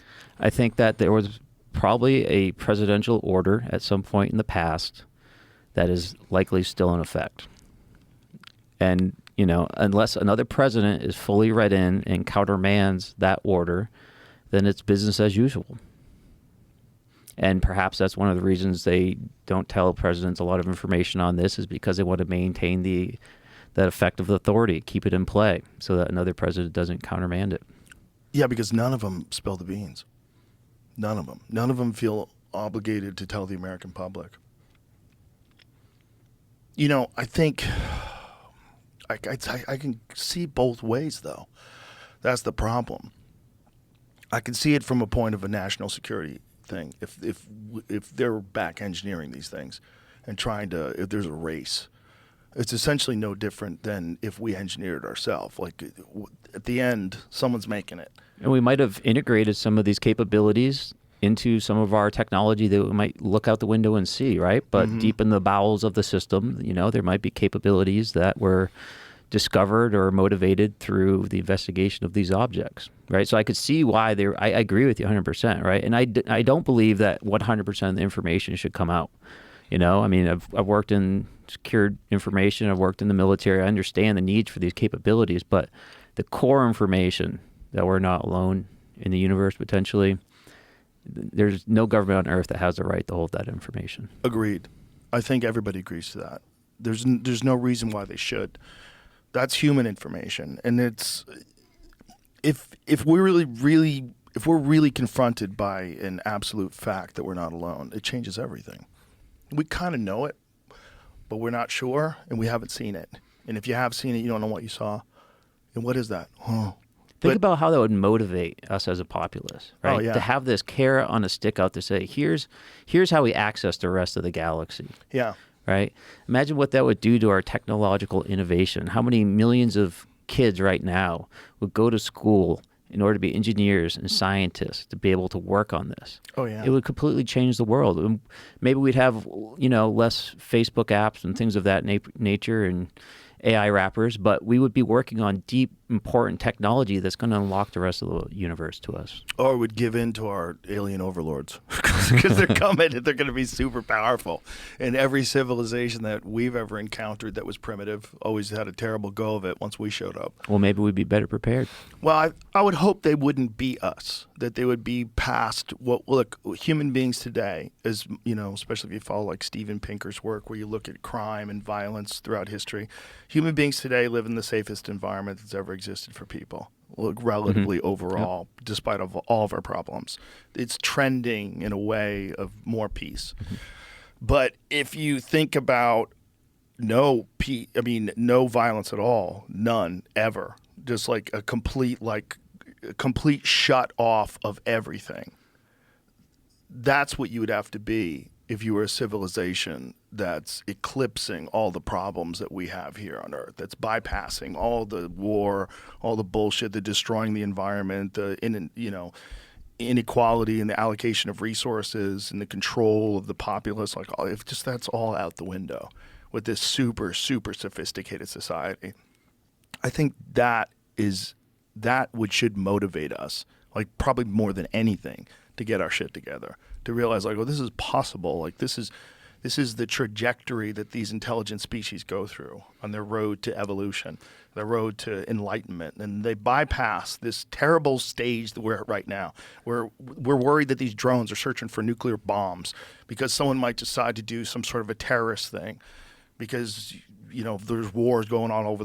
I think that there was probably a presidential order at some point in the past that is likely still in effect. And, unless another president is fully read in and countermands that order, then it's business as usual. And perhaps that's one of the reasons they don't tell presidents a lot of information on this, is because they want to maintain that effective authority, keep it in play so that another president doesn't countermand it. Yeah, because none of them spill the beans. None of them. None of them feel obligated to tell the American public. I think I can see both ways, though. That's the problem. I can see it from a point of a national security thing. If they're back engineering these things and trying to, if there's a race, It's essentially no different than if we engineered it ourselves. Like at the end, someone's making it. And we might have integrated some of these capabilities into some of our technology that we might look out the window and see, right? But deep in the bowels of the system, there might be capabilities that were discovered or motivated through the investigation of these objects, right? So I could see why I agree with you 100%, right? And I don't believe that 100% of the information should come out. I've worked in secured information. I've worked in the military. I understand the needs for these capabilities, but the core information that we're not alone in the universe potentially, there's no government on earth that has the right to hold that information. Agreed. I think everybody agrees to that. There's no reason why they should. That's human information, and it's if we're really confronted by an absolute fact that we're not alone, it changes everything. We kind of know it, but we're not sure, and we haven't seen it. And if you have seen it, you don't know what you saw. And what is that? Think about how that would motivate us as a populace, right? Oh, yeah. To have this carrot on a stick out to say, here's how we access the rest of the galaxy. Yeah. Right? Imagine what that would do to our technological innovation. How many millions of kids right now would go to school in order to be engineers and scientists to be able to work on this? Oh, yeah. It would completely change the world. Maybe we'd have, less Facebook apps and things of that nature and AI wrappers, but we would be working on deep, important technology that's going to unlock the rest of the universe to us. Or would give in to our alien overlords because they're coming and they're going to be super powerful. And every civilization that we've ever encountered that was primitive always had a terrible go of it once we showed up. Well, maybe we'd be better prepared. Well, I would hope they wouldn't be us, that they would be past human beings today, as especially if you follow like Steven Pinker's work where you look at crime and violence throughout history. Human beings today live in the safest environment that's ever existed for people, relatively overall, despite of all of our problems. It's trending in a way of more peace. But if you think about no violence at all, none, ever, just like a complete shut off of everything, that's what you would have to be if you were a civilization that's eclipsing all the problems that we have here on Earth, that's bypassing all the war, all the bullshit, the destroying the environment, the inequality in the allocation of resources and the control of the populace. If just that's all out the window with this super, super sophisticated society. I think that should motivate us, like probably more than anything, to get our shit together, to realize this is possible. This is the trajectory that these intelligent species go through on their road to evolution, their road to enlightenment, and they bypass this terrible stage that we're at right now, where we're worried that these drones are searching for nuclear bombs because someone might decide to do some sort of a terrorist thing, because there's wars going on over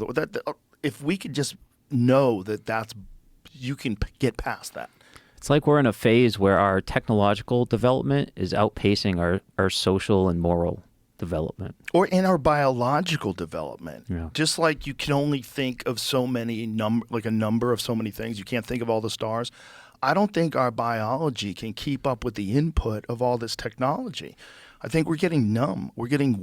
if we could just know you can get past that. It's like we're in a phase where our technological development is outpacing our social and moral development. Or in our biological development. Yeah. Just like you can only think of so many a number of so many things. You can't think of all the stars. I don't think our biology can keep up with the input of all this technology. I think we're getting numb. We're getting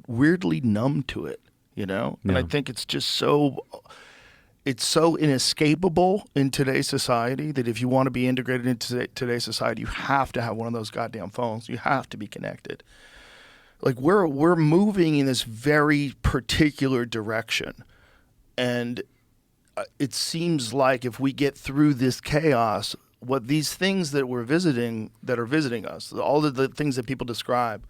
weirdly numb to it, And I think it's just it's so inescapable in today's society that if you want to be integrated into today's society, you have to have one of those goddamn phones. You have to be connected. We're moving in this very particular direction. And it seems like if we get through this chaos, what these things that are visiting us, all of the things that people describe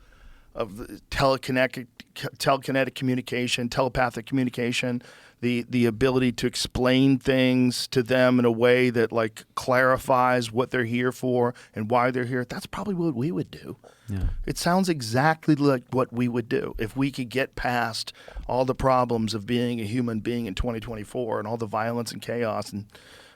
of the telekinetic communication, telepathic communication, the ability to explain things to them in a way that clarifies what they're here for and why they're here, that's probably what we would do. Yeah. It sounds exactly like what we would do if we could get past all the problems of being a human being in 2024 and all the violence and chaos and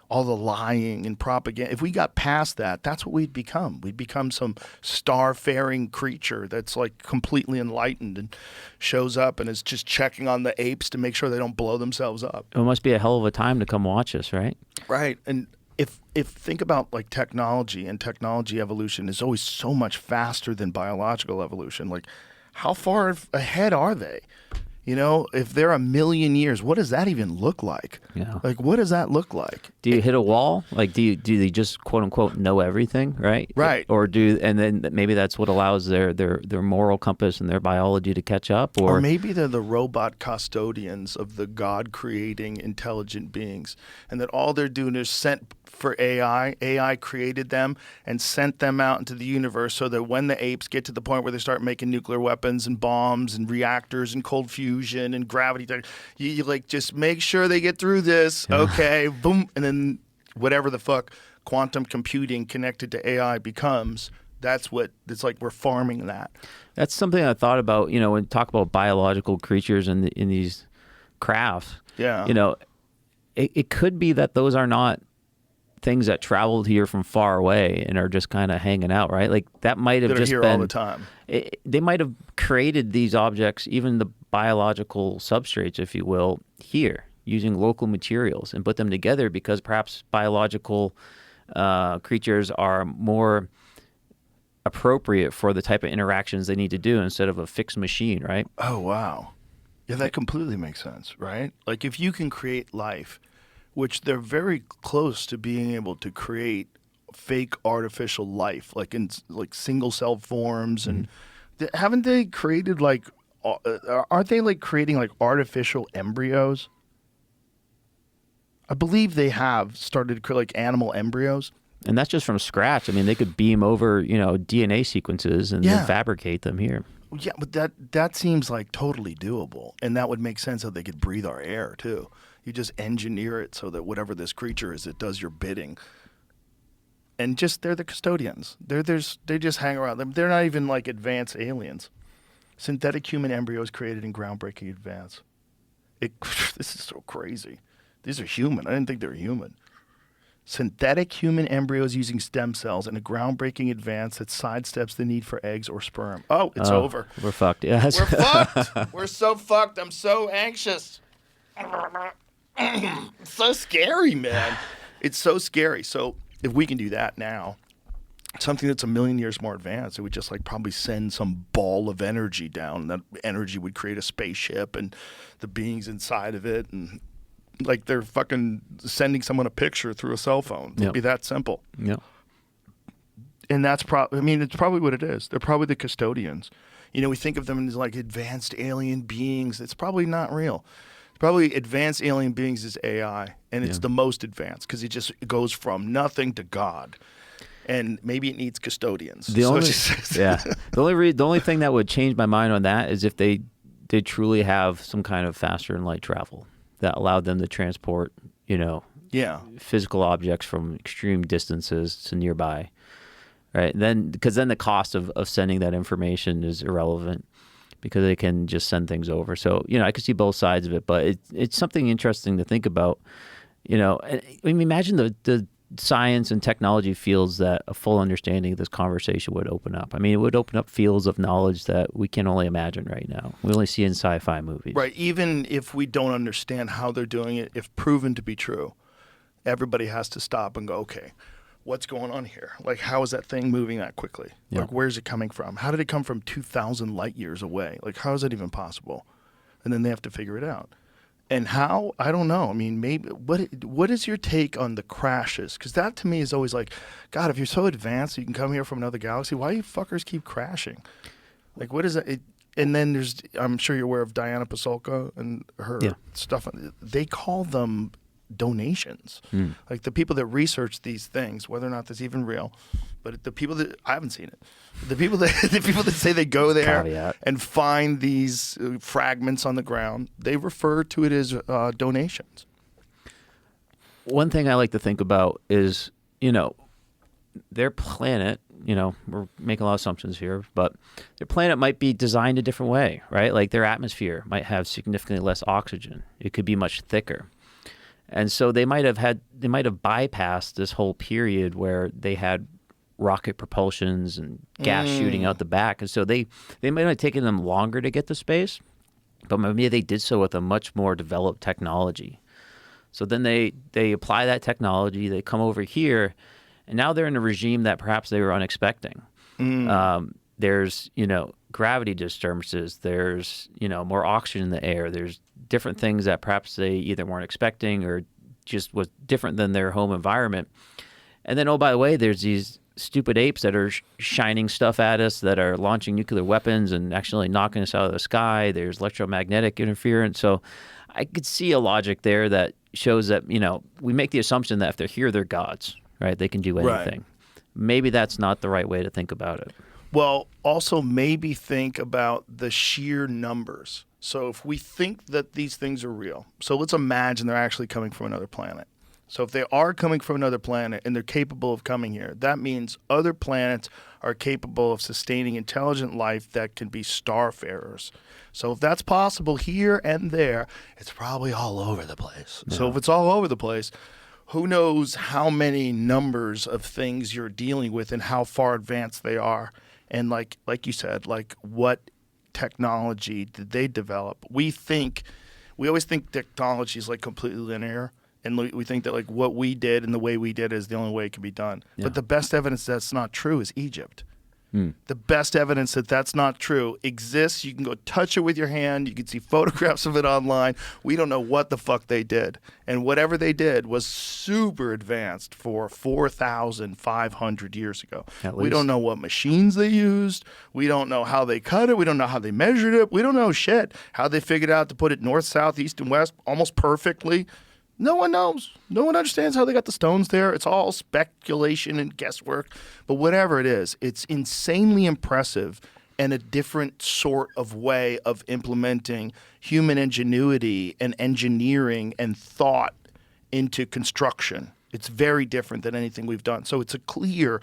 all the lying and propaganda. If we got past that, that's what we'd become. We'd become some star-faring creature that's completely enlightened and shows up and is just checking on the apes to make sure they don't blow themselves up. It must be a hell of a time to come watch us, right? Right. And if think about technology and technology evolution is always so much faster than biological evolution. How far ahead are they? You know, if they're 1 million years, what does that even look like? Yeah. Like, what does that look like? Do you hit a wall? Like, do they just quote unquote know everything, right? Right. Or and then maybe that's what allows their moral compass and their biology to catch up? Or maybe they're the robot custodians of the God-creating intelligent beings, and that all they're doing is sent for AI. AI created them and sent them out into the universe so that when the apes get to the point where they start making nuclear weapons and bombs and reactors and cold fusion and gravity, you like just make sure they get through this. Okay, boom, and then whatever the fuck quantum computing connected to AI becomes. That's what it's like. We're farming that. That's something I thought about. You know, when talk about biological creatures in these crafts. Yeah. You know, it could be that those are not things that traveled here from far away and are just kind of hanging out, right? Like that might have That are just here been all the time. They might have created these objects, even the biological substrates, if you will, here using local materials and put them together because perhaps biological creatures are more appropriate for the type of interactions they need to do instead of a fixed machine, right? Oh, wow. Yeah, that completely makes sense, right? Like if you can create life, which they're very close to being able to create fake artificial life, like in like single cell forms, and haven't they created like, aren't they like creating like artificial embryos? I believe they have started to create like animal embryos. And that's just from scratch. I mean, they could beam over, you know, DNA sequences and then fabricate them here. Yeah, but that seems like totally doable, and that would make sense how they could breathe our air too. You just engineer it so that whatever this creature is, it does your bidding. And just they're the custodians. They just hang around. They're not even like advanced aliens. Synthetic human embryos created in groundbreaking advance. This is so crazy. These are human. I didn't think they were human. Synthetic human embryos using stem cells in a groundbreaking advance that sidesteps the need for eggs or sperm. Oh, it's over. We're fucked. Yes. We're fucked. We're so fucked. I'm so anxious. It's so scary, man. It's so scary. So if we can do that now, something that's 1 million years more advanced, it would just like probably send some ball of energy down. That energy would create a spaceship and the beings inside of it, and like they're fucking sending someone a picture through a cell phone. It'd be that simple. Yeah. And that's probably, I mean, it's probably what it is. They're probably the custodians. You know, we think of them as like advanced alien beings. It's probably not real. Probably advanced alien beings is AI, and it's the most advanced because it goes from nothing to God. And maybe it needs custodians. The only thing that would change my mind on that is if they did truly have some kind of faster than light travel that allowed them to transport, you know, physical objects from extreme distances to nearby, right? Because then the cost of sending that information is irrelevant because they can just send things over. So, you know, I could see both sides of it, but it's something interesting to think about, you know. I mean, imagine the science and technology fields that a full understanding of this conversation would open up. I mean, it would open up fields of knowledge that we can only imagine right now. We only see in sci-fi movies. Right. Even if we don't understand how they're doing it, if proven to be true, everybody has to stop and go, okay, what's going on here? Like, how is that thing moving that quickly? Yeah. Like, where's it coming from? How did it come from 2,000 light years away? Like, how is that even possible? And then they have to figure it out. And how? I don't know. I mean, maybe what is your take on the crashes? Because that to me is always like, God, if you're so advanced, you can come here from another galaxy. Why do you fuckers keep crashing? Like, what is it? And then there's, I'm sure you're aware of Diana Pasulka and her stuff. They call them donations. Like the people that research these things, whether or not that's even real, but the people that, I haven't seen it, the people that say they go there and find these fragments on the ground, they refer to it as donations. One thing I like to think about is, you know, their planet, you know, we're making a lot of assumptions here, but their planet might be designed a different way, right? Like their atmosphere might have significantly less oxygen. It could be much thicker. And so they might have bypassed this whole period where they had rocket propulsions and gas shooting out the back. And so they might have taken them longer to get to space, but maybe they did so with a much more developed technology. So then they apply that technology, they come over here, and now they're in a regime that perhaps they were unexpecting. There's, you know, gravity disturbances. There's, more oxygen in the air. There's different things that perhaps they either weren't expecting or just was different than their home environment. And then, oh, by the way, there's these stupid apes that are shining stuff at us, that are launching nuclear weapons and actually knocking us out of the sky. There's electromagnetic interference. So I could see a logic there that shows that, we make the assumption that if they're here, they're gods, right? They can do anything. Right. Maybe that's not the right way to think about it. Well, also maybe think about the sheer numbers. So if we think that these things are real, so let's imagine they're actually coming from another planet. So if they are coming from another planet and they're capable of coming here, that means other planets are capable of sustaining intelligent life that can be starfarers. So if that's possible here and there, it's probably all over the place. Yeah. So if it's all over the place, who knows how many numbers of things you're dealing with and how far advanced they are. And like you said, what technology did they develop? We always think technology is completely linear. And we think that what we did and the way we did is the only way it can be done. Yeah. But the best evidence that's not true is Egypt. The best evidence that that's not true exists. You can go touch it with your hand. You can see photographs of it online. We don't know what the fuck they did. And whatever they did was super advanced for 4,500 years ago. We don't know what machines they used. We don't know how they cut it. We don't know how they measured it. We don't know shit. How they figured out to put it north, south, east, and west almost perfectly. No one knows. No one understands how they got the stones there. It's all speculation and guesswork. But whatever it is, it's insanely impressive and a different sort of way of implementing human ingenuity and engineering and thought into construction. It's very different than anything we've done. So it's a clear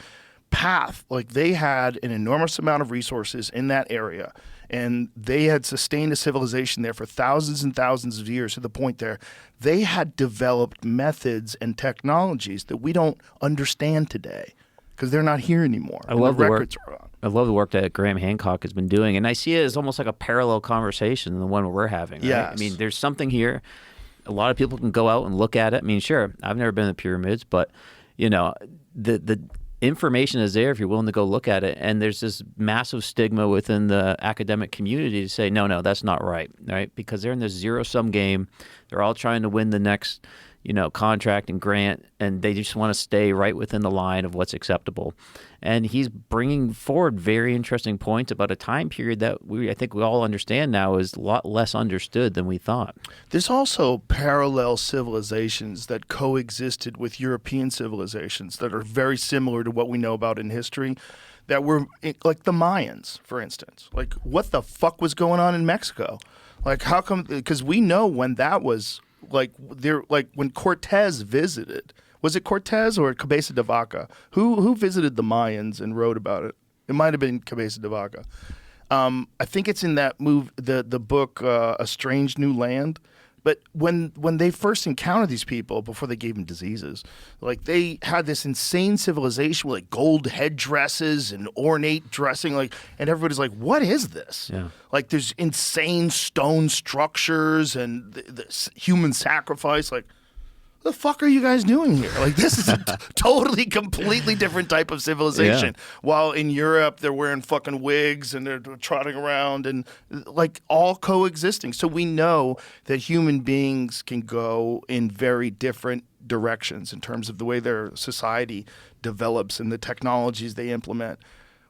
path. They had an enormous amount of resources in that area. And they had sustained a civilization there for thousands and thousands of years to the point there they had developed methods and technologies that we don't understand today because they're not here anymore. I love the work that Graham Hancock has been doing, and I see it as almost like a parallel conversation than the one we're having. Right? Yes. I mean, there's something here. A lot of people can go out and look at it. I mean, sure, I've never been in the pyramids, but the information is there if you're willing to go look at it. And there's this massive stigma within the academic community to say, no, that's not right? Because they're in this zero-sum game. They're all trying to win the next, contract and grant, and they just want to stay right within the line of what's acceptable. And he's bringing forward very interesting points about a time period that I think we all understand now is a lot less understood than we thought. There's also parallel civilizations that coexisted with European civilizations that are very similar to what we know about in history, that were like the Mayans, for instance. What the fuck was going on in Mexico? How come? Because we know when that was when Cortez visited. Was it Cortez or Cabeza de Vaca? Who visited the Mayans and wrote about it? It might have been Cabeza de Vaca. I think it's in that the book A Strange New Land. But when they first encountered these people, before they gave them diseases, they had this insane civilization with gold headdresses and ornate dressing, and everybody's like, "What is this?" Yeah. There's insane stone structures and the human sacrifice. The fuck are you guys doing here? This is a totally, completely different type of civilization. Yeah. While in Europe, they're wearing fucking wigs and they're trotting around and all coexisting. So we know that human beings can go in very different directions in terms of the way their society develops and the technologies they implement.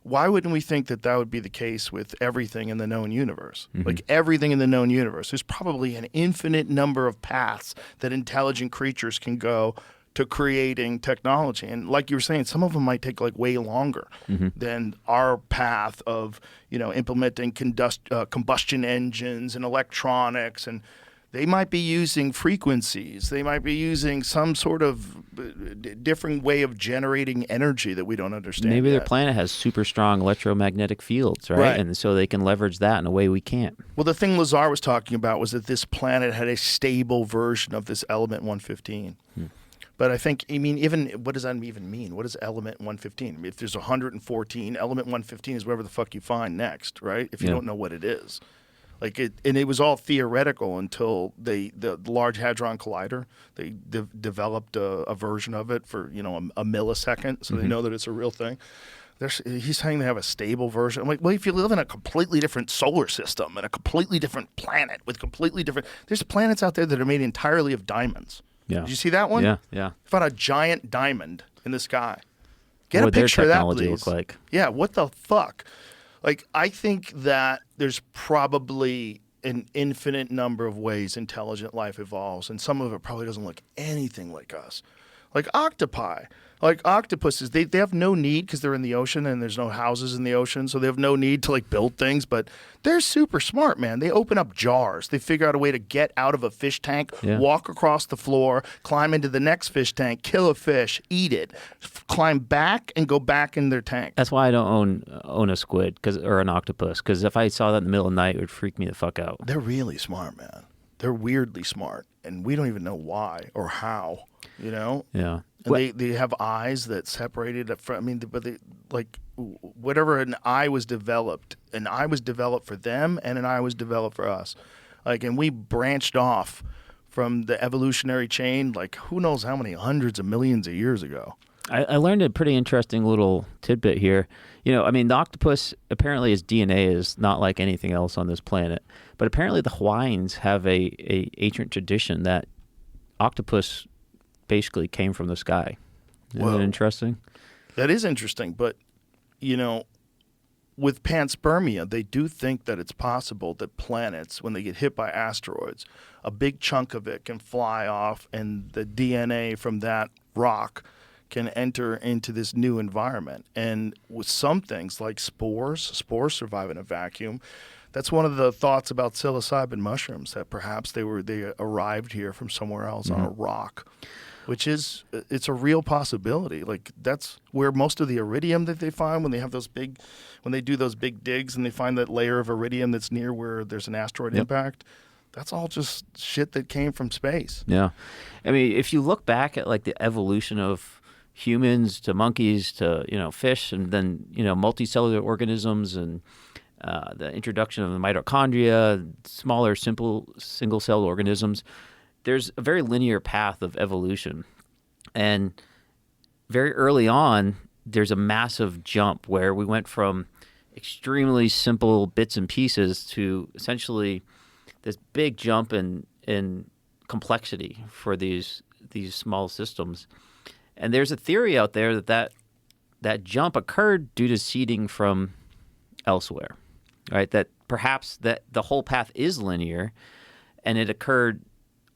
Why wouldn't we think that would be the case with everything in the known universe? Mm-hmm. Everything in the known universe. There's probably an infinite number of paths that intelligent creatures can go to creating technology. And like you were saying, some of them might take way longer than our path of, implementing combustion engines and electronics, and they might be using frequencies. They might be using some sort of different way of generating energy that we don't understand. Maybe yet. Their planet has super strong electromagnetic fields, right? And so they can leverage that in a way we can't. Well, the thing Lazar was talking about was that this planet had a stable version of this element 115. But I think, even what does that even mean? What is element 115? If there's 114, element 115 is whatever the fuck you find next, right? If you don't know what it is. And it was all theoretical until the Large Hadron Collider, they developed a version of it for a millisecond, so they know that it's a real thing. He's saying they have a stable version. I'm like, well, if you live in a completely different solar system and a completely different planet with completely different, there's planets out there that are made entirely of diamonds. Yeah. Did you see that one? Yeah. Found a giant diamond in the sky. Get What a would their picture of that, technology please. look like? Yeah, what the fuck? Like, I think that there's probably an infinite number of ways intelligent life evolves, and some of it probably doesn't look anything like us. Like octopi. Like octopuses, they have no need because they're in the ocean and there's no houses in the ocean, so they have no need to like build things, but they're super smart, man. They open up jars. They figure out a way to get out of a fish tank, walk across the floor, climb into the next fish tank, kill a fish, eat it, climb back and go back in their tank. That's why I don't own a squid or an octopus, because if I saw that in the middle of the night, it would freak me the fuck out. They're really smart, man. They're weirdly smart, and we don't even know why or how, you know? Yeah. And they have eyes that separated from, I mean, but they, like, whatever an eye was developed for them, and an eye was developed for us. Like, and we branched off from the evolutionary chain, like, who knows how many hundreds of millions of years ago. I learned a pretty interesting little tidbit here. You know, I mean, the octopus, apparently its DNA is not like anything else on this planet. But apparently the Hawaiians have a ancient tradition that octopus basically came from the sky. Isn't that interesting? That is interesting. But, you know, with panspermia, they do think that it's possible that planets, when they get hit by asteroids, a big chunk of it can fly off and the DNA from that rock can enter into this new environment. And with some things like spores survive in a vacuum. That's one of the thoughts about psilocybin mushrooms, that perhaps they arrived here from somewhere else on a rock, which is, it's a real possibility. Like, that's where most of the iridium that they find when they do those big digs and they find that layer of iridium that's near where there's an asteroid impact. That's all just shit that came from space. Yeah. I mean, if you look back at like the evolution of humans to monkeys to, you know, fish, and then, you know, multicellular organisms, and the introduction of the mitochondria, smaller, simple, single-celled organisms, there's a very linear path of evolution. And very early on, there's a massive jump where we went from extremely simple bits and pieces to essentially this big jump in complexity for these small systems. And there's a theory out there that jump occurred due to seeding from elsewhere, right? That perhaps that the whole path is linear, and it occurred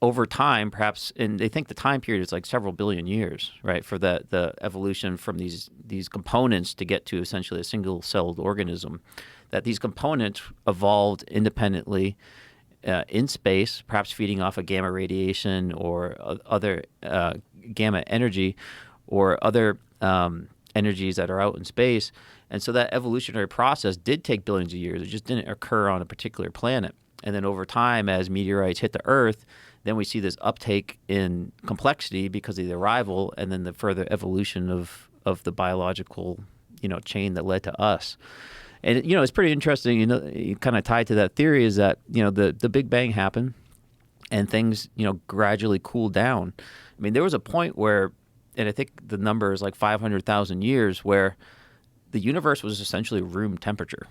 over time, perhaps, and they think the time period is like several billion years, right, for the evolution from these components to get to essentially a single-celled organism. That these components evolved independently in space, perhaps feeding off of gamma radiation or other gamma energy or other energies that are out in space. And so that evolutionary process did take billions of years. It just didn't occur on a particular planet. And then over time, as meteorites hit the Earth, then we see this uptake in complexity because of the arrival and then the further evolution of the biological, you know, chain that led to us. And, you know, it's pretty interesting, you know, kind of tied to that theory is that, you know, the Big Bang happened and things, you know, gradually cooled down. I mean, there was a point where, and I think the number is like 500,000 years, where the universe was essentially room temperature,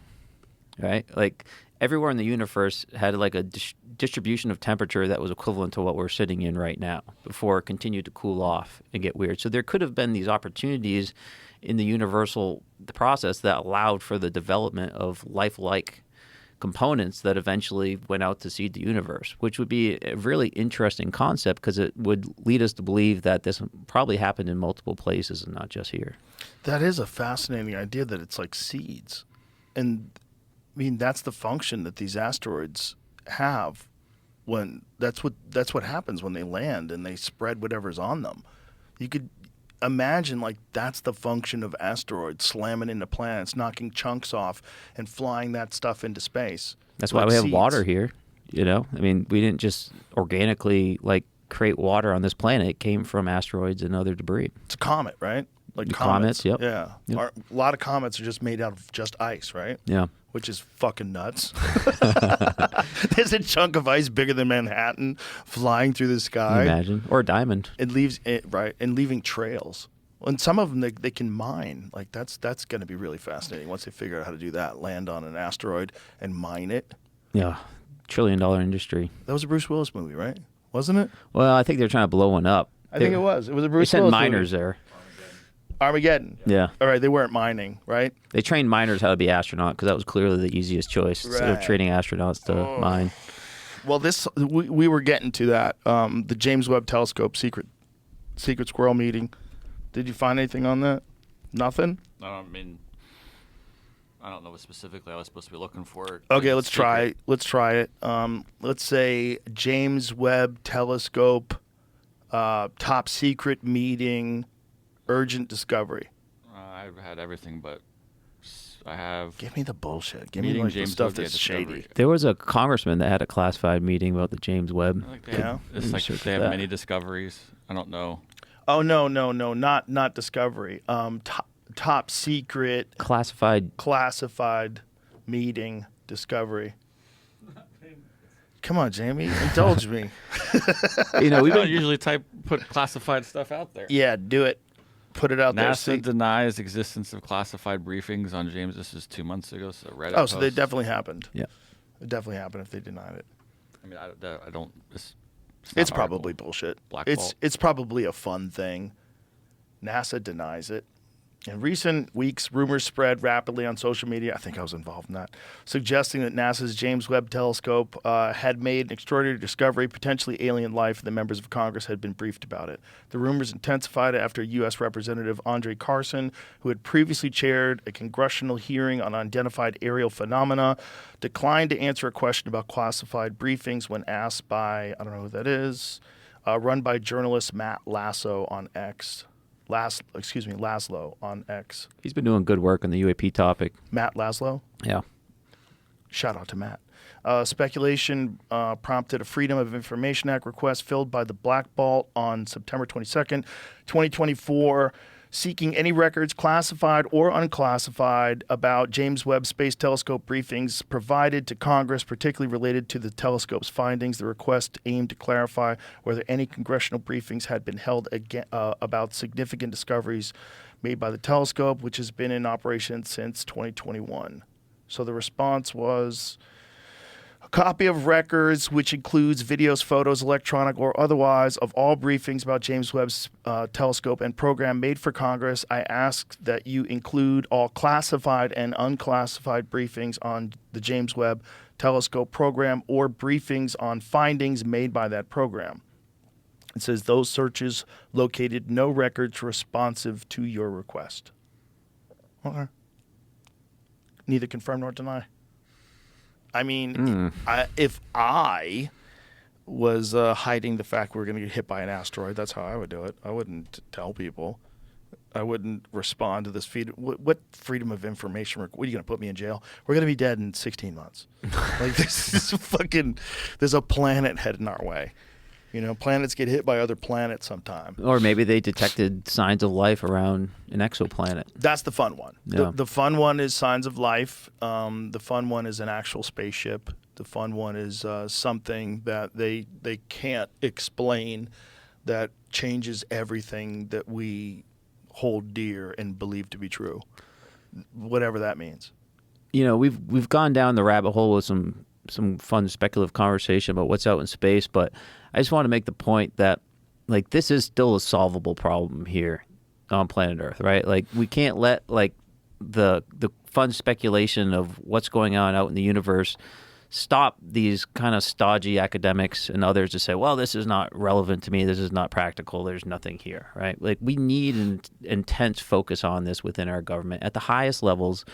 right? Like everywhere in the universe had like a distribution of temperature that was equivalent to what we're sitting in right now before it continued to cool off and get weird. So there could have been these opportunities in the universal process that allowed for the development of lifelike components that eventually went out to seed the universe, which would be a really interesting concept because it would lead us to believe that this probably happened in multiple places and not just here. That is a fascinating idea that it's like seeds. And I mean, that's the function that these asteroids have when that's what happens when they land and they spread whatever's on them. You could imagine like that's the function of asteroids slamming into planets, knocking chunks off and flying that stuff into space. That's why we have water here, you know? I mean, we didn't just organically like create water on this planet. It came from asteroids and other debris. It's a comet, right? Like comets, yep. Yeah. Yep. A lot of comets are just made out of just ice, right? Yeah. Which is fucking nuts. There's a chunk of ice bigger than Manhattan flying through the sky. Can you imagine? Or a diamond. It leaves it right and leaving trails. And some of them they can mine. Like that's going to be really fascinating once they figure out how to do that. Land on an asteroid and mine it. Yeah, $1 trillion industry. That was a Bruce Willis movie, right? Wasn't it? Well, I think they're trying to blow one up. I think it was. It was a They Bruce sent Willis miners movie. there. Armageddon. Yeah. All right, they weren't mining, right? They trained miners how to be astronaut because that was clearly the easiest choice instead of Right. training astronauts to mine. Well, we were getting to that. The James Webb Telescope secret squirrel meeting. Did you find anything on that? Nothing? I mean, I don't know what specifically I was supposed to be looking for. Okay, let's try it. Let's say James Webb Telescope top secret meeting, urgent discovery. I've had everything, but I have. Give me the bullshit. Give me Meeting like the James stuff Webb, yeah, that's discovery. shady. There was a congressman that had a classified meeting about the James Webb. I think Yeah. It's like Research they have that. many discoveries. I don't know. Oh no, not discovery. Top secret Classified. classified meeting discovery. Come on, Jamie, indulge me. You know, We we've don't been usually put classified stuff out there. Yeah, do it. Put it out there. NASA See- denies existence of classified briefings on James. This is 2 months ago, so Reddit. Oh, so they post. definitely happened. Yeah. It definitely happened if they denied it. I mean, I don't. It's It's not an probably article. bullshit. Black It's vault. it's probably a fun thing. NASA denies it. In recent weeks, rumors spread rapidly on social media. I think I was involved in that, suggesting that NASA's James Webb Telescope had made an extraordinary discovery, potentially alien life, and the members of Congress had been briefed about it. The rumors intensified after U.S. Representative Andre Carson, who had previously chaired a congressional hearing on unidentified aerial phenomena, declined to answer a question about classified briefings when asked by, I don't know who that is, run by journalist Matt Lasso on X. Laszlo on X. He's been doing good work on the UAP topic. Matt Laszlo. Yeah. Shout out to Matt. Speculation prompted a Freedom of Information Act request filled by the Black Vault on September 22nd, 2024, seeking any records, classified or unclassified, about James Webb Space Telescope briefings provided to Congress, particularly related to the telescope's findings. The request aimed to clarify whether any congressional briefings had been held about significant discoveries made by the telescope, which has been in operation since 2021. So the response was a copy of records, which includes videos, photos, electronic or otherwise, of all briefings about James Webb's telescope and program made for Congress. I ask that you include all classified and unclassified briefings on the James Webb Telescope program or briefings on findings made by that program. It says those searches located no records responsive to your request. Okay. Neither confirm nor deny. I mean, if I was hiding the fact we were going to get hit by an asteroid, that's how I would do it. I wouldn't tell people. I wouldn't respond to this feed. What freedom of information? What are you going to put me in jail? We're going to be dead in 16 months. Like this is fucking. There's a planet heading our way. You know, planets get hit by other planets sometime. Or maybe they detected signs of life around an exoplanet. That's the fun one. Yeah. The fun one is signs of life. The fun one is an actual spaceship. The fun one is something that they can't explain that changes everything that we hold dear and believe to be true, whatever that means. You know, we've gone down the rabbit hole with some fun speculative conversation about what's out in space, but I just want to make the point that, like, this is still a solvable problem here on planet Earth, right? Like, we can't let, like, the fun speculation of what's going on out in the universe stop these kind of stodgy academics and others to say, well, this is not relevant to me, this is not practical, there's nothing here, right? Like, we need an intense focus on this within our government at the highest levels,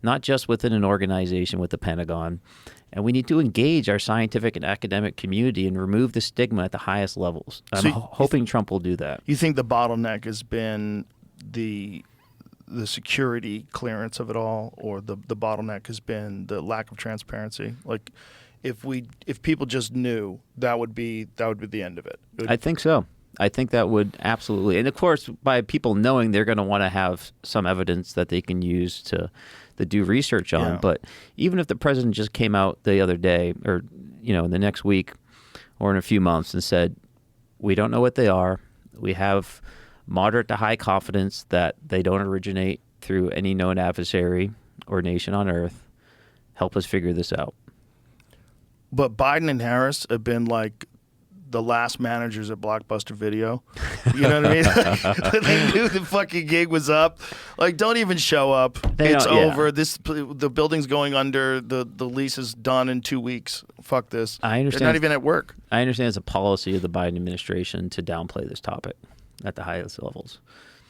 not just within an organization with the Pentagon. And we need to engage our scientific and academic community and remove the stigma at the highest levels. I'm hoping Trump will do that. You think the bottleneck has been the security clearance of it all, or the bottleneck has been the lack of transparency? Like, if people just knew, that would be the end of it. I think so. I think that would absolutely. And of course, by people knowing, they're going to want to have some evidence that they can use to do research on. Yeah. But even if the president just came out the other day, or, you know, the next week or in a few months and said, we don't know what they are, we have moderate to high confidence that they don't originate through any known adversary or nation on Earth. Help us figure this out. But Biden and Harris have been like the last managers at Blockbuster Video. You know what I mean? They knew the fucking gig was up. Like, don't even show up. It's over. The building's going under. The lease is done in 2 weeks. Fuck this. I understand. They're not even at work. I understand it's a policy of the Biden administration to downplay this topic at the highest levels.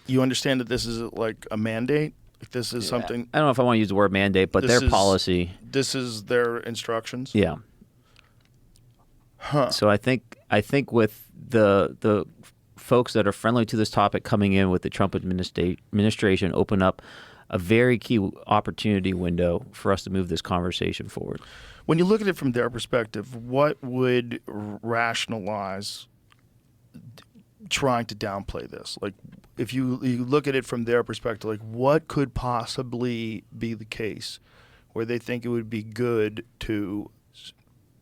You understand that this is like a mandate? Like this is something. I don't know if I want to use the word mandate, but their policy. This is their instructions. Yeah. Huh. So I think with the folks that are friendly to this topic coming in with the Trump administration open up a very key opportunity window for us to move this conversation forward. When you look at it from their perspective, what would rationalize trying to downplay this? Like, if you look at it from their perspective, like what could possibly be the case where they think it would be good to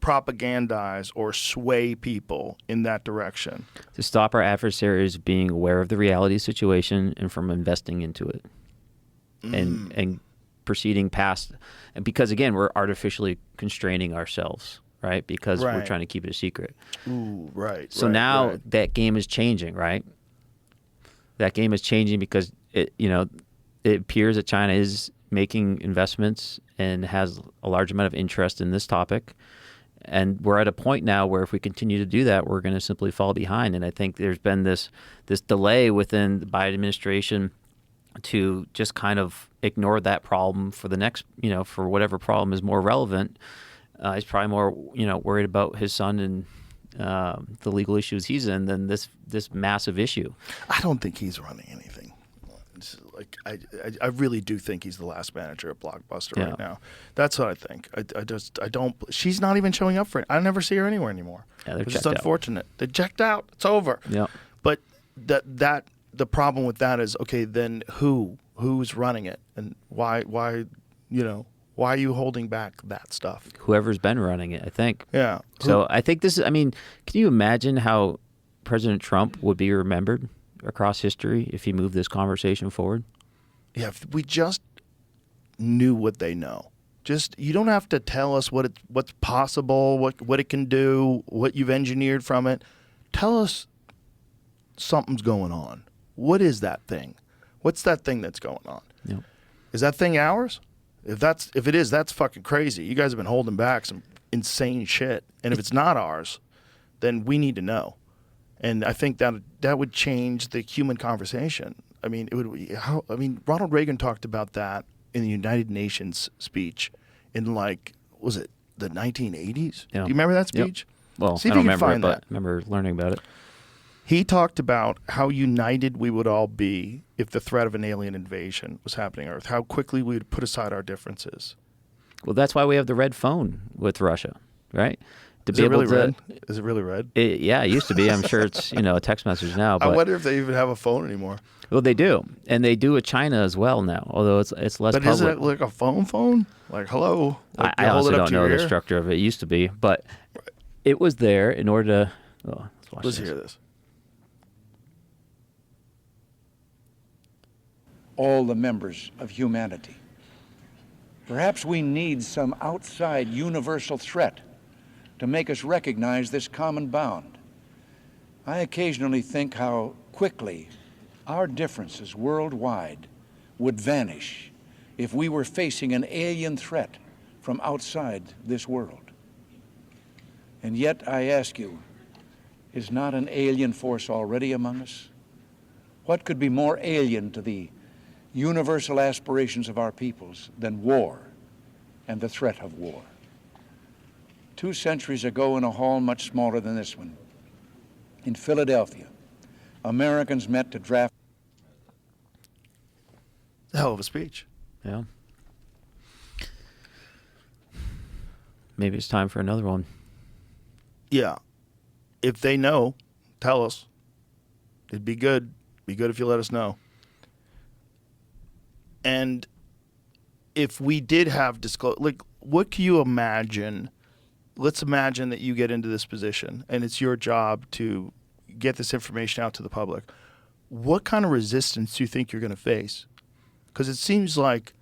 propagandize or sway people in that direction? To stop our adversaries being aware of the reality situation and from investing into it. And proceeding past, and because again we're artificially constraining ourselves, right? Because we're trying to keep it a secret. Ooh, right. So now that game is changing, right? That game is changing because it appears that China is making investments and has a large amount of interest in this topic. And we're at a point now where if we continue to do that, we're going to simply fall behind. And I think there's been this delay within the Biden administration to just kind of ignore that problem for the next, for whatever problem is more relevant. He's probably more, worried about his son and the legal issues he's in than this massive issue. I don't think he's running anything. Like I really do think he's the last manager at Blockbuster right now. That's what I think. I don't. She's not even showing up for it. I never see her anywhere anymore. Yeah, they're which checked is unfortunate. They're checked out. It's over. Yeah. But that the problem with that is, okay, then who's running it, and why are you holding back that stuff? Whoever's been running it, I think. Yeah. So I think this is. I mean, can you imagine how President Trump would be remembered across history if he moved this conversation forward? Yeah, if we just knew what they know. Just, you don't have to tell us what's possible, what it can do, what you've engineered from it. Tell us something's going on. What is that thing? What's that thing that's going on? Yep. Is that thing ours? If it is, that's fucking crazy. You guys have been holding back some insane shit. And if it's not ours, then we need to know. And I think that would change the human conversation. I mean, Ronald Reagan talked about that in the United Nations speech in was it the 1980s? Yeah. Do you remember that speech? Yep. Well, see if I don't you can remember it, find but that. I remember learning about it. He talked about how united we would all be if the threat of an alien invasion was happening on Earth, how quickly we would put aside our differences. Well, that's why we have the red phone with Russia, right? Is it really red? Is it really red? Yeah, it used to be. I'm sure it's a text message now. But I wonder if they even have a phone anymore. Well, they do, and they do with China as well now. Although it's less. But public. is it like a phone? Like, hello? Like, I honestly don't know the structure of it. It used to be, but it was there in order to. Oh, let's hear this. All the members of humanity. Perhaps we need some outside universal threat to make us recognize this common bound. I occasionally think how quickly our differences worldwide would vanish if we were facing an alien threat from outside this world. And yet, I ask you, is not an alien force already among us? What could be more alien to the universal aspirations of our peoples than war and the threat of war? 2 centuries ago, in a hall much smaller than this one, in Philadelphia, Americans met to draft. Hell of a speech. Yeah. Maybe it's time for another one. Yeah. If they know, tell us. It'd be good. Be good if you let us know. And if we did have disclosure, like, what can you imagine? Let's imagine that you get into this position and it's your job to get this information out to the public. what kind of resistance do you think you're going to face? Because it seems like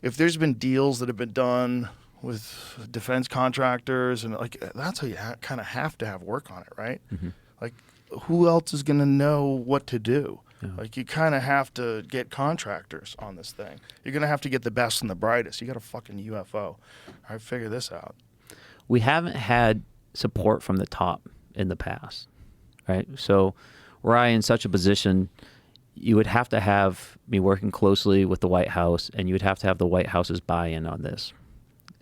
if there's been deals that have been done with defense contractors, and like that's how you kind of have to have work on it, right? Mm-hmm. Like, who else is going to know what to do? Yeah. Like, you kind of have to get contractors on this thing. You're going to have to get the best and the brightest. You got a fucking UFO. All right, figure this out. We haven't had support from the top in the past, right? So were I in such a position, you would have to have me working closely with the White House, and you would have to have the White House's buy-in on this.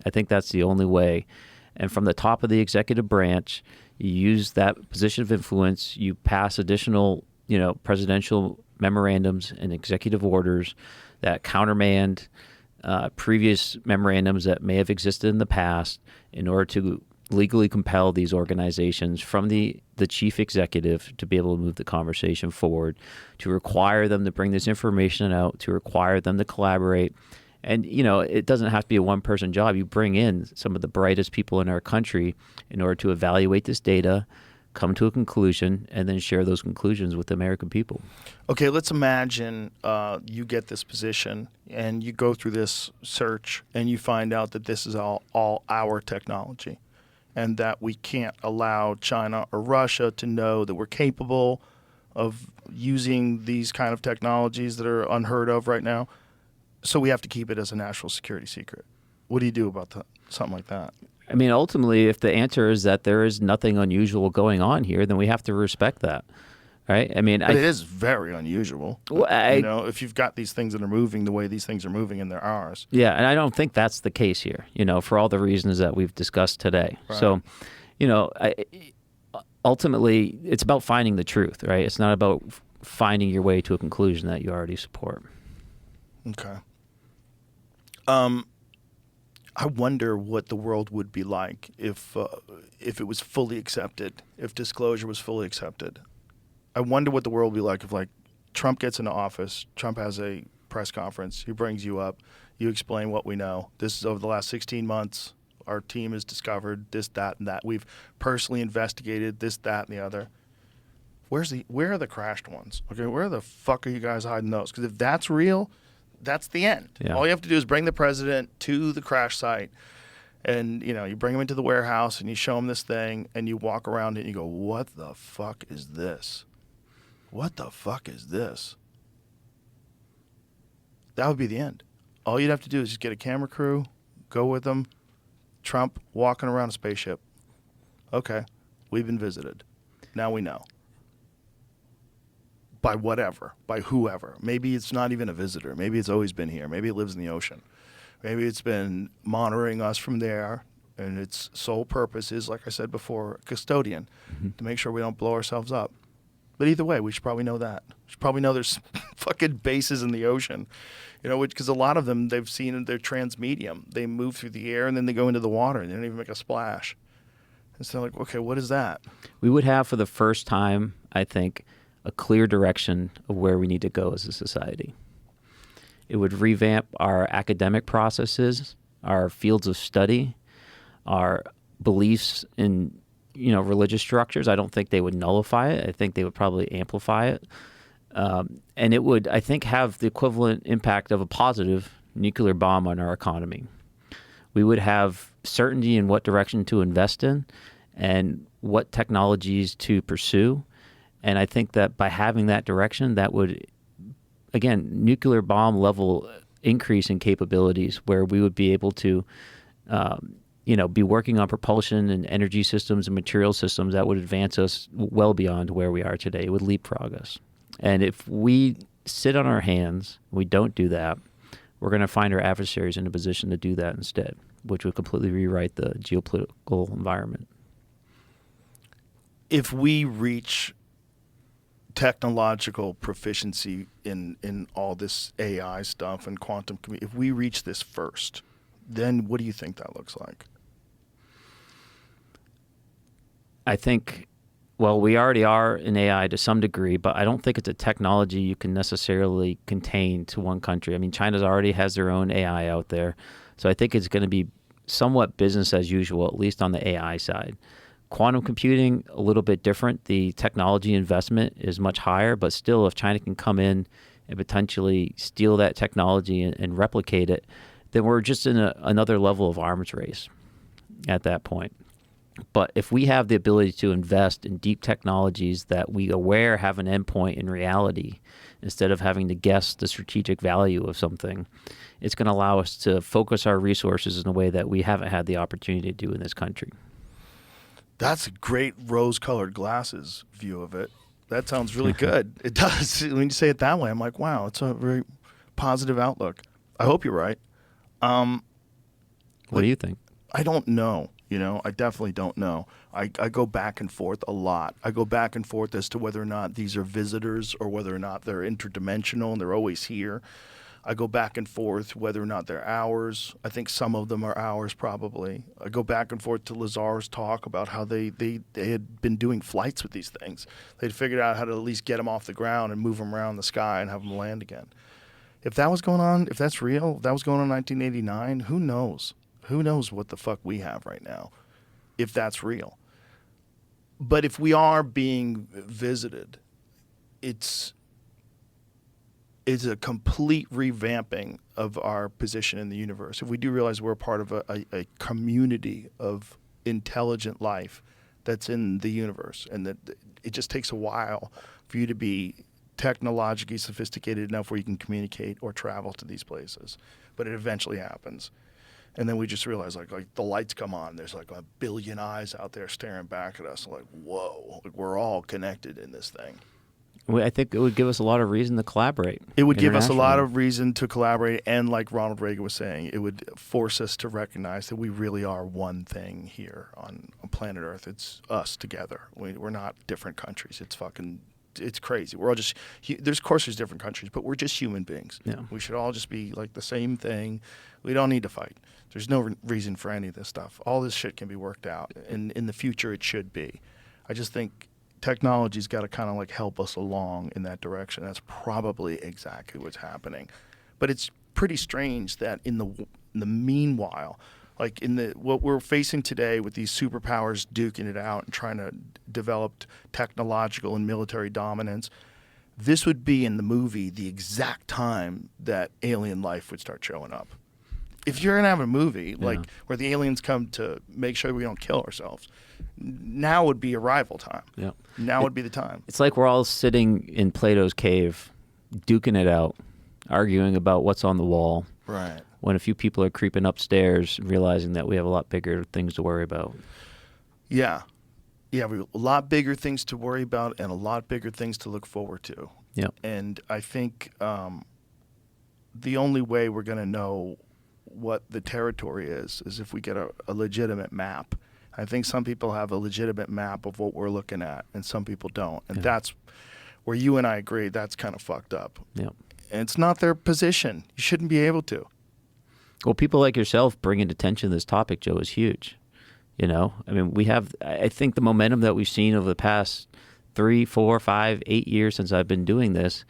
I think that's the only way. And from the top of the executive branch, you use that position of influence, you pass additional, presidential memorandums and executive orders that countermand previous memorandums that may have existed in the past in order to legally compel these organizations from the chief executive to be able to move the conversation forward, to require them to bring this information out, to require them to collaborate. And, it doesn't have to be a one-person job. You bring in some of the brightest people in our country in order to evaluate this data, come to a conclusion, and then share those conclusions with the American people. Okay, let's imagine you get this position and you go through this search and you find out that this is all our technology and that we can't allow China or Russia to know that we're capable of using these kind of technologies that are unheard of right now. So we have to keep it as a national security secret. What do you do about something like that? I mean, ultimately, if the answer is that there is nothing unusual going on here, then we have to respect that, right? I mean, but it is very unusual. Well, if you've got these things that are moving the way these things are moving and they're ours. Yeah, and I don't think that's the case here, for all the reasons that we've discussed today. Right. So, ultimately, it's about finding the truth, right? It's not about finding your way to a conclusion that you already support. Okay. I wonder what the world would be like if it was fully accepted, if disclosure was fully accepted. I wonder what the world would be like if, like, Trump gets into office, Trump has a press conference, he brings you up, you explain what we know. This is over the last 16 months. Our team has discovered this, that, and that. We've personally investigated this, that, and the other. Where are the crashed ones? Okay, where the fuck are you guys hiding those? Because if that's real, that's the end. Yeah. All you have to do is bring the president to the crash site, and you bring him into the warehouse and you show him this thing, and you walk around it and you go, "What the fuck is this? What the fuck is this?" That would be the end. All you'd have to do is just get a camera crew, go with them. Trump walking around a spaceship. Okay, we've been visited. Now we know. By whatever, by whoever. Maybe it's not even a visitor. Maybe it's always been here. Maybe it lives in the ocean. Maybe it's been monitoring us from there, and its sole purpose is, like I said before, a custodian, to make sure we don't blow ourselves up. But either way, we should probably know that. We should probably know there's fucking bases in the ocean, because a lot of them, they've seen their transmedium. They move through the air, and then they go into the water, and they don't even make a splash. And so, like, okay, what is that? We would have, for the first time, I think, a clear direction of where we need to go as a society. It would revamp our academic processes, our fields of study, our beliefs in, religious structures. I don't think they would nullify it. I think they would probably amplify it. And it would, I think, have the equivalent impact of a positive nuclear bomb on our economy. We would have certainty in what direction to invest in and what technologies to pursue. And I think that by having that direction, that would, again, nuclear bomb level increase in capabilities where we would be able to, be working on propulsion and energy systems and material systems that would advance us well beyond where we are today. It would leapfrog us. And if we sit on our hands, we don't do that, we're going to find our adversaries in a position to do that instead, which would completely rewrite the geopolitical environment. If we reach technological proficiency in all this AI stuff and quantum if we reach this first, then what do you think that looks like? I think, well, we already are in AI to some degree, but I don't think it's a technology you can necessarily contain to one country. I mean, China already has their own AI out there, so I think it's going to be somewhat business as usual, at least on the AI side. Quantum computing, a little bit different. The technology investment is much higher, but still, if China can come in and potentially steal that technology and replicate it, then we're just in another level of arms race at that point. But if we have the ability to invest in deep technologies that we aware have an endpoint in reality, instead of having to guess the strategic value of something, it's going to allow us to focus our resources in a way that we haven't had the opportunity to do in this country. That's a great rose-colored glasses view of it. That sounds really good. It does. When you say it that way, I'm like, wow, it's a very positive outlook. I hope you're right. What do you think? I don't know. I definitely don't know. I go back and forth a lot. I go back and forth as to whether or not these are visitors or whether or not they're interdimensional and they're always here. I go back and forth whether or not they're ours. I think some of them are ours probably. I go back and forth to Lazar's talk about how they had been doing flights with these things. They'd figured out how to at least get them off the ground and move them around the sky and have them land again. If that was going on, if that's real, if that was going on in 1989, who knows? Who knows what the fuck we have right now, if that's real. But if we are being visited, it's a complete revamping of our position in the universe. If we do realize we're part of a community of intelligent life that's in the universe, and that it just takes a while for you to be technologically sophisticated enough where you can communicate or travel to these places, but it eventually happens. And then we just realize, like the lights come on. There's like a billion eyes out there staring back at us. Like, whoa, like we're all connected in this thing. I think it would give us a lot of reason to collaborate. It would give us a lot of reason to collaborate. And like Ronald Reagan was saying, it would force us to recognize that we really are one thing here on planet Earth. It's us together. We're not different countries. It's crazy. We're all just, of course there's different countries, but we're just human beings. Yeah. We should all just be like the same thing. We don't need to fight. There's no reason for any of this stuff. All this shit can be worked out. And in the future, it should be. I just think technology's got to kind of like help us along in that direction. That's probably exactly what's happening. But it's pretty strange that in the meanwhile, like what we're facing today with these superpowers duking it out and trying to develop technological and military dominance, this would be in the movie the exact time that alien life would start showing up. If you're gonna have a movie like where the aliens come to make sure we don't kill ourselves, now would be arrival time. Yeah. Now would be the time. It's like we're all sitting in Plato's cave, duking it out, arguing about what's on the wall. Right. When a few people are creeping upstairs, realizing that we have a lot bigger things to worry about. Yeah. Yeah, we have a lot bigger things to worry about and a lot bigger things to look forward to. Yeah. And I think the only way we're going to know what the territory is if we get a legitimate map. I think some people have a legitimate map of what we're looking at, and some people don't. And that's where you and I agree that's kind of fucked up. Yeah. And it's not their position. You shouldn't be able to. Well, people like yourself bringing attention to this topic, Joe, is huge. I mean, I think the momentum that we've seen over the past 3, 4, 5, 8 years since I've been doing this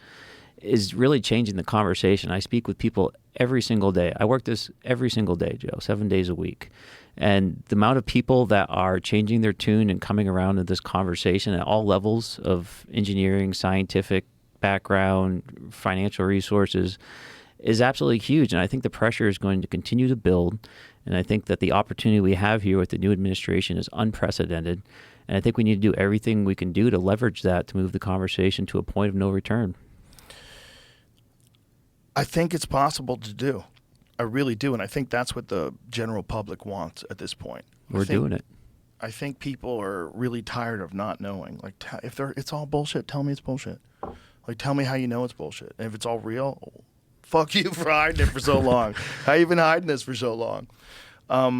is really changing the conversation. I speak with people every single day. I work this every single day, Joe, 7 days a week. And the amount of people that are changing their tune and coming around to this conversation at all levels of engineering, scientific background, financial resources is absolutely huge. And I think the pressure is going to continue to build. And I think that the opportunity we have here with the new administration is unprecedented. And I think we need to do everything we can do to leverage that to move the conversation to a point of no return. I think it's possible to do. I really do. And I think that's what the general public wants at this point. We're doing it. I think people are really tired of not knowing. Like, if it's all bullshit, tell me it's bullshit. Like, tell me how you know it's bullshit. And if it's all real, fuck you for hiding it for so long. How you been hiding this for so long? How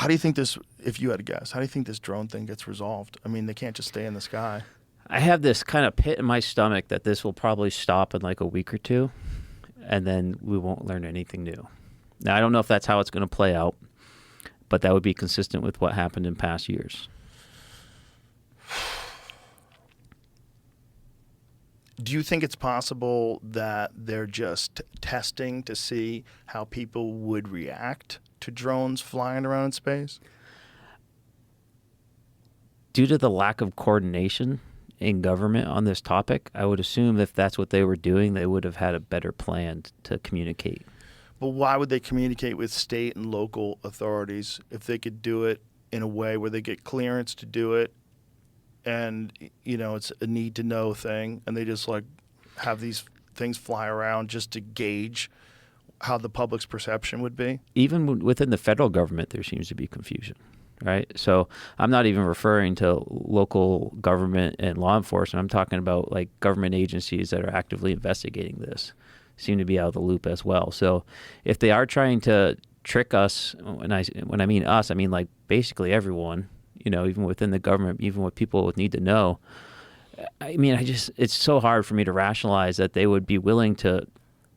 do you think this, if you had to guess, how do you think this drone thing gets resolved? I mean, they can't just stay in the sky. I have this kind of pit in my stomach that this will probably stop in like a week or two, and then we won't learn anything new. Now, I don't know if that's how it's going to play out, but that would be consistent with what happened in past years. Do you think it's possible that they're just testing to see how people would react to drones flying around in space? due to the lack of coordination in government on this topic, I would assume if that's what they were doing, they would have had a better plan to communicate. But why would they communicate with state and local authorities if they could do it in a way where they get clearance to do it, and it's a need to know thing, and they just like have these things fly around just to gauge how the public's perception would be? Even within the federal government, there seems to be confusion, right? So I'm not even referring to local government and law enforcement. I'm talking about like government agencies that are actively investigating this seem to be out of the loop as well. So if they are trying to trick us, when I mean us, I mean like basically everyone, even within the government, even what people would need to know. I mean, it's so hard for me to rationalize that they would be willing to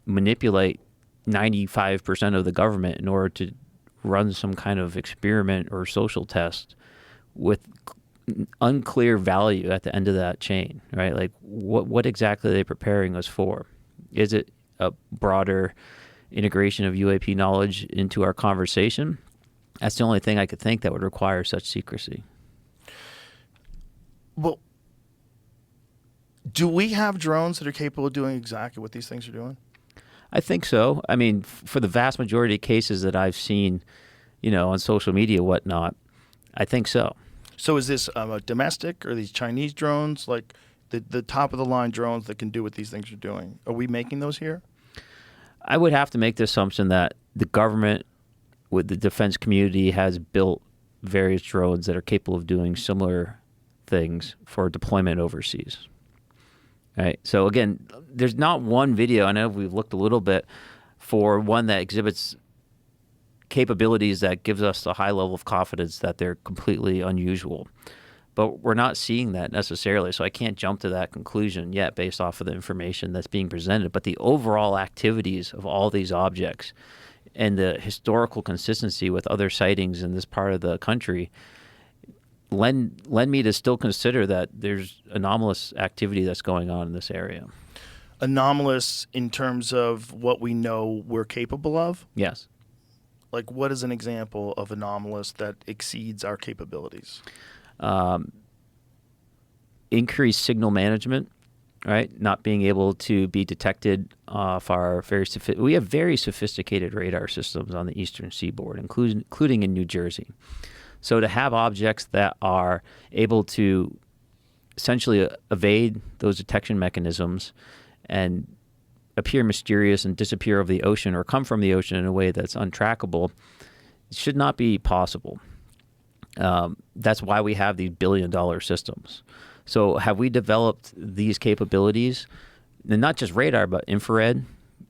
manipulate 95% of the government in order to run some kind of experiment or social test with unclear value at the end of that chain, right? Like what exactly are they preparing us for? Is it a broader integration of UAP knowledge into our conversation? That's the only thing I could think that would require such secrecy. Well, do we have drones that are capable of doing exactly what these things are doing? I think so. I mean, for the vast majority of cases that I've seen, on social media, whatnot, I think so. So is this a domestic, or these Chinese drones, like the top of the line drones that can do what these things are doing? Are we making those here? I would have to make the assumption that the government, with the defense community, has built various drones that are capable of doing similar things for deployment overseas. Right. So again, there's not one video. I know we've looked a little bit for one that exhibits capabilities that gives us a high level of confidence that they're completely unusual. But we're not seeing that necessarily. So I can't jump to that conclusion yet based off of the information that's being presented. But the overall activities of all these objects and the historical consistency with other sightings in this part of the country lend me to still consider that there's anomalous activity that's going on in this area. Anomalous in terms of what we know we're capable of? Yes. Like, what is an example of anomalous that exceeds our capabilities? Increased signal management, right? Not being able to be detected off our we have very sophisticated radar systems on the eastern seaboard, including in New Jersey. So to have objects that are able to essentially evade those detection mechanisms and appear mysterious and disappear over the ocean or come from the ocean in a way that's untrackable should not be possible. That's why we have these billion-dollar systems. So have we developed these capabilities, and not just radar, but infrared,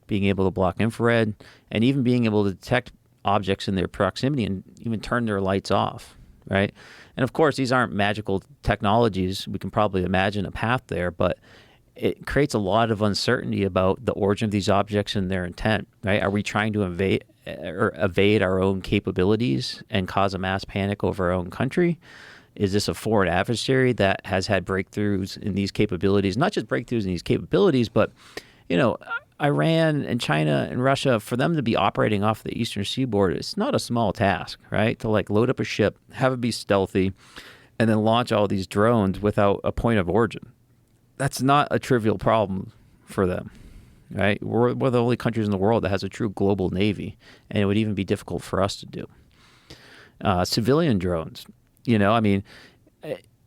being able to block infrared, and even being able to detect objects in their proximity and even turn their lights off, right? And of course, these aren't magical technologies. We can probably imagine a path there, but it creates a lot of uncertainty about the origin of these objects and their intent, right? Are we trying to evade our own capabilities and cause a mass panic over our own country? Is this a foreign adversary that has had breakthroughs in these capabilities? Not just breakthroughs in these capabilities, but, Iran and China and Russia, for them to be operating off the eastern seaboard, it's not a small task, right? To load up a ship, have it be stealthy, and then launch all these drones without a point of origin. That's not a trivial problem for them, right? We're the only countries in the world that has a true global navy, and it would even be difficult for us to do. Civilian drones,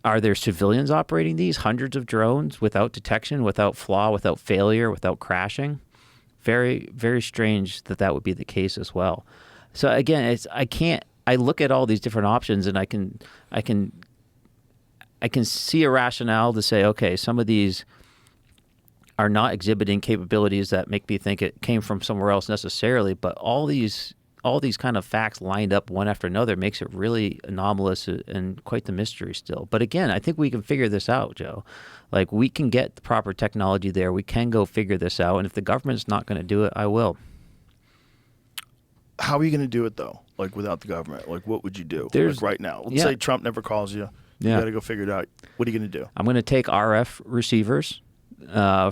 are there civilians operating these? Hundreds of drones without detection, without flaw, without failure, without crashing? Very, very strange that would be the case as well. So again, I look at all these different options and I can see a rationale to say, okay, some of these are not exhibiting capabilities that make me think it came from somewhere else necessarily, but all these kind of facts lined up one after another makes it really anomalous and quite the mystery still. But again, I think we can figure this out, Joe. We can get the proper technology there. We can go figure this out. And if the government's not going to do it, I will. How are you going to do it, though? Without the government? What would you do? Right now? Let's say Trump never calls you. You got to go figure it out. What are you going to do? I'm going to take RF receivers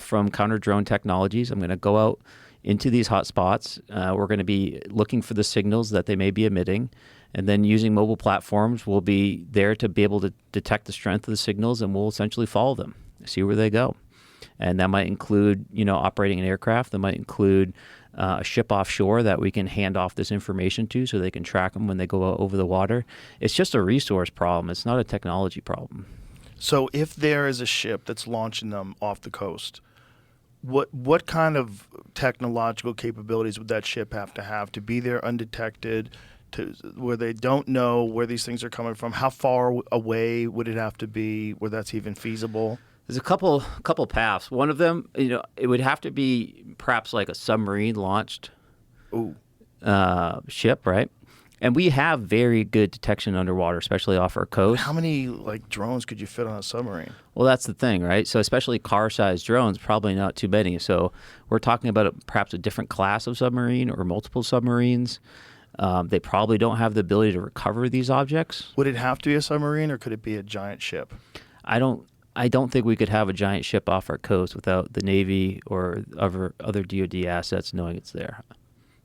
from counter-drone technologies. I'm going to go out into these hotspots. We're going to be looking for the signals that they may be emitting. And then using mobile platforms, we'll be there to be able to detect the strength of the signals, and we'll essentially follow them, see where they go. And that might include, operating an aircraft. That might include a ship offshore that we can hand off this information to so they can track them when they go over the water. It's just a resource problem. It's not a technology problem. So if there is a ship that's launching them off the coast, what kind of technological capabilities would that ship have to be there undetected, to where they don't know where these things are coming from? How far away would it have to be where that's even feasible? There's a couple paths. One of them, it would have to be perhaps like a submarine launched ship, right? And we have very good detection underwater, especially off our coast. How many drones could you fit on a submarine? Well, that's the thing, right? So especially car-sized drones, probably not too many. So we're talking about perhaps a different class of submarine or multiple submarines. They probably don't have the ability to recover these objects. Would it have to be a submarine, or could it be a giant ship? I don't think we could have a giant ship off our coast without the Navy or other DoD assets knowing it's there.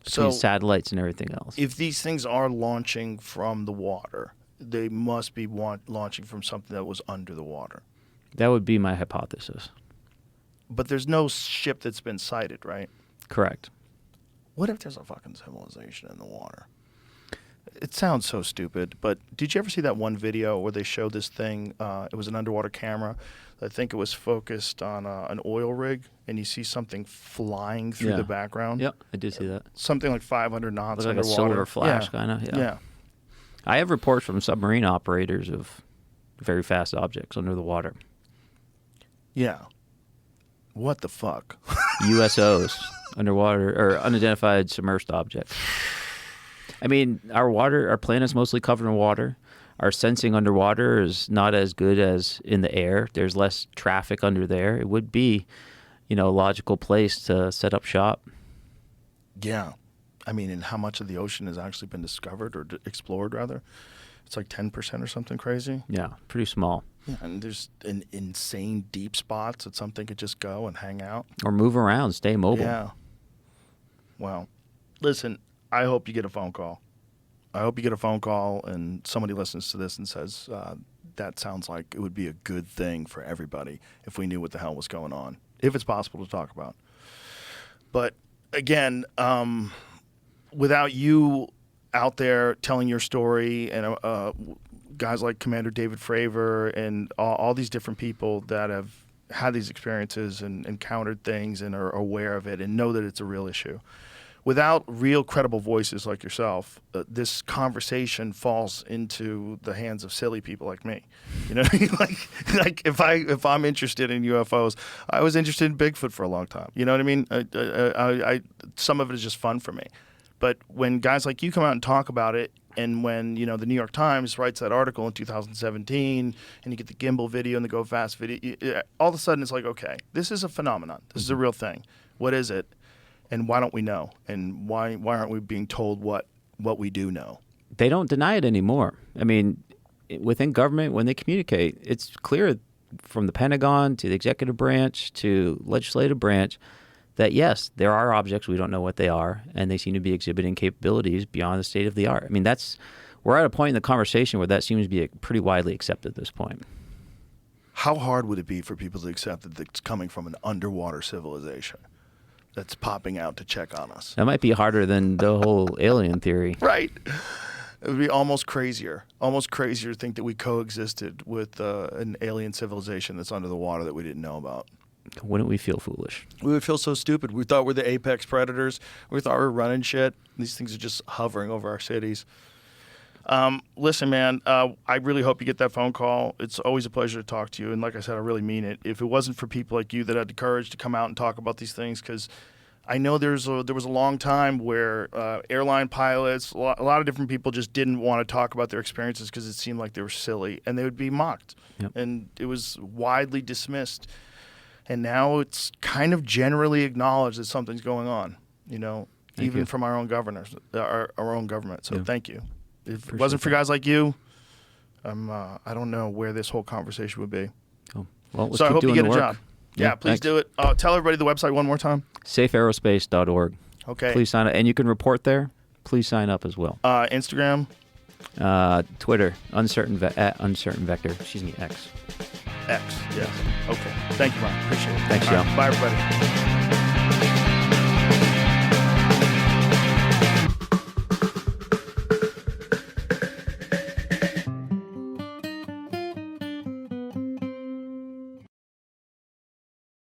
Between satellites and everything else. If these things are launching from the water, they must be launching from something that was under the water. That would be my hypothesis. But there's no ship that's been sighted, right? Correct. What if there's a fucking civilization in the water? It sounds so stupid, but did you ever see that one video where they showed this thing? It was an underwater camera. I think it was focused on an oil rig, and you see something flying through the background. Yep, I did see that. Something like 500 knots like underwater. A silver flash, kind of. Yeah. I have reports from submarine operators of very fast objects under the water. Yeah. What the fuck? USOs, underwater, or unidentified submerged objects. I mean, our planet's mostly covered in water. Our sensing underwater is not as good as in the air. There's less traffic under there. It would be, a logical place to set up shop. Yeah. I mean, and how much of the ocean has actually been discovered or explored, rather? It's like 10% or something crazy. Yeah, pretty small. Yeah, and there's insane deep spots that something could just go and hang out. Or move around, stay mobile. Yeah. Well, listen, I hope you get a phone call. I hope you get a phone call and somebody listens to this and says, that sounds like it would be a good thing for everybody if we knew what the hell was going on, if it's possible to talk about. But again, without you out there telling your story and guys like Commander David Fravor and all these different people that have had these experiences and encountered things and are aware of it and know that it's a real issue, without real credible voices like yourself, this conversation falls into the hands of silly people like me. You know what I mean? Like if I'm interested in UFOs, I was interested in Bigfoot for a long time. You know what I mean? I some of it is just fun for me. But when guys like you come out and talk about it, and when the New York Times writes that article in 2017, and you get the Gimbal video and the Go Fast video, all of a sudden it's like, okay, this is a phenomenon. This is a real thing. What is it? And why don't we know? And why aren't we being told what we do know? They don't deny it anymore. I mean, within government, when they communicate, it's clear from the Pentagon to the executive branch to legislative branch that, yes, there are objects, we don't know what they are, and they seem to be exhibiting capabilities beyond the state of the art. I mean, we're at a point in the conversation where that seems to be pretty widely accepted at this point. How hard would it be for people to accept that it's coming from an underwater civilization that's popping out to check on us? That might be harder than the whole alien theory. Right. It would be almost crazier to think that we coexisted with an alien civilization that's under the water that we didn't know about. Wouldn't we feel foolish? We would feel so stupid. We thought we're the apex predators. We thought we were running shit. These things are just hovering over our cities. Listen, man, I really hope you get that phone call. It's always a pleasure to talk to you. And like I said, I really mean it. If it wasn't for people like you that had the courage to come out and talk about these things, because I know there was a long time where airline pilots, a lot of different people just didn't want to talk about their experiences because it seemed like they were silly, and they would be mocked. Yep. And it was widely dismissed. And now it's kind of generally acknowledged that something's going on, even from our own governors, our own government. So thank you. If it wasn't for guys like you, I don't know where this whole conversation would be. Oh. Well, let's so I keep hope you doing get the a work. job. Yeah, please thanks. do it. Tell everybody the website one more time. safeaerospace.org. Okay. Please sign up. And you can report there. Please sign up as well. Instagram. Twitter, at uncertain vector. Excuse me, X. X, yes. Okay. Thank you, Ron. Appreciate it. Thanks, All y'all. right, bye, everybody.